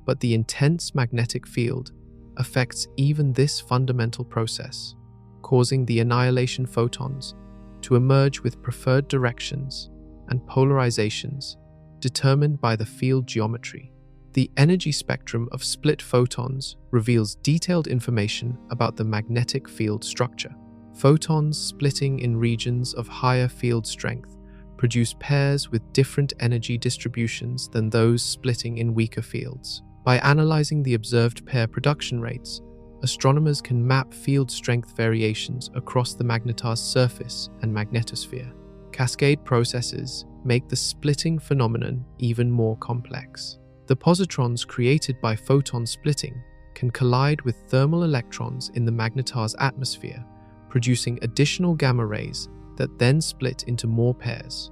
But the intense magnetic field affects even this fundamental process, causing the annihilation photons to emerge with preferred directions and polarizations determined by the field geometry. The energy spectrum of split photons reveals detailed information about the magnetic field structure. Photons splitting in regions of higher field strength produce pairs with different energy distributions than those splitting in weaker fields. By analyzing the observed pair production rates, astronomers can map field strength variations across the magnetar's surface and magnetosphere. Cascade processes make the splitting phenomenon even more complex. The positrons created by photon splitting can collide with thermal electrons in the magnetar's atmosphere, producing additional gamma rays that then split into more pairs.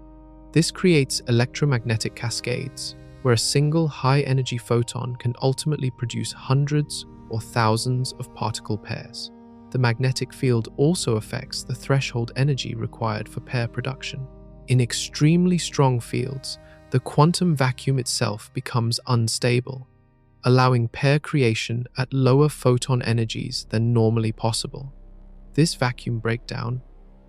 This creates electromagnetic cascades, where a single high-energy photon can ultimately produce hundreds or thousands of particle pairs. The magnetic field also affects the threshold energy required for pair production. In extremely strong fields, the quantum vacuum itself becomes unstable, allowing pair creation at lower photon energies than normally possible. This vacuum breakdown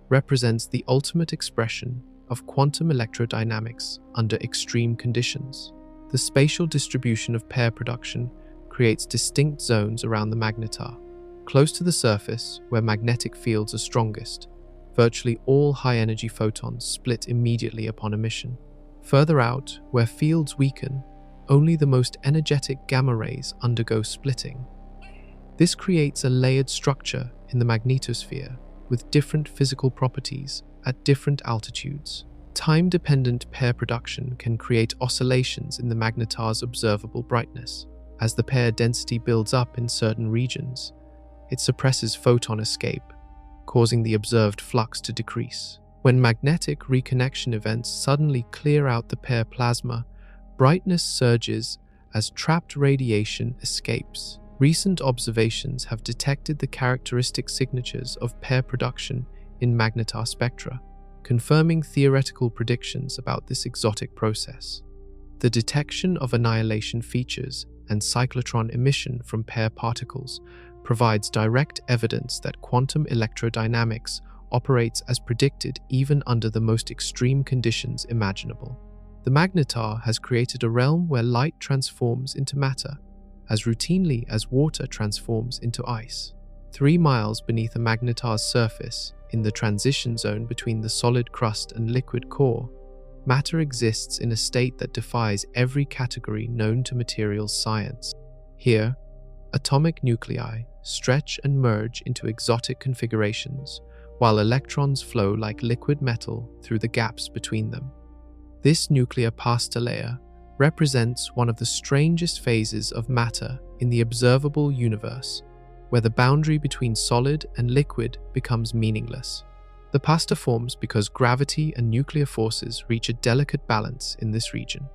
represents the ultimate expression of quantum electrodynamics under extreme conditions. The spatial distribution of pair production creates distinct zones around the magnetar. Close to the surface, where magnetic fields are strongest, virtually all high-energy photons split immediately upon emission. Further out, where fields weaken, only the most energetic gamma rays undergo splitting. This creates a layered structure in the magnetosphere with different physical properties at different altitudes. Time-dependent pair production can create oscillations in the magnetar's observable brightness. As the pair density builds up in certain regions, it suppresses photon escape, causing the observed flux to decrease. When magnetic reconnection events suddenly clear out the pair plasma, brightness surges as trapped radiation escapes. Recent observations have detected the characteristic signatures of pair production in magnetar spectra, confirming theoretical predictions about this exotic process. The detection of annihilation features and cyclotron emission from pair particles provides direct evidence that quantum electrodynamics operates as predicted even under the most extreme conditions imaginable. The magnetar has created a realm where light transforms into matter, as routinely as water transforms into ice. 3 miles beneath a magnetar's surface, in the transition zone between the solid crust and liquid core, matter exists in a state that defies every category known to materials science. Here, atomic nuclei stretch and merge into exotic configurations, while electrons flow like liquid metal through the gaps between them. This nuclear pasta layer represents one of the strangest phases of matter in the observable universe, where the boundary between solid and liquid becomes meaningless. The pasta forms because gravity and nuclear forces reach a delicate balance in this region.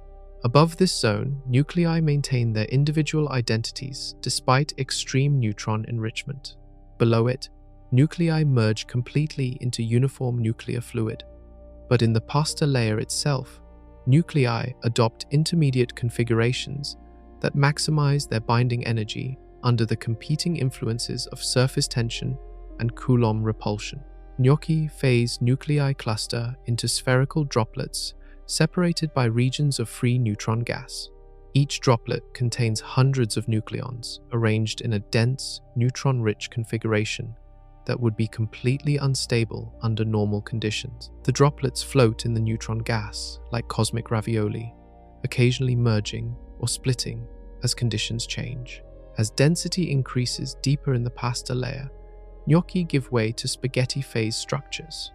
Above this zone, nuclei maintain their individual identities despite extreme neutron enrichment. Below it, nuclei merge completely into uniform nuclear fluid. But in the pasta layer itself, nuclei adopt intermediate configurations that maximize their binding energy under the competing influences of surface tension and Coulomb repulsion. Gnocchi phase nuclei cluster into spherical droplets separated by regions of free neutron gas. Each droplet contains hundreds of nucleons arranged in a dense, neutron-rich configuration that would be completely unstable under normal conditions. The droplets float in the neutron gas like cosmic ravioli, occasionally merging or splitting as conditions change. As density increases deeper in the pasta layer, gnocchi give way to spaghetti phase structures.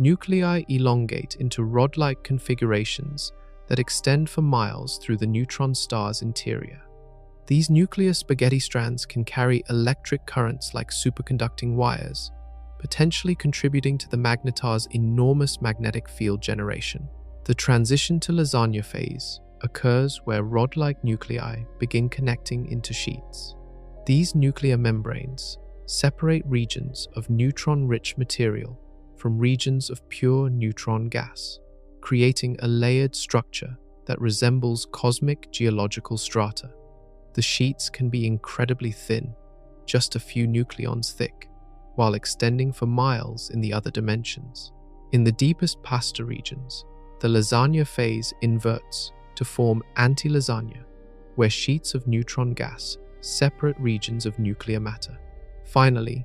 Nuclei elongate into rod-like configurations that extend for miles through the neutron star's interior. These nuclear spaghetti strands can carry electric currents like superconducting wires, potentially contributing to the magnetar's enormous magnetic field generation. The transition to lasagna phase occurs where rod-like nuclei begin connecting into sheets. These nuclear membranes separate regions of neutron-rich material from regions of pure neutron gas, creating a layered structure that resembles cosmic geological strata. The sheets can be incredibly thin, just a few nucleons thick, while extending for miles in the other dimensions. In the deepest pasta regions, the lasagna phase inverts to form anti-lasagna, where sheets of neutron gas separate regions of nuclear matter. Finally,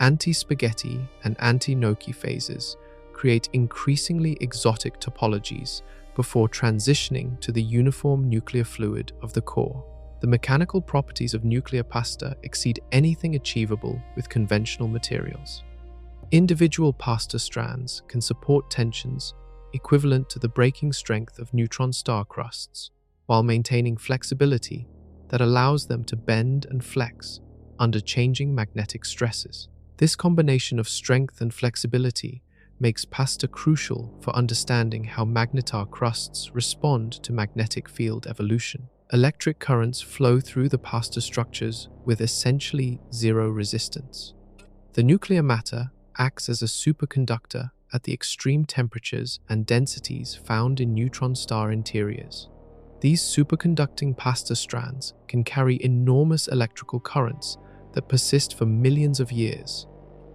anti-spaghetti and anti-gnocchi phases create increasingly exotic topologies before transitioning to the uniform nuclear fluid of the core. The mechanical properties of nuclear pasta exceed anything achievable with conventional materials. Individual pasta strands can support tensions equivalent to the breaking strength of neutron star crusts, while maintaining flexibility that allows them to bend and flex under changing magnetic stresses. This combination of strength and flexibility makes pasta crucial for understanding how magnetar crusts respond to magnetic field evolution. Electric currents flow through the pasta structures with essentially zero resistance. The nuclear matter acts as a superconductor at the extreme temperatures and densities found in neutron star interiors. These superconducting pasta strands can carry enormous electrical currents that persist for millions of years,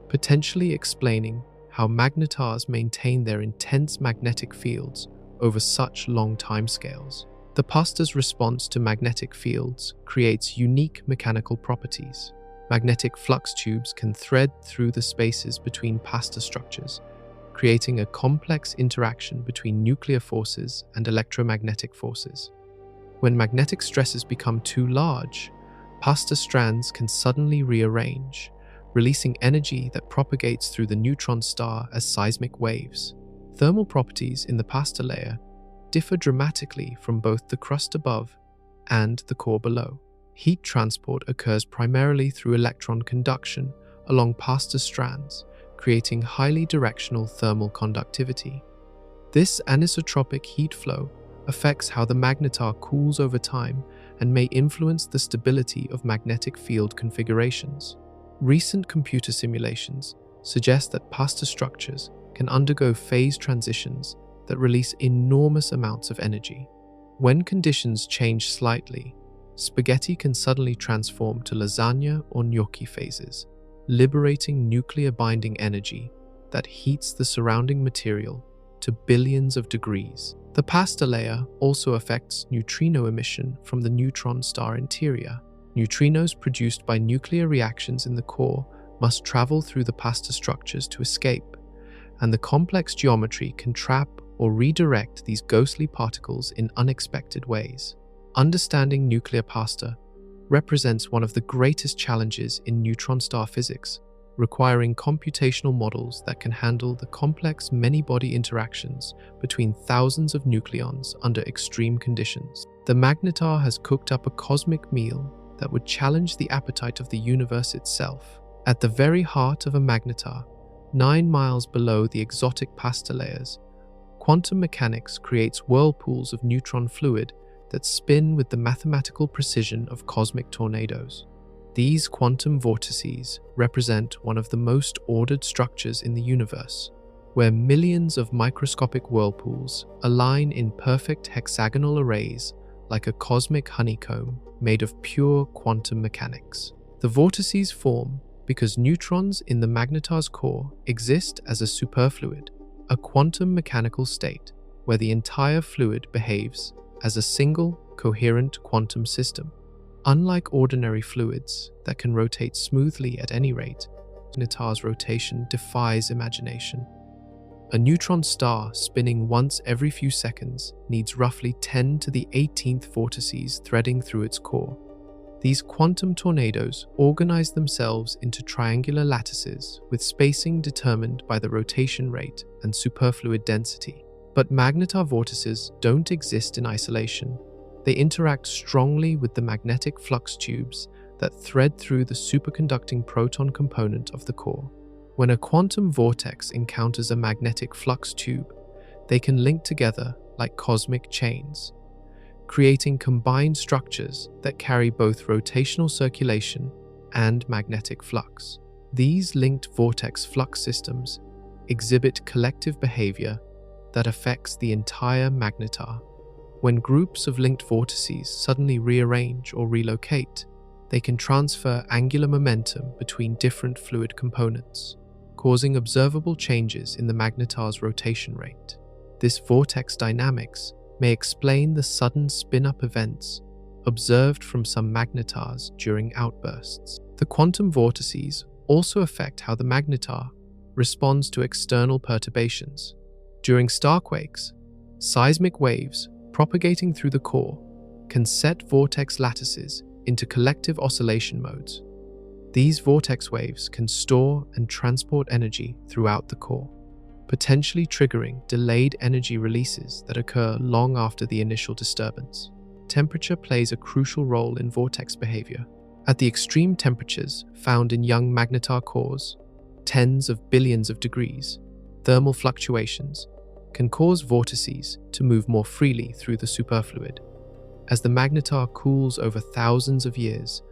potentially explaining how magnetars maintain their intense magnetic fields over such long timescales. The pasta's response to magnetic fields creates unique mechanical properties. Magnetic flux tubes can thread through the spaces between pasta structures, creating a complex interaction between nuclear forces and electromagnetic forces. When magnetic stresses become too large, pasta strands can suddenly rearrange, releasing energy that propagates through the neutron star as seismic waves. Thermal properties in the pasta layer differ dramatically from both the crust above and the core below. Heat transport occurs primarily through electron conduction along Pastor strands, creating highly directional thermal conductivity. This anisotropic heat flow affects how the magnetar cools over time and may influence the stability of magnetic field configurations. Recent computer simulations suggest that Pastor structures can undergo phase transitions that release enormous amounts of energy. When conditions change slightly, spaghetti can suddenly transform to lasagna or gnocchi phases, liberating nuclear-binding energy that heats the surrounding material to billions of degrees. The Pastor layer also affects neutrino emission from the neutron star interior. Neutrinos produced by nuclear reactions in the core must travel through the Pastor structures to escape, and the complex geometry can trap or redirect these ghostly particles in unexpected ways. Understanding nuclear Pastor represents one of the greatest challenges in neutron star physics, requiring computational models that can handle the complex many-body interactions between thousands of nucleons under extreme conditions. The magnetar has cooked up a cosmic meal that would challenge the appetite of the universe itself. At the very heart of a magnetar, 9 miles below the exotic Pastor layers, quantum mechanics creates whirlpools of neutron fluid that spin with the mathematical precision of cosmic tornadoes. These quantum vortices represent one of the most ordered structures in the universe, where millions of microscopic whirlpools align in perfect hexagonal arrays like a cosmic honeycomb made of pure quantum mechanics. The vortices form because neutrons in the magnetar's core exist as a superfluid, a quantum mechanical state where the entire fluid behaves as a single, coherent quantum system. Unlike ordinary fluids that can rotate smoothly at any rate, magnetar's rotation defies imagination. A neutron star spinning once every few seconds needs roughly 10 to the 18th vortices threading through its core. These quantum tornadoes organize themselves into triangular lattices with spacing determined by the rotation rate and superfluid density. But magnetar vortices don't exist in isolation. They interact strongly with the magnetic flux tubes that thread through the superconducting proton component of the core. When a quantum vortex encounters a magnetic flux tube, they can link together like cosmic chains, creating combined structures that carry both rotational circulation and magnetic flux. These linked vortex flux systems exhibit collective behavior that affects the entire magnetar. When groups of linked vortices suddenly rearrange or relocate, they can transfer angular momentum between different fluid components, causing observable changes in the magnetar's rotation rate. This vortex dynamics may explain the sudden spin-up events observed from some magnetars during outbursts. The quantum vortices also affect how the magnetar responds to external perturbations. During starquakes, seismic waves propagating through the core can set vortex lattices into collective oscillation modes. These vortex waves can store and transport energy throughout the core, potentially triggering delayed energy releases that occur long after the initial disturbance. Temperature plays a crucial role in vortex behavior. At the extreme temperatures found in young magnetar cores, tens of billions of degrees, thermal fluctuations can cause vortices to move more freely through the superfluid. As the magnetar cools over thousands of years,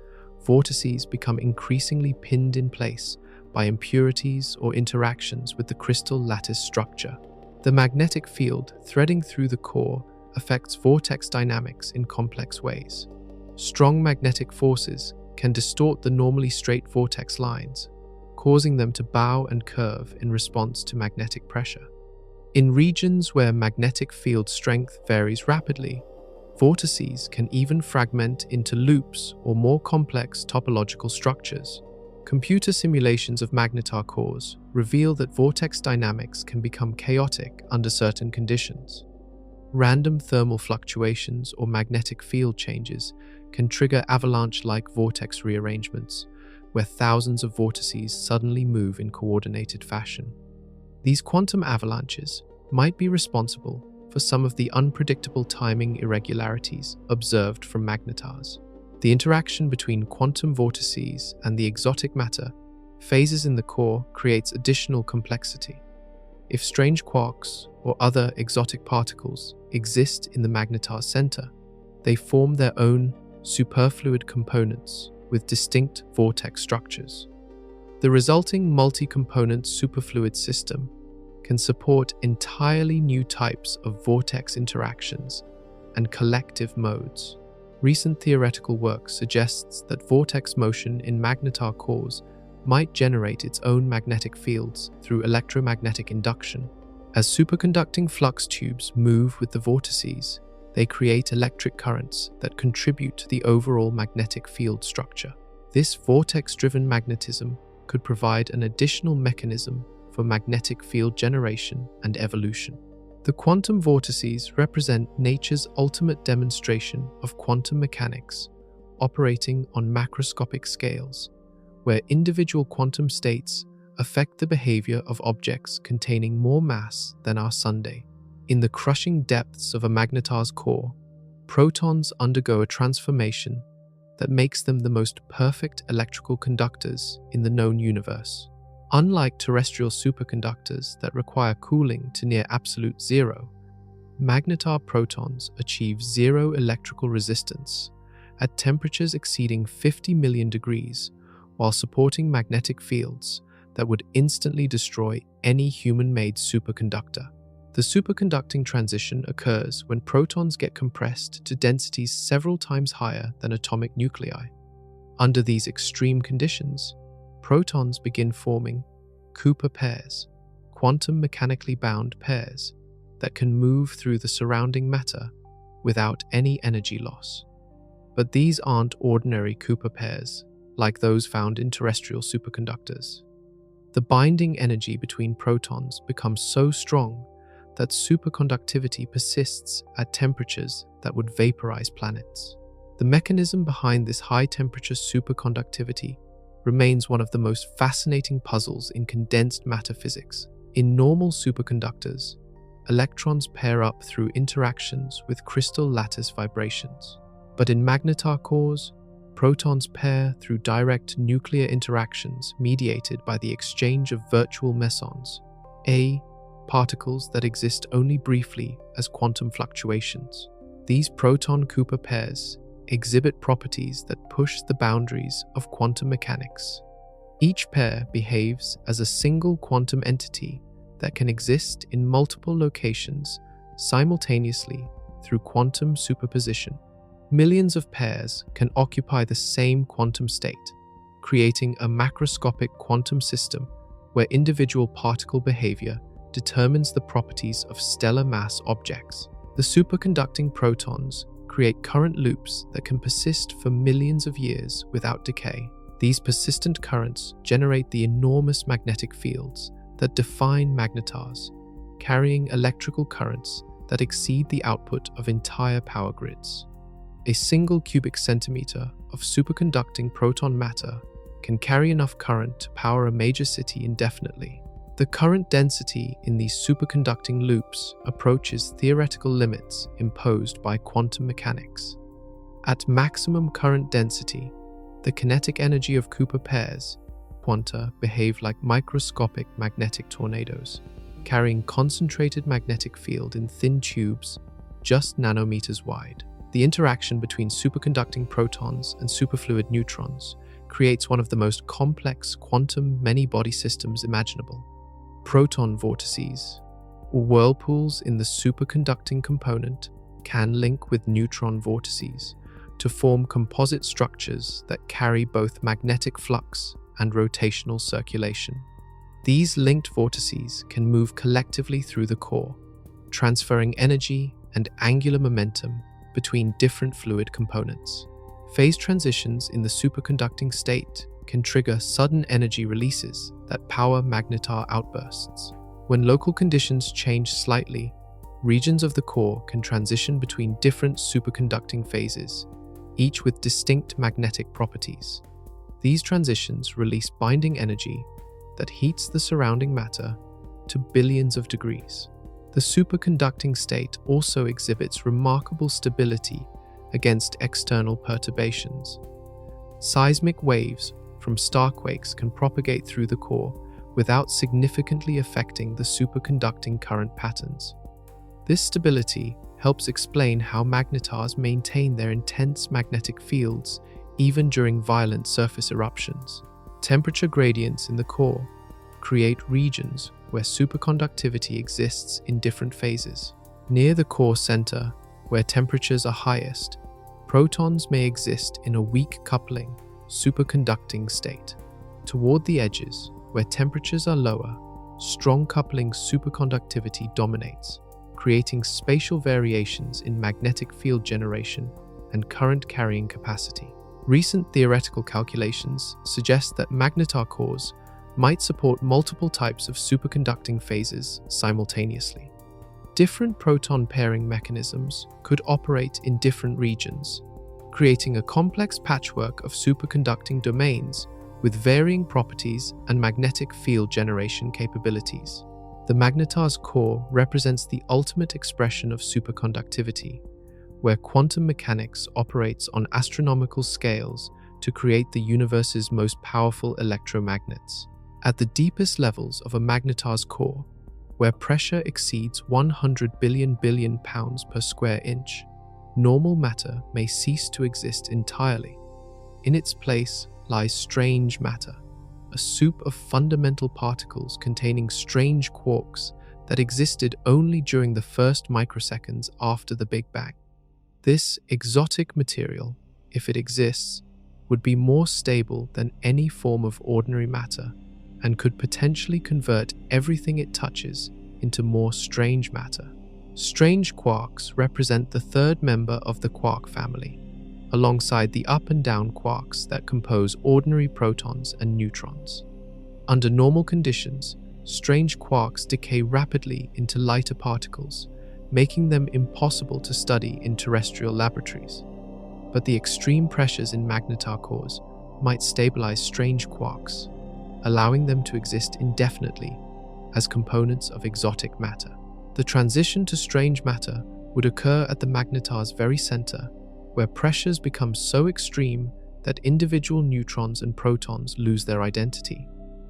vortices become increasingly pinned in place by impurities or interactions with the crystal lattice structure. The magnetic field threading through the core affects vortex dynamics in complex ways. Strong magnetic forces can distort the normally straight vortex lines, causing them to bow and curve in response to magnetic pressure. In regions where magnetic field strength varies rapidly, vortices can even fragment into loops or more complex topological structures. Computer simulations of magnetar cores reveal that vortex dynamics can become chaotic under certain conditions. Random thermal fluctuations or magnetic field changes can trigger avalanche-like vortex rearrangements, where thousands of vortices suddenly move in coordinated fashion. These quantum avalanches might be responsible for some of the unpredictable timing irregularities observed from magnetars. The interaction between quantum vortices and the exotic matter phases in the core creates additional complexity. If strange quarks or other exotic particles exist in the magnetar center, they form their own superfluid components with distinct vortex structures. The resulting multi-component superfluid system can support entirely new types of vortex interactions and collective modes. Recent theoretical work suggests that vortex motion in magnetar cores might generate its own magnetic fields through electromagnetic induction. As superconducting flux tubes move with the vortices, they create electric currents that contribute to the overall magnetic field structure. This vortex-driven magnetism could provide an additional mechanism for magnetic field generation and evolution. The quantum vortices represent nature's ultimate demonstration of quantum mechanics operating on macroscopic scales, where individual quantum states affect the behavior of objects containing more mass than our Sunday. In the crushing depths of a magnetar's core, protons undergo a transformation that makes them the most perfect electrical conductors in the known universe. Unlike terrestrial superconductors that require cooling to near absolute zero, magnetar protons achieve zero electrical resistance at temperatures exceeding 50 million degrees while supporting magnetic fields that would instantly destroy any human-made superconductor. The superconducting transition occurs when protons get compressed to densities several times higher than atomic nuclei. Under these extreme conditions, protons begin forming Cooper pairs, quantum mechanically bound pairs that can move through the surrounding matter without any energy loss. But these aren't ordinary Cooper pairs like those found in terrestrial superconductors. The binding energy between protons becomes so strong that superconductivity persists at temperatures that would vaporize planets. The mechanism behind this high-temperature superconductivity remains one of the most fascinating puzzles in condensed matter physics. In normal superconductors, electrons pair up through interactions with crystal lattice vibrations. But in magnetar cores, protons pair through direct nuclear interactions mediated by the exchange of virtual mesons, particles that exist only briefly as quantum fluctuations. These proton-Cooper pairs exhibit properties that push the boundaries of quantum mechanics. Each pair behaves as a single quantum entity that can exist in multiple locations simultaneously through quantum superposition. Millions of pairs can occupy the same quantum state, creating a macroscopic quantum system where individual particle behavior determines the properties of stellar mass objects. The superconducting protons create current loops that can persist for millions of years without decay. These persistent currents generate the enormous magnetic fields that define magnetars, carrying electrical currents that exceed the output of entire power grids. A single cubic centimeter of superconducting proton matter can carry enough current to power a major city indefinitely. The current density in these superconducting loops approaches theoretical limits imposed by quantum mechanics. At maximum current density, the kinetic energy of Cooper pairs, quanta, behave like microscopic magnetic tornadoes, carrying concentrated magnetic field in thin tubes just nanometers wide. The interaction between superconducting protons and superfluid neutrons creates one of the most complex quantum many-body systems imaginable. Proton vortices, or whirlpools in the superconducting component, can link with neutron vortices to form composite structures that carry both magnetic flux and rotational circulation. These linked vortices can move collectively through the core, transferring energy and angular momentum between different fluid components. Phase transitions in the superconducting state can trigger sudden energy releases that power magnetar outbursts. When local conditions change slightly, regions of the core can transition between different superconducting phases, each with distinct magnetic properties. These transitions release binding energy that heats the surrounding matter to billions of degrees. The superconducting state also exhibits remarkable stability against external perturbations. Seismic waves from starquakes can propagate through the core without significantly affecting the superconducting current patterns. This stability helps explain how magnetars maintain their intense magnetic fields even during violent surface eruptions. Temperature gradients in the core create regions where superconductivity exists in different phases. Near the core center, where temperatures are highest, protons may exist in a weak coupling, superconducting state. Toward the edges, where temperatures are lower, strong coupling superconductivity dominates, creating spatial variations in magnetic field generation and current carrying capacity. Recent theoretical calculations suggest that magnetar cores might support multiple types of superconducting phases simultaneously. Different proton pairing mechanisms could operate in different regions, creating a complex patchwork of superconducting domains with varying properties and magnetic field generation capabilities. The magnetar's core represents the ultimate expression of superconductivity, where quantum mechanics operates on astronomical scales to create the universe's most powerful electromagnets. At the deepest levels of a magnetar's core, where pressure exceeds 100 billion pounds per square inch, normal matter may cease to exist entirely. In its place lies strange matter, a soup of fundamental particles containing strange quarks that existed only during the first microseconds after the Big Bang. This exotic material, if it exists, would be more stable than any form of ordinary matter and could potentially convert everything it touches into more strange matter. Strange quarks represent the third member of the quark family, alongside the up and down quarks that compose ordinary protons and neutrons. Under normal conditions, strange quarks decay rapidly into lighter particles, making them impossible to study in terrestrial laboratories. But the extreme pressures in magnetar cores might stabilize strange quarks, allowing them to exist indefinitely as components of exotic matter. The transition to strange matter would occur at the magnetar's very center, where pressures become so extreme that individual neutrons and protons lose their identity.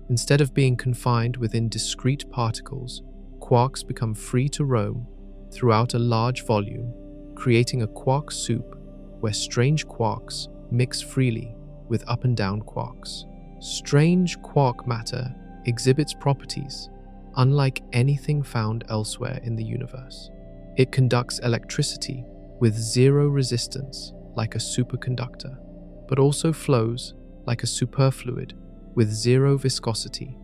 Instead of being confined within discrete particles, quarks become free to roam throughout a large volume, creating a quark soup where strange quarks mix freely with up and down quarks. Strange quark matter exhibits properties unlike anything found elsewhere in the universe. It conducts electricity with zero resistance like a superconductor, but also flows like a superfluid with zero viscosity.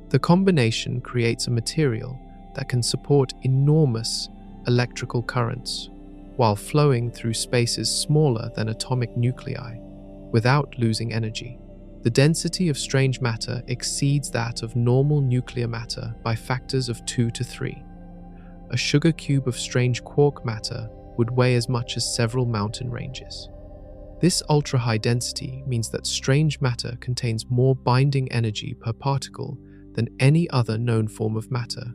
The combination creates a material that can support enormous electrical currents while flowing through spaces smaller than atomic nuclei without losing energy. The density of strange matter exceeds that of normal nuclear matter by factors of 2 to 3. A sugar cube of strange quark matter would weigh as much as several mountain ranges. This ultra-high density means that strange matter contains more binding energy per particle than any other known form of matter,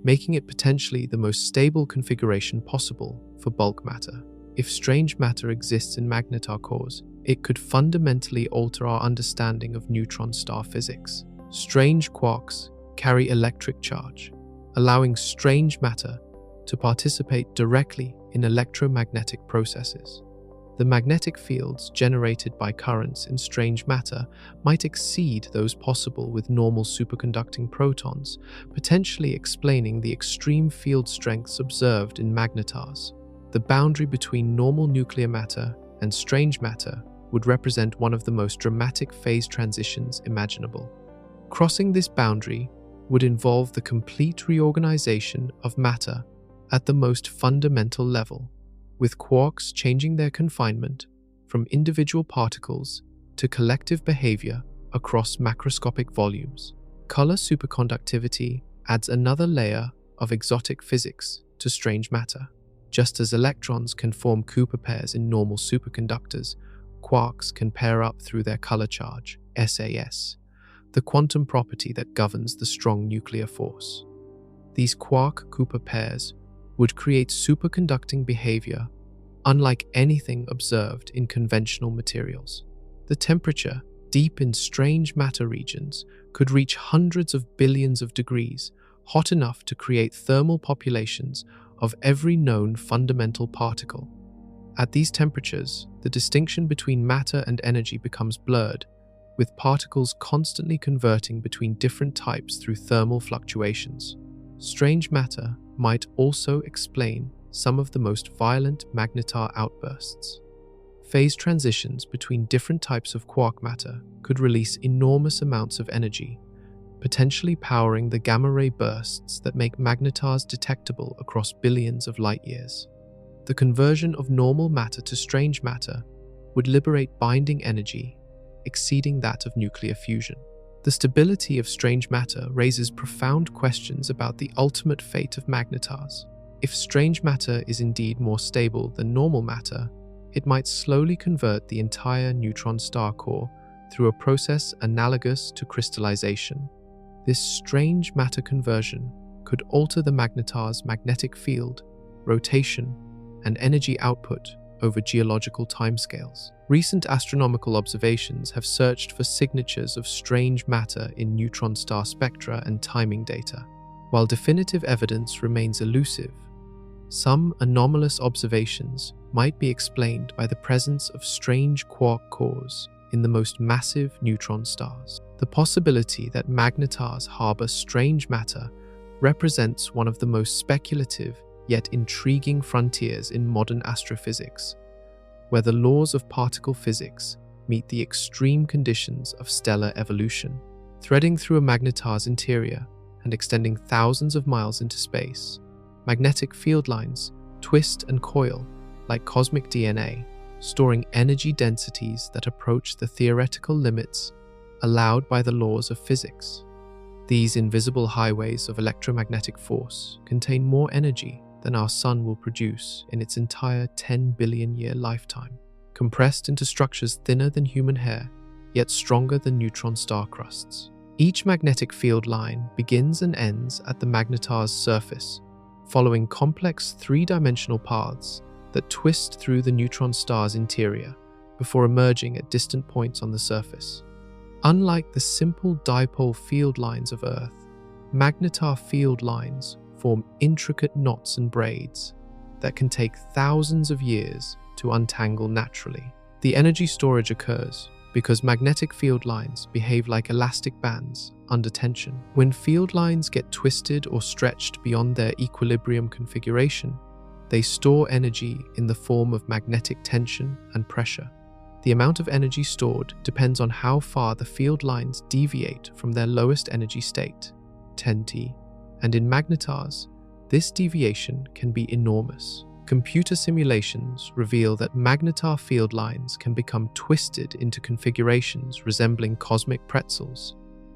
making it potentially the most stable configuration possible for bulk matter. If strange matter exists in magnetar cores, it could fundamentally alter our understanding of neutron star physics. Strange quarks carry electric charge, allowing strange matter to participate directly in electromagnetic processes. The magnetic fields generated by currents in strange matter might exceed those possible with normal superconducting protons, potentially explaining the extreme field strengths observed in magnetars. The boundary between normal nuclear matter and strange matter would represent one of the most dramatic phase transitions imaginable. Crossing this boundary would involve the complete reorganization of matter at the most fundamental level, with quarks changing their confinement from individual particles to collective behavior across macroscopic volumes. Color superconductivity adds another layer of exotic physics to strange matter. Just as electrons can form Cooper pairs in normal superconductors, quarks can pair up through their color charge, SAS, the quantum property that governs the strong nuclear force. These quark-Cooper pairs would create superconducting behavior unlike anything observed in conventional materials. The temperature, deep in strange matter regions, could reach hundreds of billions of degrees, hot enough to create thermal populations of every known fundamental particle. At these temperatures, the distinction between matter and energy becomes blurred, with particles constantly converting between different types through thermal fluctuations. Strange matter might also explain some of the most violent magnetar outbursts. Phase transitions between different types of quark matter could release enormous amounts of energy, potentially powering the gamma-ray bursts that make magnetars detectable across billions of light-years. The conversion of normal matter to strange matter would liberate binding energy exceeding that of nuclear fusion. The stability of strange matter raises profound questions about the ultimate fate of magnetars. If strange matter is indeed more stable than normal matter, it might slowly convert the entire neutron star core through a process analogous to crystallization. This strange matter conversion could alter the magnetar's magnetic field, rotation, and energy output over geological timescales. Recent astronomical observations have searched for signatures of strange matter in neutron star spectra and timing data. While definitive evidence remains elusive, some anomalous observations might be explained by the presence of strange quark cores in the most massive neutron stars. The possibility that magnetars harbor strange matter represents one of the most speculative yet intriguing frontiers in modern astrophysics, where the laws of particle physics meet the extreme conditions of stellar evolution. Threading through a magnetar's interior and extending thousands of miles into space, magnetic field lines twist and coil like cosmic DNA, storing energy densities that approach the theoretical limits allowed by the laws of physics. These invisible highways of electromagnetic force contain more energy than our Sun will produce in its entire 10 billion year lifetime, compressed into structures thinner than human hair, yet stronger than neutron star crusts. Each magnetic field line begins and ends at the magnetar's surface, following complex three-dimensional paths that twist through the neutron star's interior before emerging at distant points on the surface. Unlike the simple dipole field lines of Earth, magnetar field lines form intricate knots and braids that can take thousands of years to untangle naturally. The energy storage occurs because magnetic field lines behave like elastic bands under tension. When field lines get twisted or stretched beyond their equilibrium configuration, they store energy in the form of magnetic tension and pressure. The amount of energy stored depends on how far the field lines deviate from their lowest energy state, 10T, and in magnetars, this deviation can be enormous. Computer simulations reveal that magnetar field lines can become twisted into configurations resembling cosmic pretzels,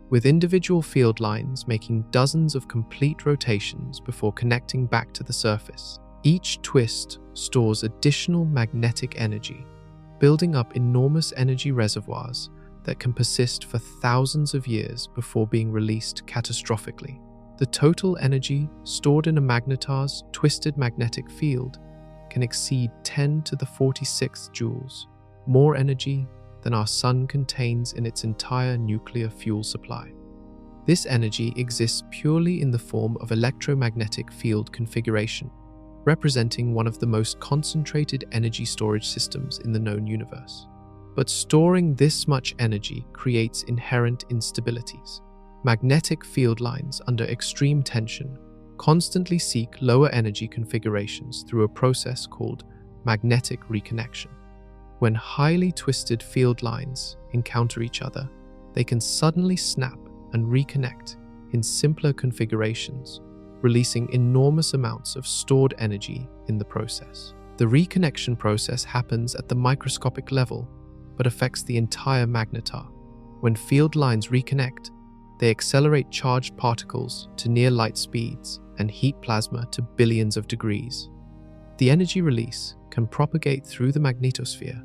with individual field lines making dozens of complete rotations before connecting back to the surface. Each twist stores additional magnetic energy, building up enormous energy reservoirs that can persist for thousands of years before being released catastrophically. The total energy stored in a magnetar's twisted magnetic field can exceed 10 to the 46th joules, more energy than our Sun contains in its entire nuclear fuel supply. This energy exists purely in the form of electromagnetic field configuration, representing one of the most concentrated energy storage systems in the known universe. But storing this much energy creates inherent instabilities. Magnetic field lines under extreme tension constantly seek lower energy configurations through a process called magnetic reconnection. When highly twisted field lines encounter each other, they can suddenly snap and reconnect in simpler configurations, releasing enormous amounts of stored energy in the process. The reconnection process happens at the microscopic level, but affects the entire magnetar. When field lines reconnect, they accelerate charged particles to near light speeds and heat plasma to billions of degrees. The energy release can propagate through the magnetosphere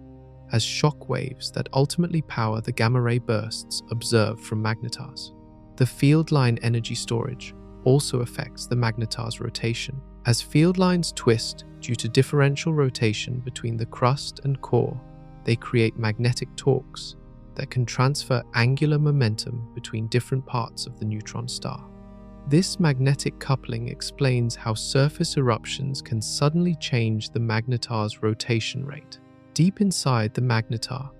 as shock waves that ultimately power the gamma-ray bursts observed from magnetars. The field line energy storage also affects the magnetar's rotation. As field lines twist due to differential rotation between the crust and core, they create magnetic torques that can transfer angular momentum between different parts of the neutron star. This magnetic coupling explains how surface eruptions can suddenly change the magnetar's rotation rate. Deep inside the magnetar,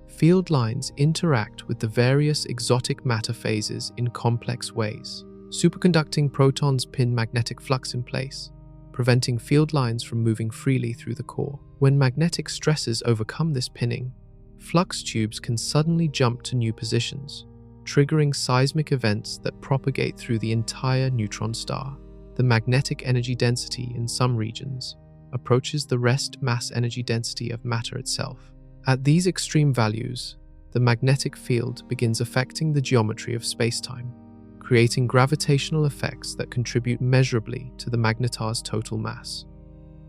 field lines interact with the various exotic matter phases in complex ways. Superconducting protons pin magnetic flux in place, preventing field lines from moving freely through the core. When magnetic stresses overcome this pinning, flux tubes can suddenly jump to new positions, triggering seismic events that propagate through the entire neutron star. The magnetic energy density in some regions approaches the rest mass energy density of matter itself. At these extreme values, the magnetic field begins affecting the geometry of spacetime, creating gravitational effects that contribute measurably to the magnetar's total mass.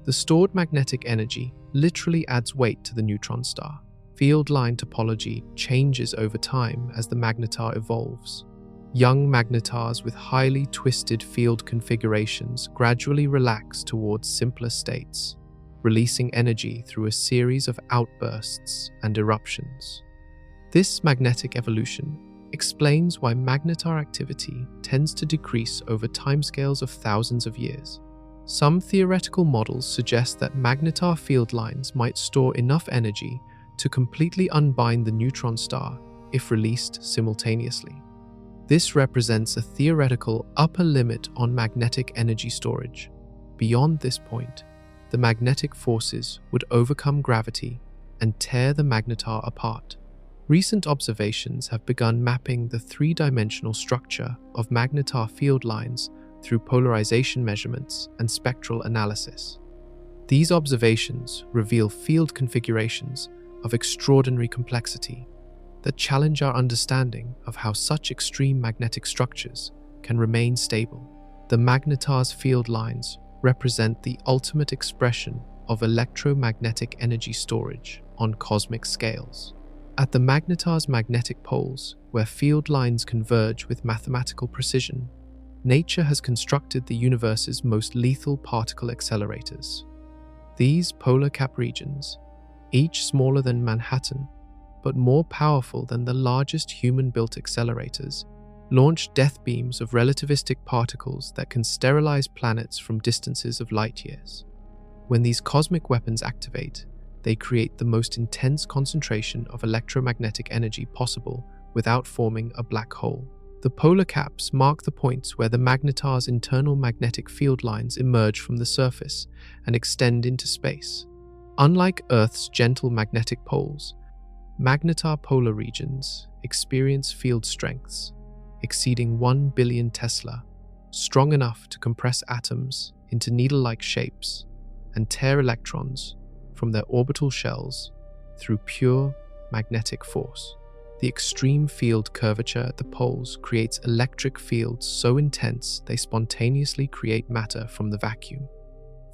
The stored magnetic energy literally adds weight to the neutron star. Field line topology changes over time as the magnetar evolves. Young magnetars with highly twisted field configurations gradually relax towards simpler states, releasing energy through a series of outbursts and eruptions. This magnetic evolution explains why magnetar activity tends to decrease over timescales of thousands of years. Some theoretical models suggest that magnetar field lines might store enough energy to completely unbind the neutron star if released simultaneously. This represents a theoretical upper limit on magnetic energy storage. Beyond this point, the magnetic forces would overcome gravity and tear the magnetar apart. Recent observations have begun mapping the three-dimensional structure of magnetar field lines through polarization measurements and spectral analysis. These observations reveal field configurations of extraordinary complexity that challenge our understanding of how such extreme magnetic structures can remain stable. The magnetar's field lines represent the ultimate expression of electromagnetic energy storage on cosmic scales. At the magnetar's magnetic poles, where field lines converge with mathematical precision, nature has constructed the universe's most lethal particle accelerators. These polar cap regions, each smaller than Manhattan, but more powerful than the largest human-built accelerators, launch death beams of relativistic particles that can sterilize planets from distances of light years. When these cosmic weapons activate, they create the most intense concentration of electromagnetic energy possible without forming a black hole. The polar caps mark the points where the magnetar's internal magnetic field lines emerge from the surface and extend into space. Unlike Earth's gentle magnetic poles, magnetar polar regions experience field strengths exceeding 1 billion Tesla, strong enough to compress atoms into needle-like shapes and tear electrons from their orbital shells through pure magnetic force. The extreme field curvature at the poles creates electric fields so intense they spontaneously create matter from the vacuum.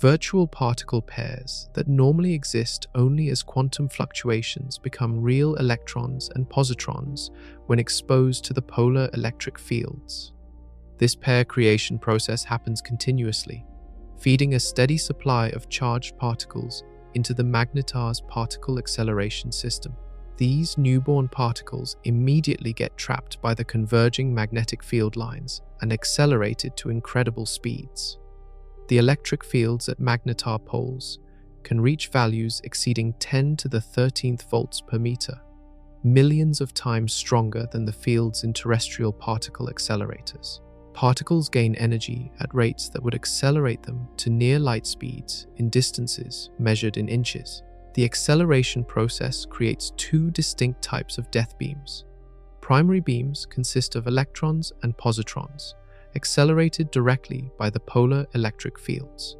Virtual particle pairs that normally exist only as quantum fluctuations become real electrons and positrons when exposed to the polar electric fields. This pair creation process happens continuously, feeding a steady supply of charged particles into the magnetar's particle acceleration system. These newborn particles immediately get trapped by the converging magnetic field lines and accelerated to incredible speeds. The electric fields at magnetar poles can reach values exceeding 10 to the 13th volts per meter, millions of times stronger than the fields in terrestrial particle accelerators. Particles gain energy at rates that would accelerate them to near light speeds in distances measured in inches. The acceleration process creates two distinct types of death beams. Primary beams consist of electrons and positrons, accelerated directly by the polar electric fields.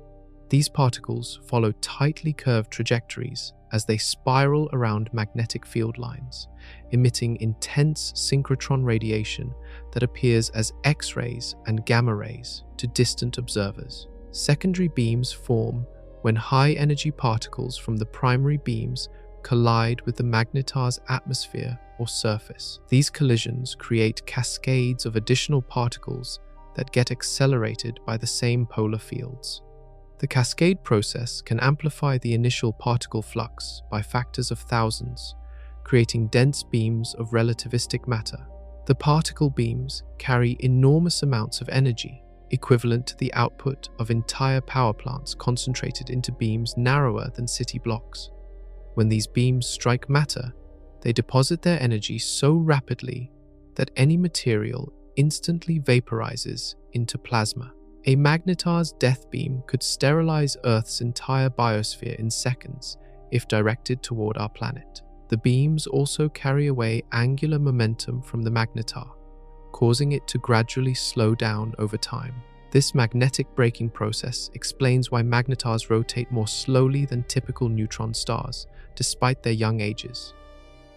These particles follow tightly curved trajectories as they spiral around magnetic field lines, emitting intense synchrotron radiation that appears as X-rays and gamma rays to distant observers. Secondary beams form when high-energy particles from the primary beams collide with the magnetar's atmosphere or surface. These collisions create cascades of additional particles that get accelerated by the same polar fields. The cascade process can amplify the initial particle flux by factors of thousands, creating dense beams of relativistic matter. The particle beams carry enormous amounts of energy, equivalent to the output of entire power plants concentrated into beams narrower than city blocks. When these beams strike matter, they deposit their energy so rapidly that any material instantly vaporizes into plasma. A magnetar's death beam could sterilize Earth's entire biosphere in seconds if directed toward our planet. The beams also carry away angular momentum from the magnetar, causing it to gradually slow down over time. This magnetic braking process explains why magnetars rotate more slowly than typical neutron stars, despite their young ages.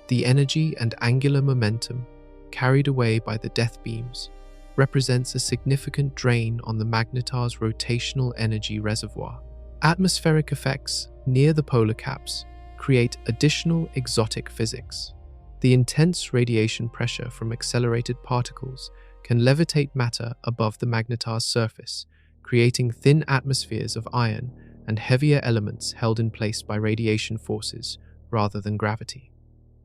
The energy and angular momentum carried away by the death beams represents a significant drain on the magnetar's rotational energy reservoir. Atmospheric effects near the polar caps create additional exotic physics. The intense radiation pressure from accelerated particles can levitate matter above the magnetar's surface, creating thin atmospheres of iron and heavier elements held in place by radiation forces rather than gravity.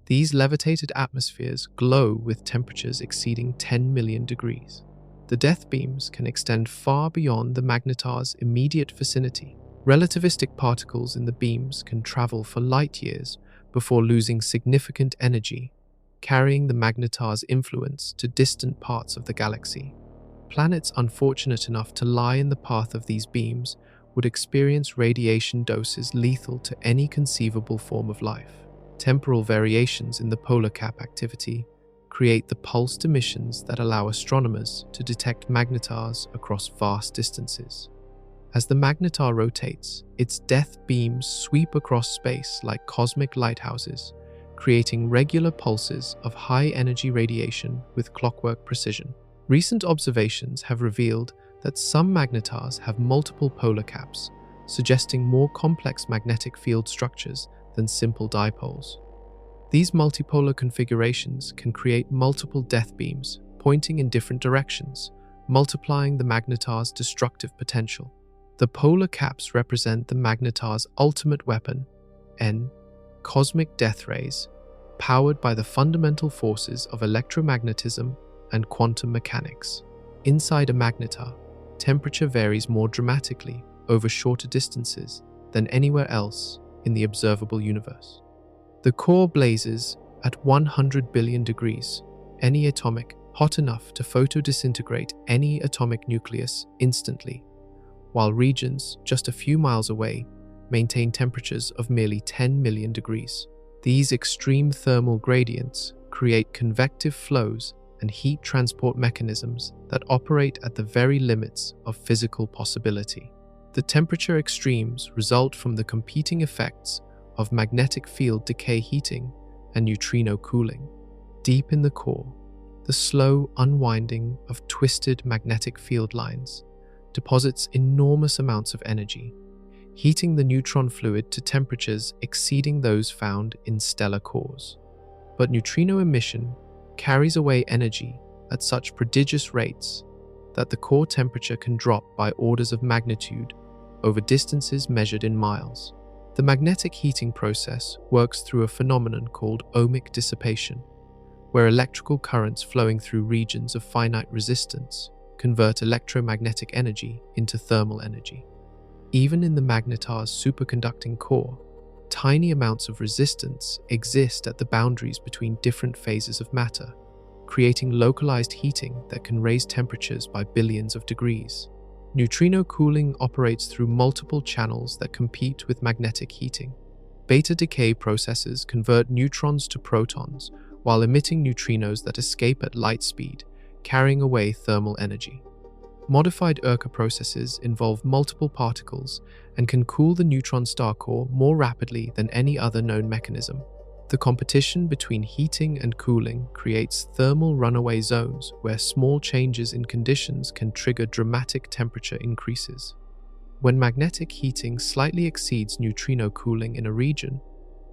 These levitated atmospheres glow with temperatures exceeding 10 million degrees. The death beams can extend far beyond the magnetar's immediate vicinity. Relativistic particles in the beams can travel for light years before losing significant energy, carrying the magnetar's influence to distant parts of the galaxy. Planets unfortunate enough to lie in the path of these beams would experience radiation doses lethal to any conceivable form of life. Temporal variations in the polar cap activity create the pulsed emissions that allow astronomers to detect magnetars across vast distances. As the magnetar rotates, its death beams sweep across space like cosmic lighthouses, creating regular pulses of high-energy radiation with clockwork precision. Recent observations have revealed that some magnetars have multiple polar caps, suggesting more complex magnetic field structures than simple dipoles. These multipolar configurations can create multiple death beams pointing in different directions, multiplying the magnetar's destructive potential. The polar caps represent the magnetar's ultimate weapon, cosmic death rays, powered by the fundamental forces of electromagnetism and quantum mechanics. Inside a magnetar, temperature varies more dramatically over shorter distances than anywhere else in the observable universe. The core blazes at 100 billion degrees, any atomic hot enough to photodisintegrate any atomic nucleus instantly, while regions just a few miles away maintain temperatures of merely 10 million degrees. These extreme thermal gradients create convective flows and heat transport mechanisms that operate at the very limits of physical possibility. The temperature extremes result from the competing effects of magnetic field decay heating and neutrino cooling. Deep in the core, the slow unwinding of twisted magnetic field lines deposits enormous amounts of energy, heating the neutron fluid to temperatures exceeding those found in stellar cores. But neutrino emission carries away energy at such prodigious rates that the core temperature can drop by orders of magnitude over distances measured in miles. The magnetic heating process works through a phenomenon called ohmic dissipation, where electrical currents flowing through regions of finite resistance convert electromagnetic energy into thermal energy. Even in the magnetar's superconducting core, tiny amounts of resistance exist at the boundaries between different phases of matter, creating localized heating that can raise temperatures by billions of degrees. Neutrino cooling operates through multiple channels that compete with magnetic heating. Beta decay processes convert neutrons to protons while emitting neutrinos that escape at light speed, carrying away thermal energy. Modified Urca processes involve multiple particles and can cool the neutron star core more rapidly than any other known mechanism. The competition between heating and cooling creates thermal runaway zones where small changes in conditions can trigger dramatic temperature increases. When magnetic heating slightly exceeds neutrino cooling in a region,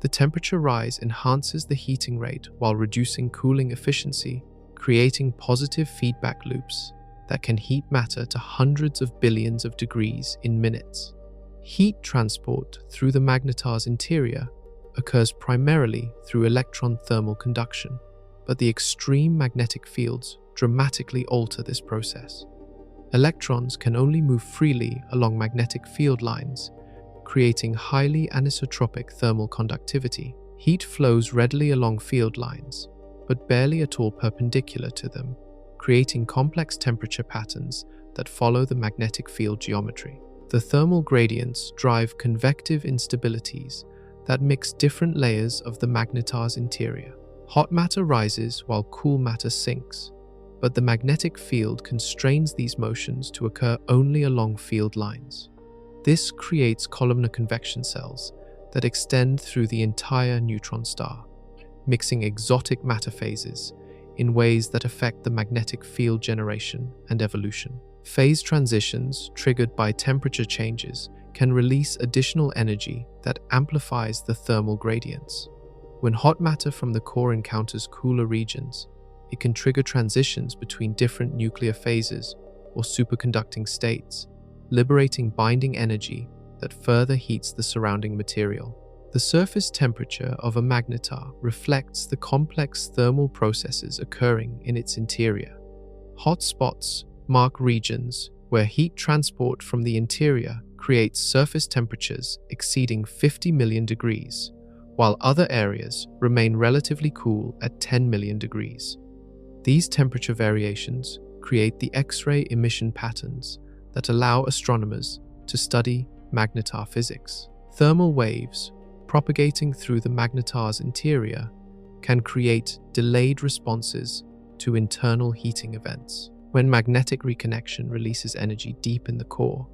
the temperature rise enhances the heating rate while reducing cooling efficiency, creating positive feedback loops that can heat matter to hundreds of billions of degrees in minutes. Heat transport through the magnetar's interior occurs primarily through electron thermal conduction, but the extreme magnetic fields dramatically alter this process. Electrons can only move freely along magnetic field lines, creating highly anisotropic thermal conductivity. Heat flows readily along field lines, but barely at all perpendicular to them, creating complex temperature patterns that follow the magnetic field geometry. The thermal gradients drive convective instabilities that mix different layers of the magnetar's interior. Hot matter rises while cool matter sinks, but the magnetic field constrains these motions to occur only along field lines. This creates columnar convection cells that extend through the entire neutron star, mixing exotic matter phases in ways that affect the magnetic field generation and evolution. Phase transitions triggered by temperature changes can release additional energy that amplifies the thermal gradients. When hot matter from the core encounters cooler regions, it can trigger transitions between different nuclear phases or superconducting states, liberating binding energy that further heats the surrounding material. The surface temperature of a magnetar reflects the complex thermal processes occurring in its interior. Hot spots mark regions where heat transport from the interior creates surface temperatures exceeding 50 million degrees, while other areas remain relatively cool at 10 million degrees. These temperature variations create the X-ray emission patterns that allow astronomers to study magnetar physics. Thermal waves propagating through the magnetar's interior can create delayed responses to internal heating events. When magnetic reconnection releases energy deep in the core,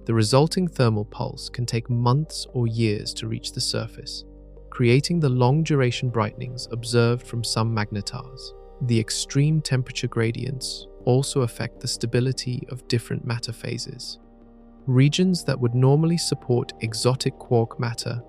the resulting thermal pulse can take months or years to reach the surface, creating the long-duration brightenings observed from some magnetars. The extreme temperature gradients also affect the stability of different matter phases. Regions that would normally support exotic quark matter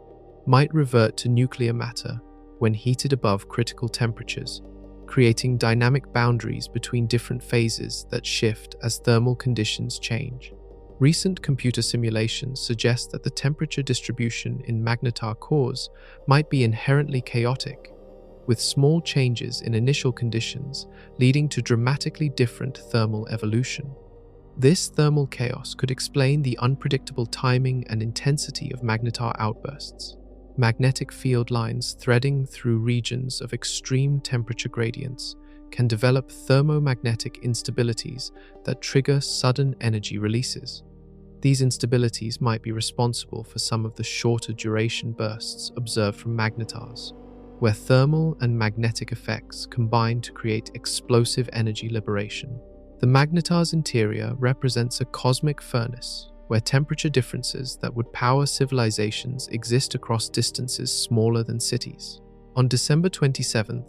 might revert to nuclear matter when heated above critical temperatures, creating dynamic boundaries between different phases that shift as thermal conditions change. Recent computer simulations suggest that the temperature distribution in magnetar cores might be inherently chaotic, with small changes in initial conditions leading to dramatically different thermal evolution. This thermal chaos could explain the unpredictable timing and intensity of magnetar outbursts. Magnetic field lines threading through regions of extreme temperature gradients can develop thermomagnetic instabilities that trigger sudden energy releases. These instabilities might be responsible for some of the shorter duration bursts observed from magnetars, where thermal and magnetic effects combine to create explosive energy liberation. The magnetar's interior represents a cosmic furnace, where temperature differences that would power civilizations exist across distances smaller than cities. On December 27,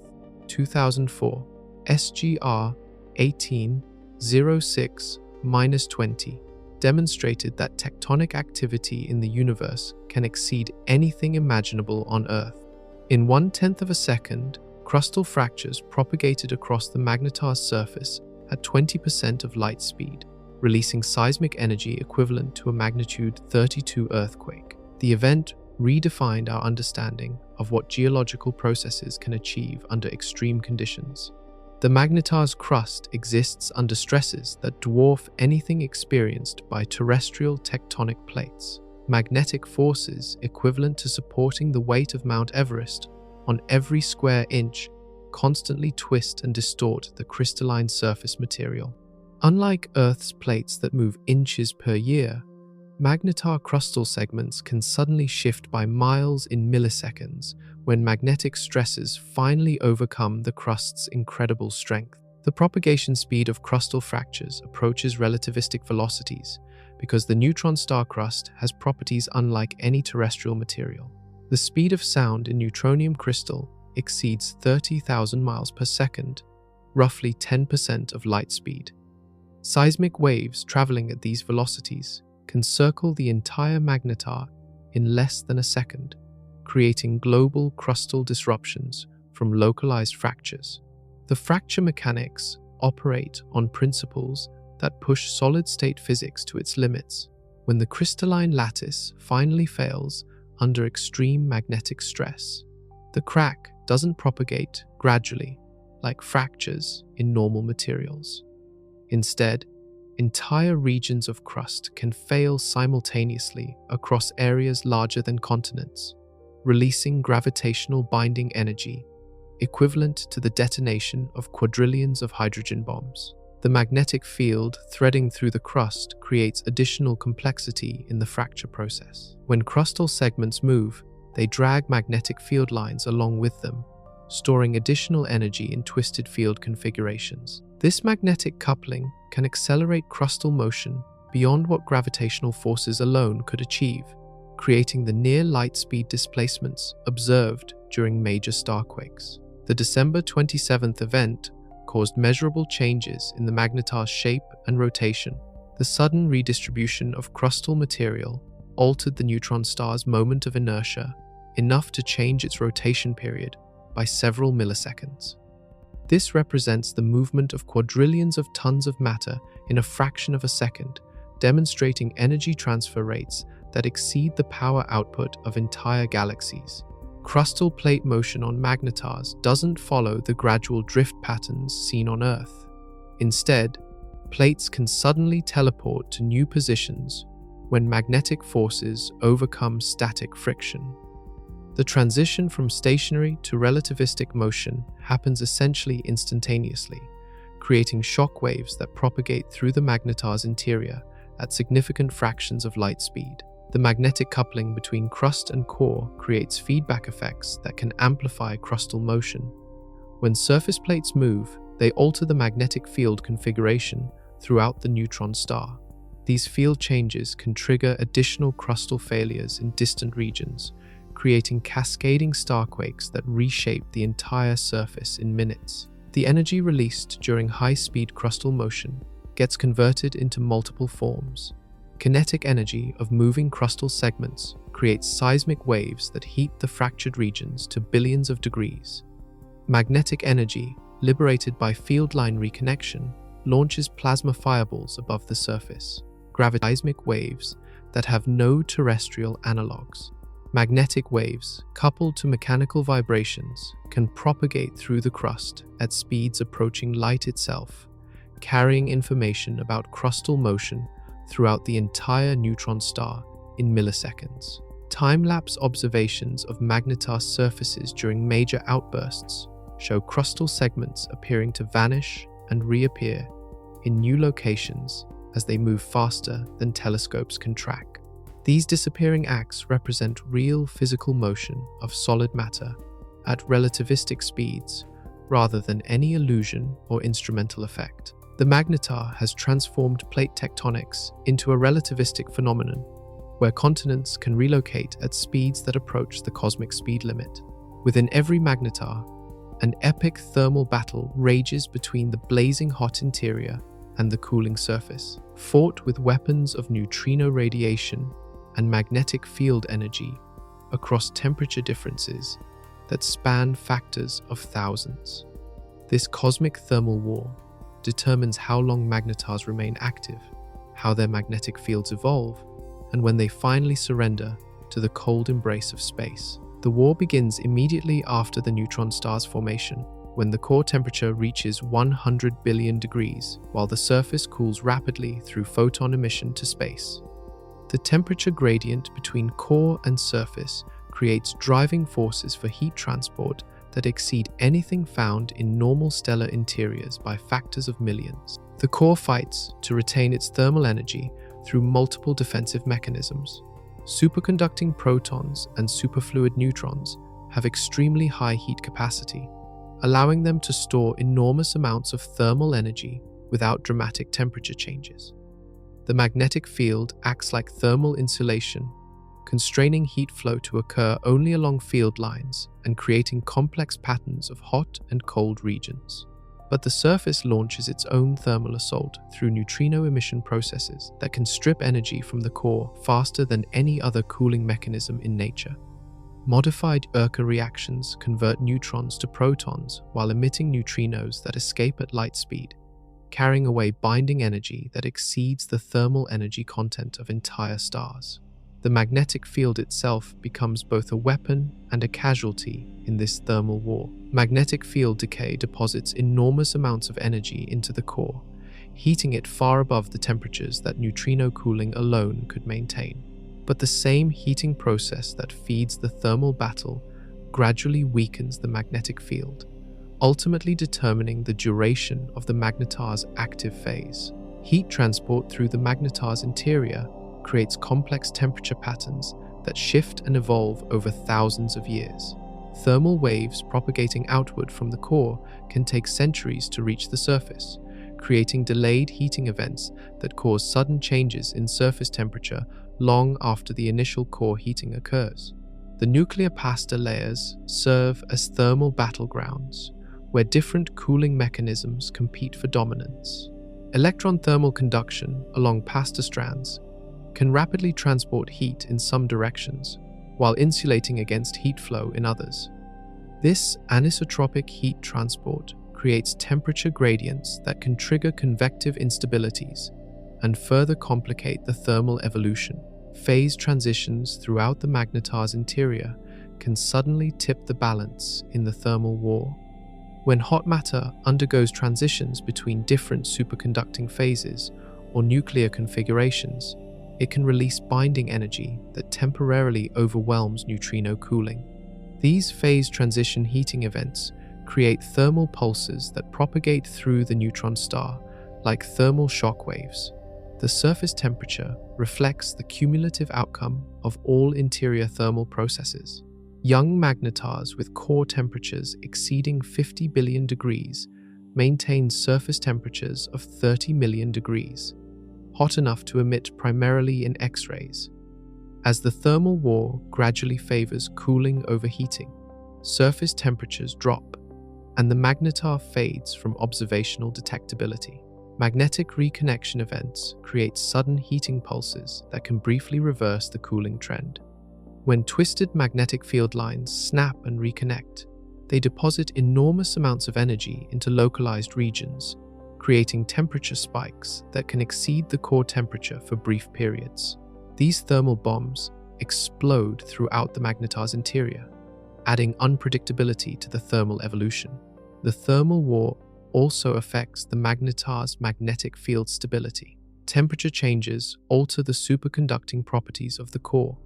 2004, SGR 1806-20 demonstrated that tectonic activity in the universe can exceed anything imaginable on Earth. In 1/10 of a second, crustal fractures propagated across the magnetar's surface at 20% of light speed, releasing seismic energy equivalent to a magnitude 32 earthquake. The event redefined our understanding of what geological processes can achieve under extreme conditions. The magnetar's crust exists under stresses that dwarf anything experienced by terrestrial tectonic plates. Magnetic forces equivalent to supporting the weight of Mount Everest on every square inch constantly twist and distort the crystalline surface material. Unlike Earth's plates that move inches per year, magnetar crustal segments can suddenly shift by miles in milliseconds when magnetic stresses finally overcome the crust's incredible strength. The propagation speed of crustal fractures approaches relativistic velocities because the neutron star crust has properties unlike any terrestrial material. The speed of sound in neutronium crystal exceeds 30,000 miles per second, roughly 10% of light speed. Seismic waves traveling at these velocities can circle the entire magnetar in less than a second, creating global crustal disruptions from localized fractures. The fracture mechanics operate on principles that push solid-state physics to its limits. when the crystalline lattice finally fails under extreme magnetic stress. The crack doesn't propagate gradually, like fractures in normal materials. Instead, entire regions of crust can fail simultaneously across areas larger than continents, releasing gravitational binding energy equivalent to the detonation of quadrillions of hydrogen bombs. The magnetic field threading through the crust creates additional complexity in the fracture process. When crustal segments move, they drag magnetic field lines along with them, storing additional energy in twisted field configurations. This magnetic coupling can accelerate crustal motion beyond what gravitational forces alone could achieve, creating the near-light-speed displacements observed during major starquakes. The December 27th event caused measurable changes in the magnetar's shape and rotation. The sudden redistribution of crustal material altered the neutron star's moment of inertia, enough to change its rotation period by several milliseconds. This represents the movement of quadrillions of tons of matter in a fraction of a second, demonstrating energy transfer rates that exceed the power output of entire galaxies. Crustal plate motion on magnetars doesn't follow the gradual drift patterns seen on Earth. Instead, plates can suddenly teleport to new positions when magnetic forces overcome static friction. The transition from stationary to relativistic motion happens essentially instantaneously, creating shock waves that propagate through the magnetar's interior at significant fractions of light speed. The magnetic coupling between crust and core creates feedback effects that can amplify crustal motion. When surface plates move, they alter the magnetic field configuration throughout the neutron star. These field changes can trigger additional crustal failures in distant regions, creating cascading starquakes that reshape the entire surface in minutes. The energy released during high-speed crustal motion gets converted into multiple forms. Kinetic energy of moving crustal segments creates seismic waves that heat the fractured regions to billions of degrees. Magnetic energy, liberated by field line reconnection, launches plasma fireballs above the surface, seismic waves that have no terrestrial analogues. Magnetic waves, coupled to mechanical vibrations, can propagate through the crust at speeds approaching light itself, carrying information about crustal motion throughout the entire neutron star in milliseconds. Time-lapse observations of magnetar surfaces during major outbursts show crustal segments appearing to vanish and reappear in new locations as they move faster than telescopes can track. These disappearing acts represent real physical motion of solid matter at relativistic speeds rather than any illusion or instrumental effect. The magnetar has transformed plate tectonics into a relativistic phenomenon, where continents can relocate at speeds that approach the cosmic speed limit. Within every magnetar, an epic thermal battle rages between the blazing hot interior and the cooling surface, fought with weapons of neutrino radiation and magnetic field energy across temperature differences that span factors of thousands. This cosmic thermal war determines how long magnetars remain active, how their magnetic fields evolve, and when they finally surrender to the cold embrace of space. The war begins immediately after the neutron star's formation, when the core temperature reaches 100 billion degrees, while the surface cools rapidly through photon emission to space. The temperature gradient between core and surface creates driving forces for heat transport that exceed anything found in normal stellar interiors by factors of millions. The core fights to retain its thermal energy through multiple defensive mechanisms. Superconducting protons and superfluid neutrons have extremely high heat capacity, allowing them to store enormous amounts of thermal energy without dramatic temperature changes. The magnetic field acts like thermal insulation, constraining heat flow to occur only along field lines and creating complex patterns of hot and cold regions. But the surface launches its own thermal assault through neutrino emission processes that can strip energy from the core faster than any other cooling mechanism in nature. Modified Urca reactions convert neutrons to protons while emitting neutrinos that escape at light speed. carrying away binding energy that exceeds the thermal energy content of entire stars. The magnetic field itself becomes both a weapon and a casualty in this thermal war. Magnetic field decay deposits enormous amounts of energy into the core, heating it far above the temperatures that neutrino cooling alone could maintain. But the same heating process that feeds the thermal battle gradually weakens the magnetic field, ultimately determining the duration of the magnetar's active phase. Heat transport through the magnetar's interior creates complex temperature patterns that shift and evolve over thousands of years. Thermal waves propagating outward from the core can take centuries to reach the surface, creating delayed heating events that cause sudden changes in surface temperature long after the initial core heating occurs. The nuclear pasta layers serve as thermal battlegrounds, where different cooling mechanisms compete for dominance. Electron thermal conduction along pasta strands can rapidly transport heat in some directions, while insulating against heat flow in others. This anisotropic heat transport creates temperature gradients that can trigger convective instabilities and further complicate the thermal evolution. Phase transitions throughout the magnetar's interior can suddenly tip the balance in the thermal war. When hot matter undergoes transitions between different superconducting phases or nuclear configurations, it can release binding energy that temporarily overwhelms neutrino cooling. These phase transition heating events create thermal pulses that propagate through the neutron star like thermal shock waves. The surface temperature reflects the cumulative outcome of all interior thermal processes. Young magnetars with core temperatures exceeding 50 billion degrees maintain surface temperatures of 30 million degrees, hot enough to emit primarily in X-rays. As the thermal war gradually favors cooling over heating, surface temperatures drop, and the magnetar fades from observational detectability. Magnetic reconnection events create sudden heating pulses that can briefly reverse the cooling trend. When twisted magnetic field lines snap and reconnect, they deposit enormous amounts of energy into localized regions, creating temperature spikes that can exceed the core temperature for brief periods. These thermal bombs explode throughout the magnetar's interior, adding unpredictability to the thermal evolution. The thermal war also affects the magnetar's magnetic field stability. Temperature changes alter the superconducting properties of the core,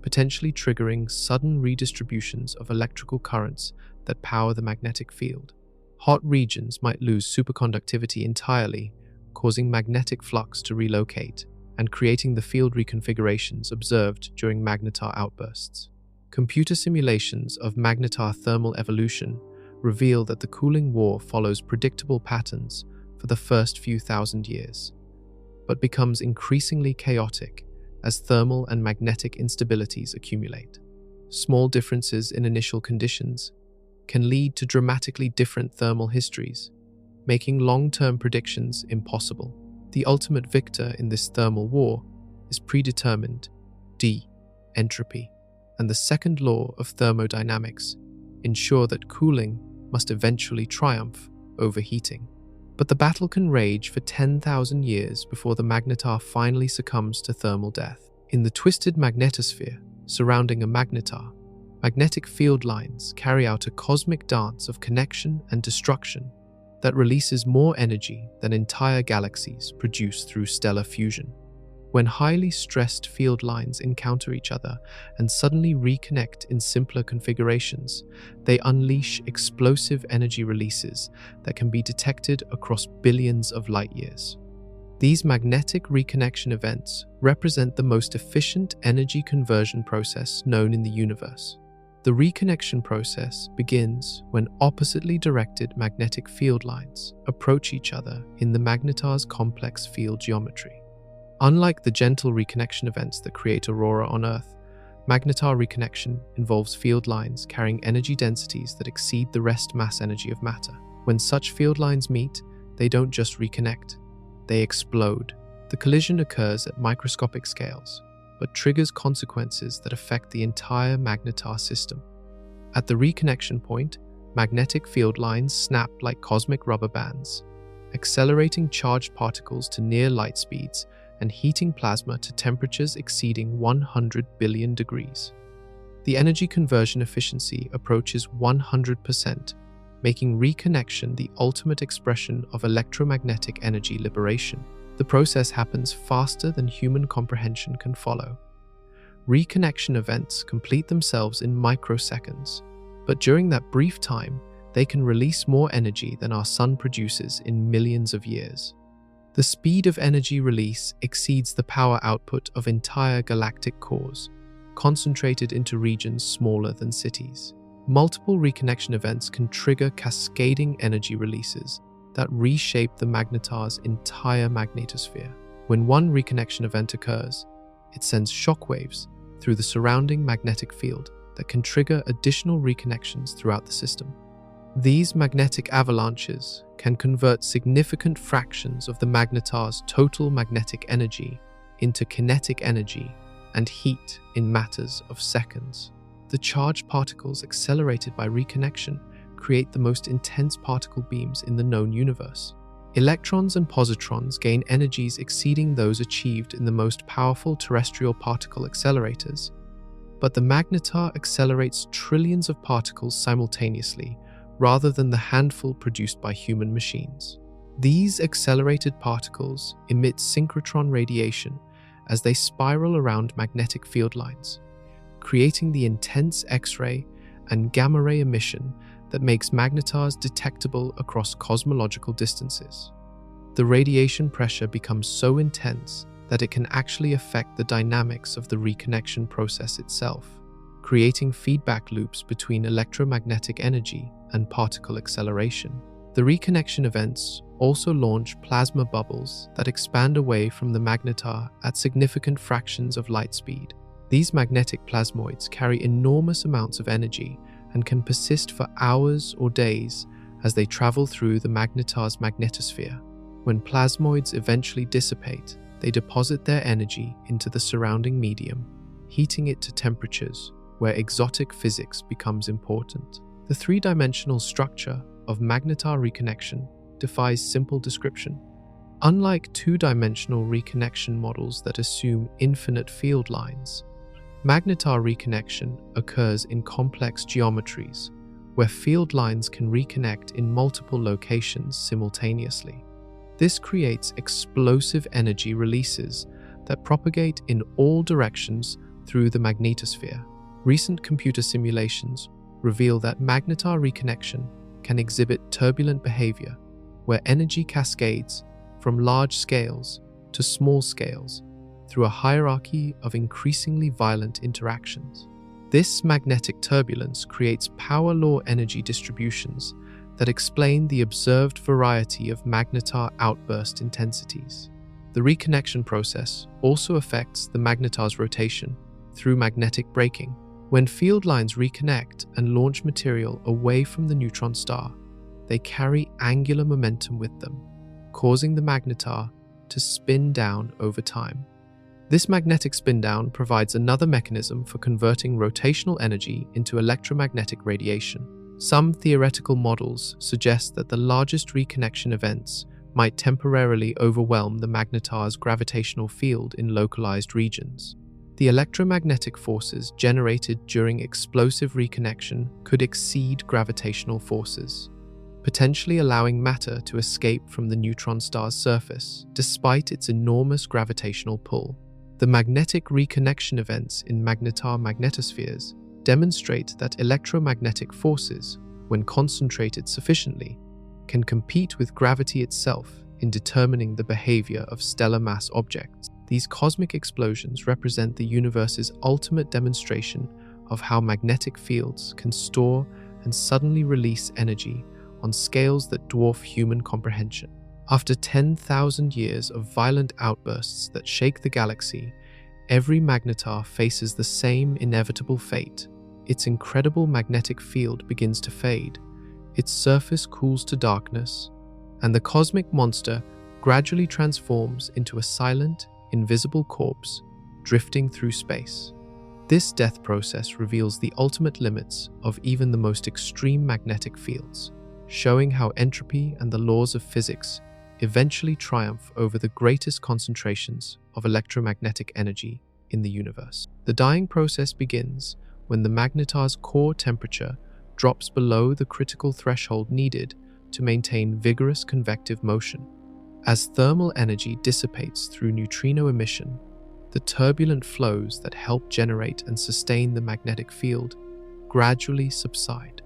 potentially triggering sudden redistributions of electrical currents that power the magnetic field. Hot regions might lose superconductivity entirely, causing magnetic flux to relocate and creating the field reconfigurations observed during magnetar outbursts. Computer simulations of magnetar thermal evolution reveal that the cooling war follows predictable patterns for the first few thousand years, but becomes increasingly chaotic as thermal and magnetic instabilities accumulate. Small differences in initial conditions can lead to dramatically different thermal histories, making long-term predictions impossible. The ultimate victor in this thermal war is predetermined entropy, and the second law of thermodynamics ensure that cooling must eventually triumph over heating. But the battle can rage for 10,000 years before the magnetar finally succumbs to thermal death. In the twisted magnetosphere surrounding a magnetar, magnetic field lines carry out a cosmic dance of connection and destruction that releases more energy than entire galaxies produce through stellar fusion. When highly stressed field lines encounter each other and suddenly reconnect in simpler configurations, they unleash explosive energy releases that can be detected across billions of light years. These magnetic reconnection events represent the most efficient energy conversion process known in the universe. The reconnection process begins when oppositely directed magnetic field lines approach each other in the magnetar's complex field geometry. Unlike the gentle reconnection events that create aurora on Earth, magnetar reconnection involves field lines carrying energy densities that exceed the rest mass energy of matter. When such field lines meet, they don't just reconnect, they explode. The collision occurs at microscopic scales, but triggers consequences that affect the entire magnetar system. At the reconnection point, magnetic field lines snap like cosmic rubber bands, accelerating charged particles to near light speeds and heating plasma to temperatures exceeding 100 billion degrees. The energy conversion efficiency approaches 100%, making reconnection the ultimate expression of electromagnetic energy liberation. The process happens faster than human comprehension can follow. Reconnection events complete themselves in microseconds, but during that brief time, they can release more energy than our sun produces in millions of years. The speed of energy release exceeds the power output of entire galactic cores, concentrated into regions smaller than cities. Multiple reconnection events can trigger cascading energy releases that reshape the magnetar's entire magnetosphere. When one reconnection event occurs, it sends shockwaves through the surrounding magnetic field that can trigger additional reconnections throughout the system. These magnetic avalanches can convert significant fractions of the magnetar's total magnetic energy into kinetic energy and heat in matters of seconds. The charged particles accelerated by reconnection create the most intense particle beams in the known universe. Electrons and positrons gain energies exceeding those achieved in the most powerful terrestrial particle accelerators, but the magnetar accelerates trillions of particles simultaneously rather than the handful produced by human machines. These accelerated particles emit synchrotron radiation as they spiral around magnetic field lines, creating the intense X-ray and gamma-ray emission that makes magnetars detectable across cosmological distances. The radiation pressure becomes so intense that it can actually affect the dynamics of the reconnection process itself, creating feedback loops between electromagnetic energy and particle acceleration. The reconnection events also launch plasma bubbles that expand away from the magnetar at significant fractions of light speed. These magnetic plasmoids carry enormous amounts of energy and can persist for hours or days as they travel through the magnetar's magnetosphere. When plasmoids eventually dissipate, they deposit their energy into the surrounding medium, heating it to temperatures where exotic physics becomes important. The three-dimensional structure of magnetar reconnection defies simple description. Unlike two-dimensional reconnection models that assume infinite field lines, magnetar reconnection occurs in complex geometries where field lines can reconnect in multiple locations simultaneously. This creates explosive energy releases that propagate in all directions through the magnetosphere. Recent computer simulations reveal that magnetar reconnection can exhibit turbulent behavior, where energy cascades from large scales to small scales through a hierarchy of increasingly violent interactions. This magnetic turbulence creates power law energy distributions that explain the observed variety of magnetar outburst intensities. The reconnection process also affects the magnetar's rotation through magnetic braking. When field lines reconnect and launch material away from the neutron star, they carry angular momentum with them, causing the magnetar to spin down over time. This magnetic spin down provides another mechanism for converting rotational energy into electromagnetic radiation. Some theoretical models suggest that the largest reconnection events might temporarily overwhelm the magnetar's gravitational field in localized regions. The electromagnetic forces generated during explosive reconnection could exceed gravitational forces, potentially allowing matter to escape from the neutron star's surface despite its enormous gravitational pull. The magnetic reconnection events in magnetar magnetospheres demonstrate that electromagnetic forces, when concentrated sufficiently, can compete with gravity itself in determining the behavior of stellar mass objects. These cosmic explosions represent the universe's ultimate demonstration of how magnetic fields can store and suddenly release energy on scales that dwarf human comprehension. After 10,000 years of violent outbursts that shake the galaxy, every magnetar faces the same inevitable fate. Its incredible magnetic field begins to fade, its surface cools to darkness, and the cosmic monster gradually transforms into a silent, invisible corpse drifting through space. This death process reveals the ultimate limits of even the most extreme magnetic fields, showing how entropy and the laws of physics eventually triumph over the greatest concentrations of electromagnetic energy in the universe. The dying process begins when the magnetar's core temperature drops below the critical threshold needed to maintain vigorous convective motion. As thermal energy dissipates through neutrino emission, the turbulent flows that help generate and sustain the magnetic field gradually subside.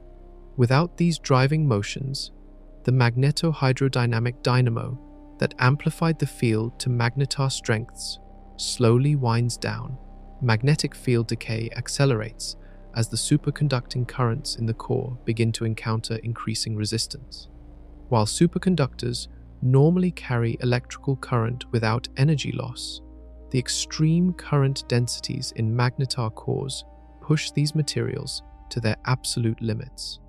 Without these driving motions, the magnetohydrodynamic dynamo that amplified the field to magnetar strengths slowly winds down. Magnetic field decay accelerates as the superconducting currents in the core begin to encounter increasing resistance. While superconductors normally carry electrical current without energy loss, the extreme current densities in magnetar cores push these materials to their absolute limits.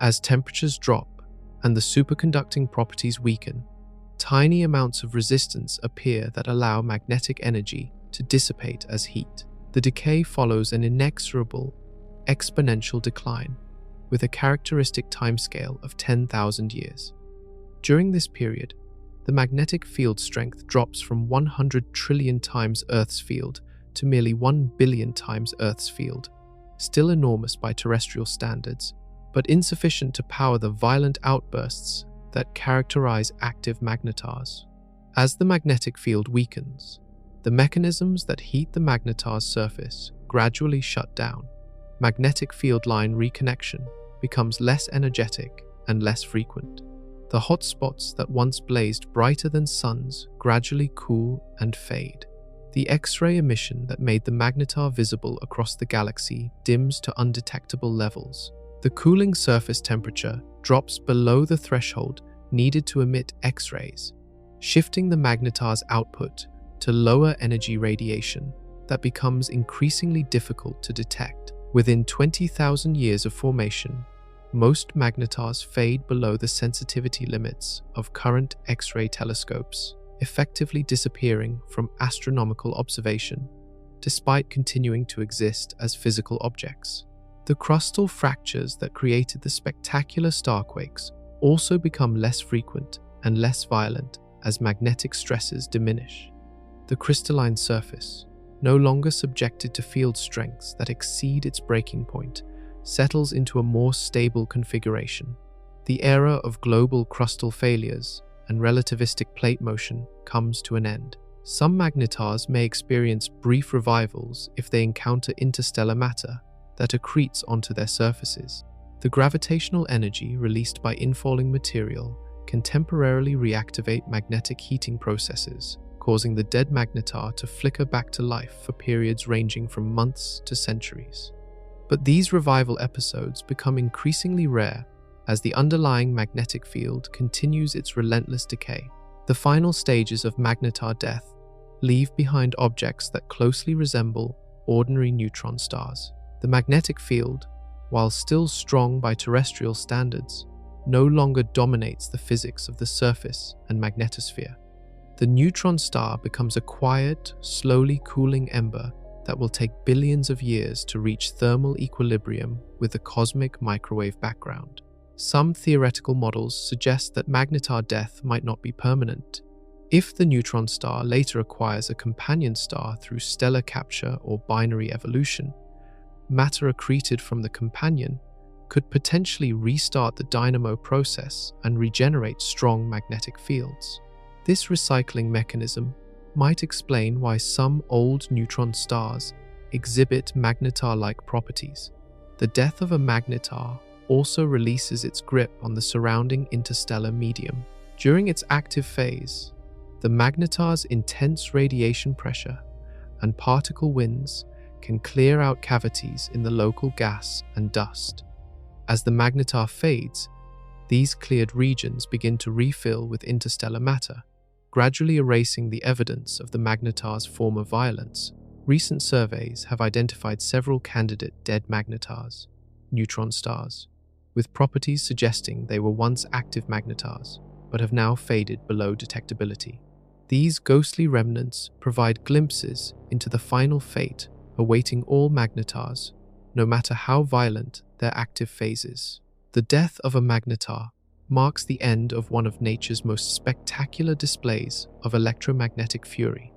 As temperatures drop and the superconducting properties weaken, tiny amounts of resistance appear that allow magnetic energy to dissipate as heat. The decay follows an inexorable, exponential decline, with a characteristic timescale of 10,000 years. During this period, the magnetic field strength drops from 100 trillion times Earth's field to merely 1 billion times Earth's field, still enormous by terrestrial standards, but insufficient to power the violent outbursts that characterize active magnetars. As the magnetic field weakens, the mechanisms that heat the magnetar's surface gradually shut down. Magnetic field line reconnection becomes less energetic and less frequent. The hotspots that once blazed brighter than suns gradually cool and fade. The X-ray emission that made the magnetar visible across the galaxy dims to undetectable levels. The cooling surface temperature drops below the threshold needed to emit X-rays, shifting the magnetar's output to lower energy radiation that becomes increasingly difficult to detect. Within 20,000 years of formation, most magnetars fade below the sensitivity limits of current X-ray telescopes, effectively disappearing from astronomical observation, despite continuing to exist as physical objects. The crustal fractures that created the spectacular starquakes also become less frequent and less violent as magnetic stresses diminish. The crystalline surface, no longer subjected to field strengths that exceed its breaking point, settles into a more stable configuration. The era of global crustal failures and relativistic plate motion comes to an end. Some magnetars may experience brief revivals if they encounter interstellar matter that accretes onto their surfaces. The gravitational energy released by infalling material can temporarily reactivate magnetic heating processes, causing the dead magnetar to flicker back to life for periods ranging from months to centuries. But these revival episodes become increasingly rare as the underlying magnetic field continues its relentless decay. The final stages of magnetar death leave behind objects that closely resemble ordinary neutron stars. The magnetic field, while still strong by terrestrial standards, no longer dominates the physics of the surface and magnetosphere. The neutron star becomes a quiet, slowly cooling ember that will take billions of years to reach thermal equilibrium with the cosmic microwave background. Some theoretical models suggest that magnetar death might not be permanent. If the neutron star later acquires a companion star through stellar capture or binary evolution, matter accreted from the companion could potentially restart the dynamo process and regenerate strong magnetic fields. This recycling mechanism might explain why some old neutron stars exhibit magnetar-like properties. The death of a magnetar also releases its grip on the surrounding interstellar medium. During its active phase, the magnetar's intense radiation pressure and particle winds can clear out cavities in the local gas and dust. As the magnetar fades, these cleared regions begin to refill with interstellar matter, gradually erasing the evidence of the magnetar's former violence. Recent surveys have identified several candidate dead magnetars, neutron stars, with properties suggesting they were once active magnetars, but have now faded below detectability. These ghostly remnants provide glimpses into the final fate awaiting all magnetars, no matter how violent their active phases. The death of a magnetar marks the end of one of nature's most spectacular displays of electromagnetic fury,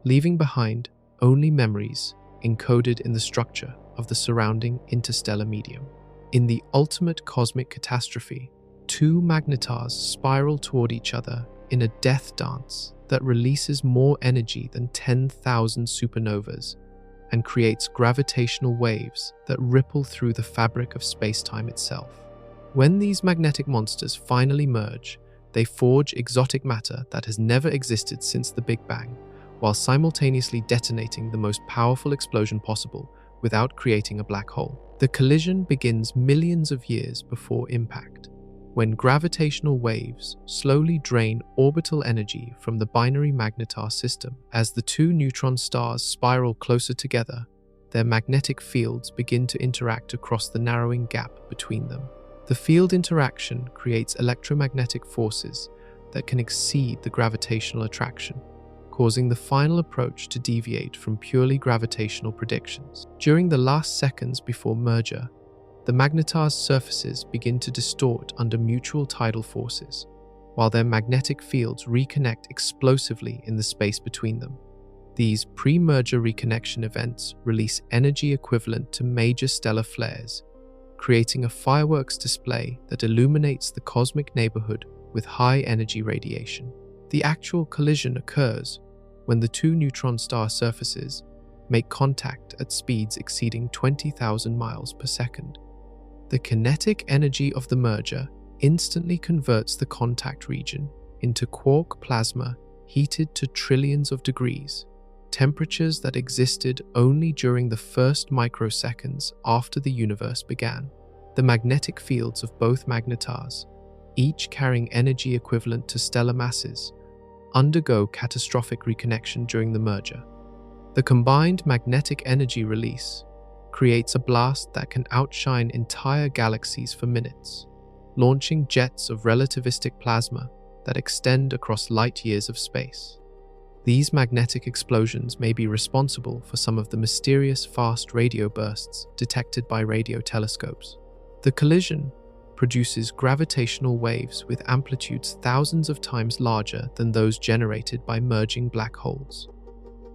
leaving behind only memories encoded in the structure of the surrounding interstellar medium. In the ultimate cosmic catastrophe, two magnetars spiral toward each other in a death dance that releases more energy than 10,000 supernovas and creates gravitational waves that ripple through the fabric of space-time itself. When these magnetic monsters finally merge, they forge exotic matter that has never existed since the Big Bang, while simultaneously detonating the most powerful explosion possible without creating a black hole. The collision begins millions of years before impact, when gravitational waves slowly drain orbital energy from the binary magnetar system. As the two neutron stars spiral closer together, their magnetic fields begin to interact across the narrowing gap between them. The field interaction creates electromagnetic forces that can exceed the gravitational attraction, causing the final approach to deviate from purely gravitational predictions. During the last seconds before merger, the magnetars' surfaces begin to distort under mutual tidal forces, while their magnetic fields reconnect explosively in the space between them. These pre-merger reconnection events release energy equivalent to major stellar flares, creating a fireworks display that illuminates the cosmic neighborhood with high-energy radiation. The actual collision occurs when the two neutron star surfaces make contact at speeds exceeding 20,000 miles per second. The kinetic energy of the merger instantly converts the contact region into quark plasma heated to trillions of degrees, temperatures that existed only during the first microseconds after the universe began. The magnetic fields of both magnetars, each carrying energy equivalent to stellar masses, undergo catastrophic reconnection during the merger. The combined magnetic energy release creates a blast that can outshine entire galaxies for minutes, launching jets of relativistic plasma that extend across light years of space. These magnetic explosions may be responsible for some of the mysterious fast radio bursts detected by radio telescopes. The collision produces gravitational waves with amplitudes thousands of times larger than those generated by merging black holes.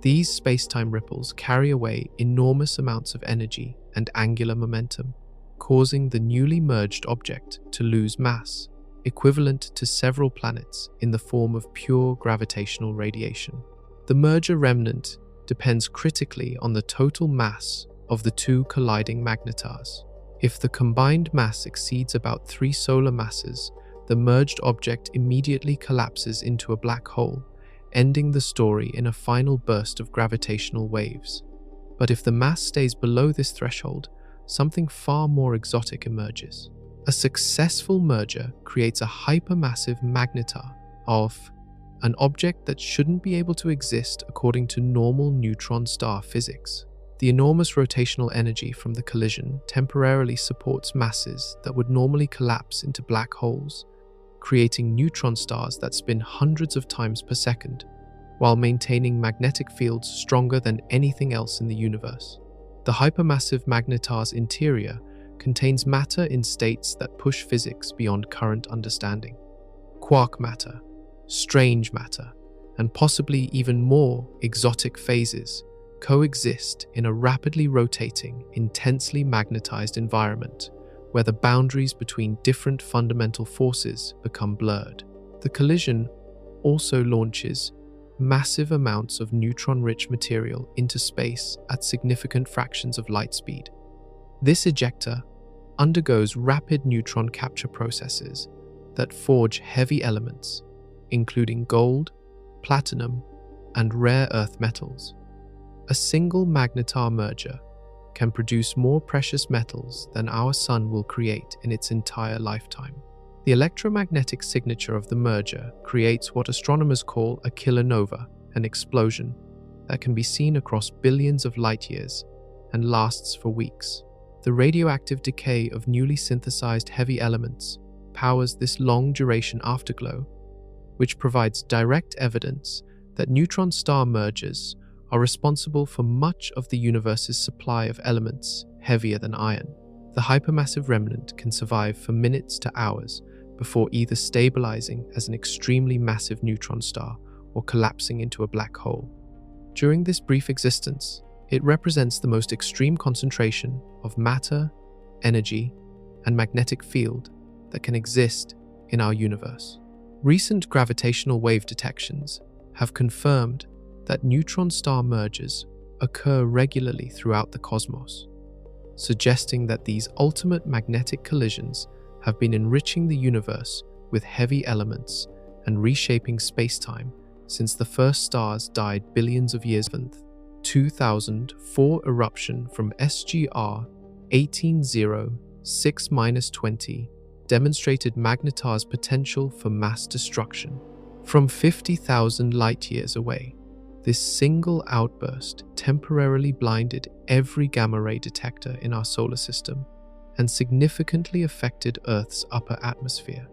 These space-time ripples carry away enormous amounts of energy and angular momentum, causing the newly merged object to lose mass, equivalent to several planets in the form of pure gravitational radiation. The merger remnant depends critically on the total mass of the two colliding magnetars. If the combined mass exceeds about 3 solar masses, the merged object immediately collapses into a black hole, ending the story in a final burst of gravitational waves. But if the mass stays below this threshold, something far more exotic emerges. A successful merger creates a hypermassive magnetar of an object that shouldn't be able to exist according to normal neutron star physics. The enormous rotational energy from the collision temporarily supports masses that would normally collapse into black holes, creating neutron stars that spin hundreds of times per second, while maintaining magnetic fields stronger than anything else in the universe. The hypermassive magnetar's interior contains matter in states that push physics beyond current understanding. Quark matter, strange matter, and possibly even more exotic phases coexist in a rapidly rotating, intensely magnetized environment where the boundaries between different fundamental forces become blurred. The collision also launches massive amounts of neutron-rich material into space at significant fractions of light speed. This ejector undergoes rapid neutron capture processes that forge heavy elements, including gold, platinum, and rare earth metals. A single magnetar merger can produce more precious metals than our Sun will create in its entire lifetime. The electromagnetic signature of the merger creates what astronomers call a kilonova, an explosion that can be seen across billions of light years and lasts for weeks. The radioactive decay of newly synthesized heavy elements powers this long-duration afterglow, which provides direct evidence that neutron star mergers are responsible for much of the universe's supply of elements heavier than iron. The hypermassive remnant can survive for minutes to hours, before either stabilizing as an extremely massive neutron star or collapsing into a black hole. During this brief existence, it represents the most extreme concentration of matter, energy, and magnetic field that can exist in our universe. Recent gravitational wave detections have confirmed that neutron star mergers occur regularly throughout the cosmos, suggesting that these ultimate magnetic collisions have been enriching the universe with heavy elements and reshaping space-time since the first stars died billions of years ago. 2004 eruption from SGR 1806-20 demonstrated magnetar's potential for mass destruction. From 50,000 light-years away, this single outburst temporarily blinded every gamma-ray detector in our solar system and significantly affected Earth's upper atmosphere.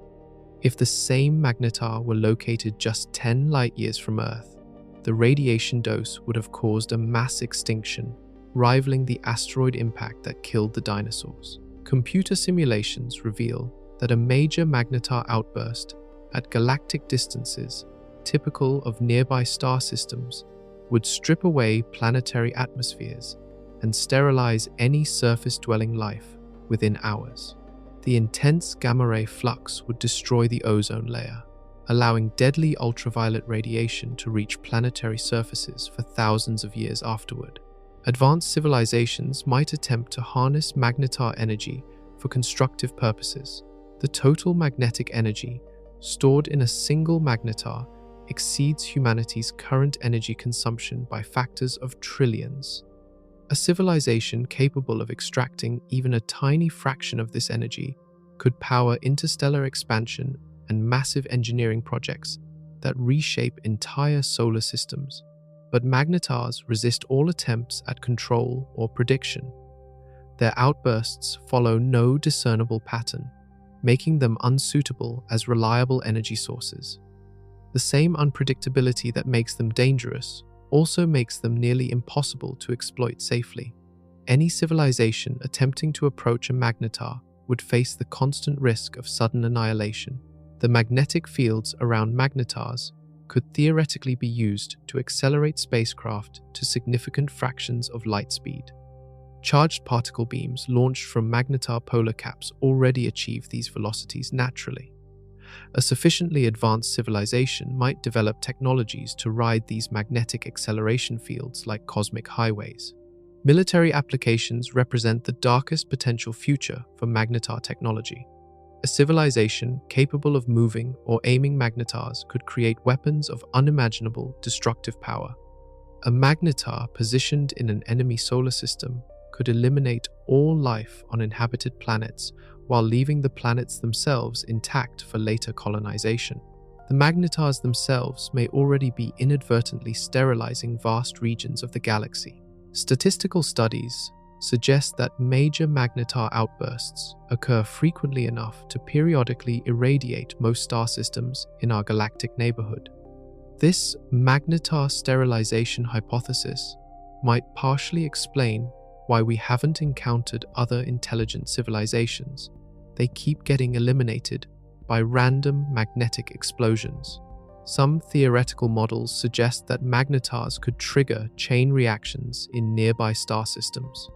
If the same magnetar were located just 10 light-years from Earth, the radiation dose would have caused a mass extinction, rivaling the asteroid impact that killed the dinosaurs. Computer simulations reveal that a major magnetar outburst at galactic distances, typical of nearby star systems, would strip away planetary atmospheres and sterilize any surface-dwelling life within hours. The intense gamma-ray flux would destroy the ozone layer, allowing deadly ultraviolet radiation to reach planetary surfaces for thousands of years afterward. Advanced civilizations might attempt to harness magnetar energy for constructive purposes. The total magnetic energy stored in a single magnetar exceeds humanity's current energy consumption by factors of trillions. A civilization capable of extracting even a tiny fraction of this energy could power interstellar expansion and massive engineering projects that reshape entire solar systems. But magnetars resist all attempts at control or prediction. Their outbursts follow no discernible pattern, making them unsuitable as reliable energy sources. The same unpredictability that makes them dangerous also makes them nearly impossible to exploit safely. Any civilization attempting to approach a magnetar would face the constant risk of sudden annihilation. The magnetic fields around magnetars could theoretically be used to accelerate spacecraft to significant fractions of light speed. Charged particle beams launched from magnetar polar caps already achieve these velocities naturally. A sufficiently advanced civilization might develop technologies to ride these magnetic acceleration fields like cosmic highways. Military applications represent the darkest potential future for magnetar technology. A civilization capable of moving or aiming magnetars could create weapons of unimaginable destructive power. A magnetar positioned in an enemy solar system could eliminate all life on inhabited planets while leaving the planets themselves intact for later colonization. The magnetars themselves may already be inadvertently sterilizing vast regions of the galaxy. Statistical studies suggest that major magnetar outbursts occur frequently enough to periodically irradiate most star systems in our galactic neighborhood. This magnetar sterilization hypothesis might partially explain why we haven't encountered other intelligent civilizations. They keep getting eliminated by random magnetic explosions. Some theoretical models suggest that magnetars could trigger chain reactions in nearby star systems.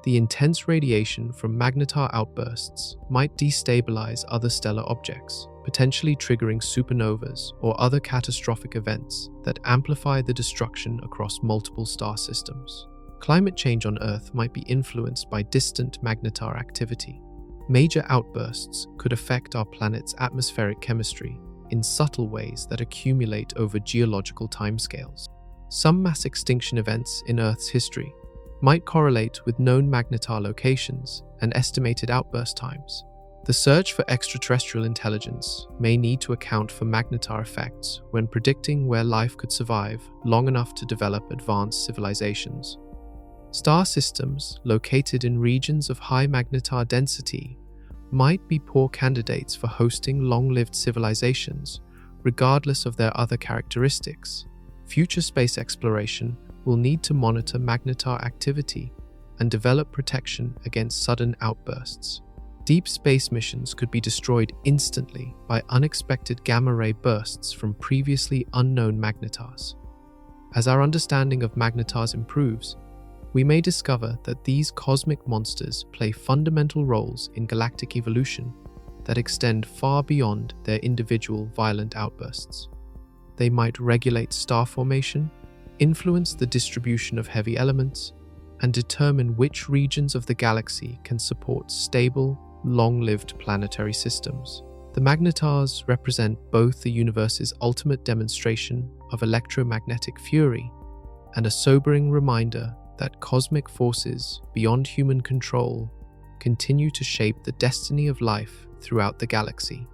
The intense radiation from magnetar outbursts might destabilize other stellar objects, potentially triggering supernovas or other catastrophic events that amplify the destruction across multiple star systems. Climate change on Earth might be influenced by distant magnetar activity. Major outbursts could affect our planet's atmospheric chemistry in subtle ways that accumulate over geological timescales. Some mass extinction events in Earth's history might correlate with known magnetar locations and estimated outburst times. The search for extraterrestrial intelligence may need to account for magnetar effects when predicting where life could survive long enough to develop advanced civilizations. Star systems located in regions of high magnetar density might be poor candidates for hosting long-lived civilizations, regardless of their other characteristics. Future space exploration will need to monitor magnetar activity and develop protection against sudden outbursts. Deep space missions could be destroyed instantly by unexpected gamma-ray bursts from previously unknown magnetars. As our understanding of magnetars improves, we may discover that these cosmic monsters play fundamental roles in galactic evolution that extend far beyond their individual violent outbursts. They might regulate star formation, influence the distribution of heavy elements, and determine which regions of the galaxy can support stable, long-lived planetary systems. The magnetars represent both the universe's ultimate demonstration of electromagnetic fury and a sobering reminder that cosmic forces beyond human control continue to shape the destiny of life throughout the galaxy.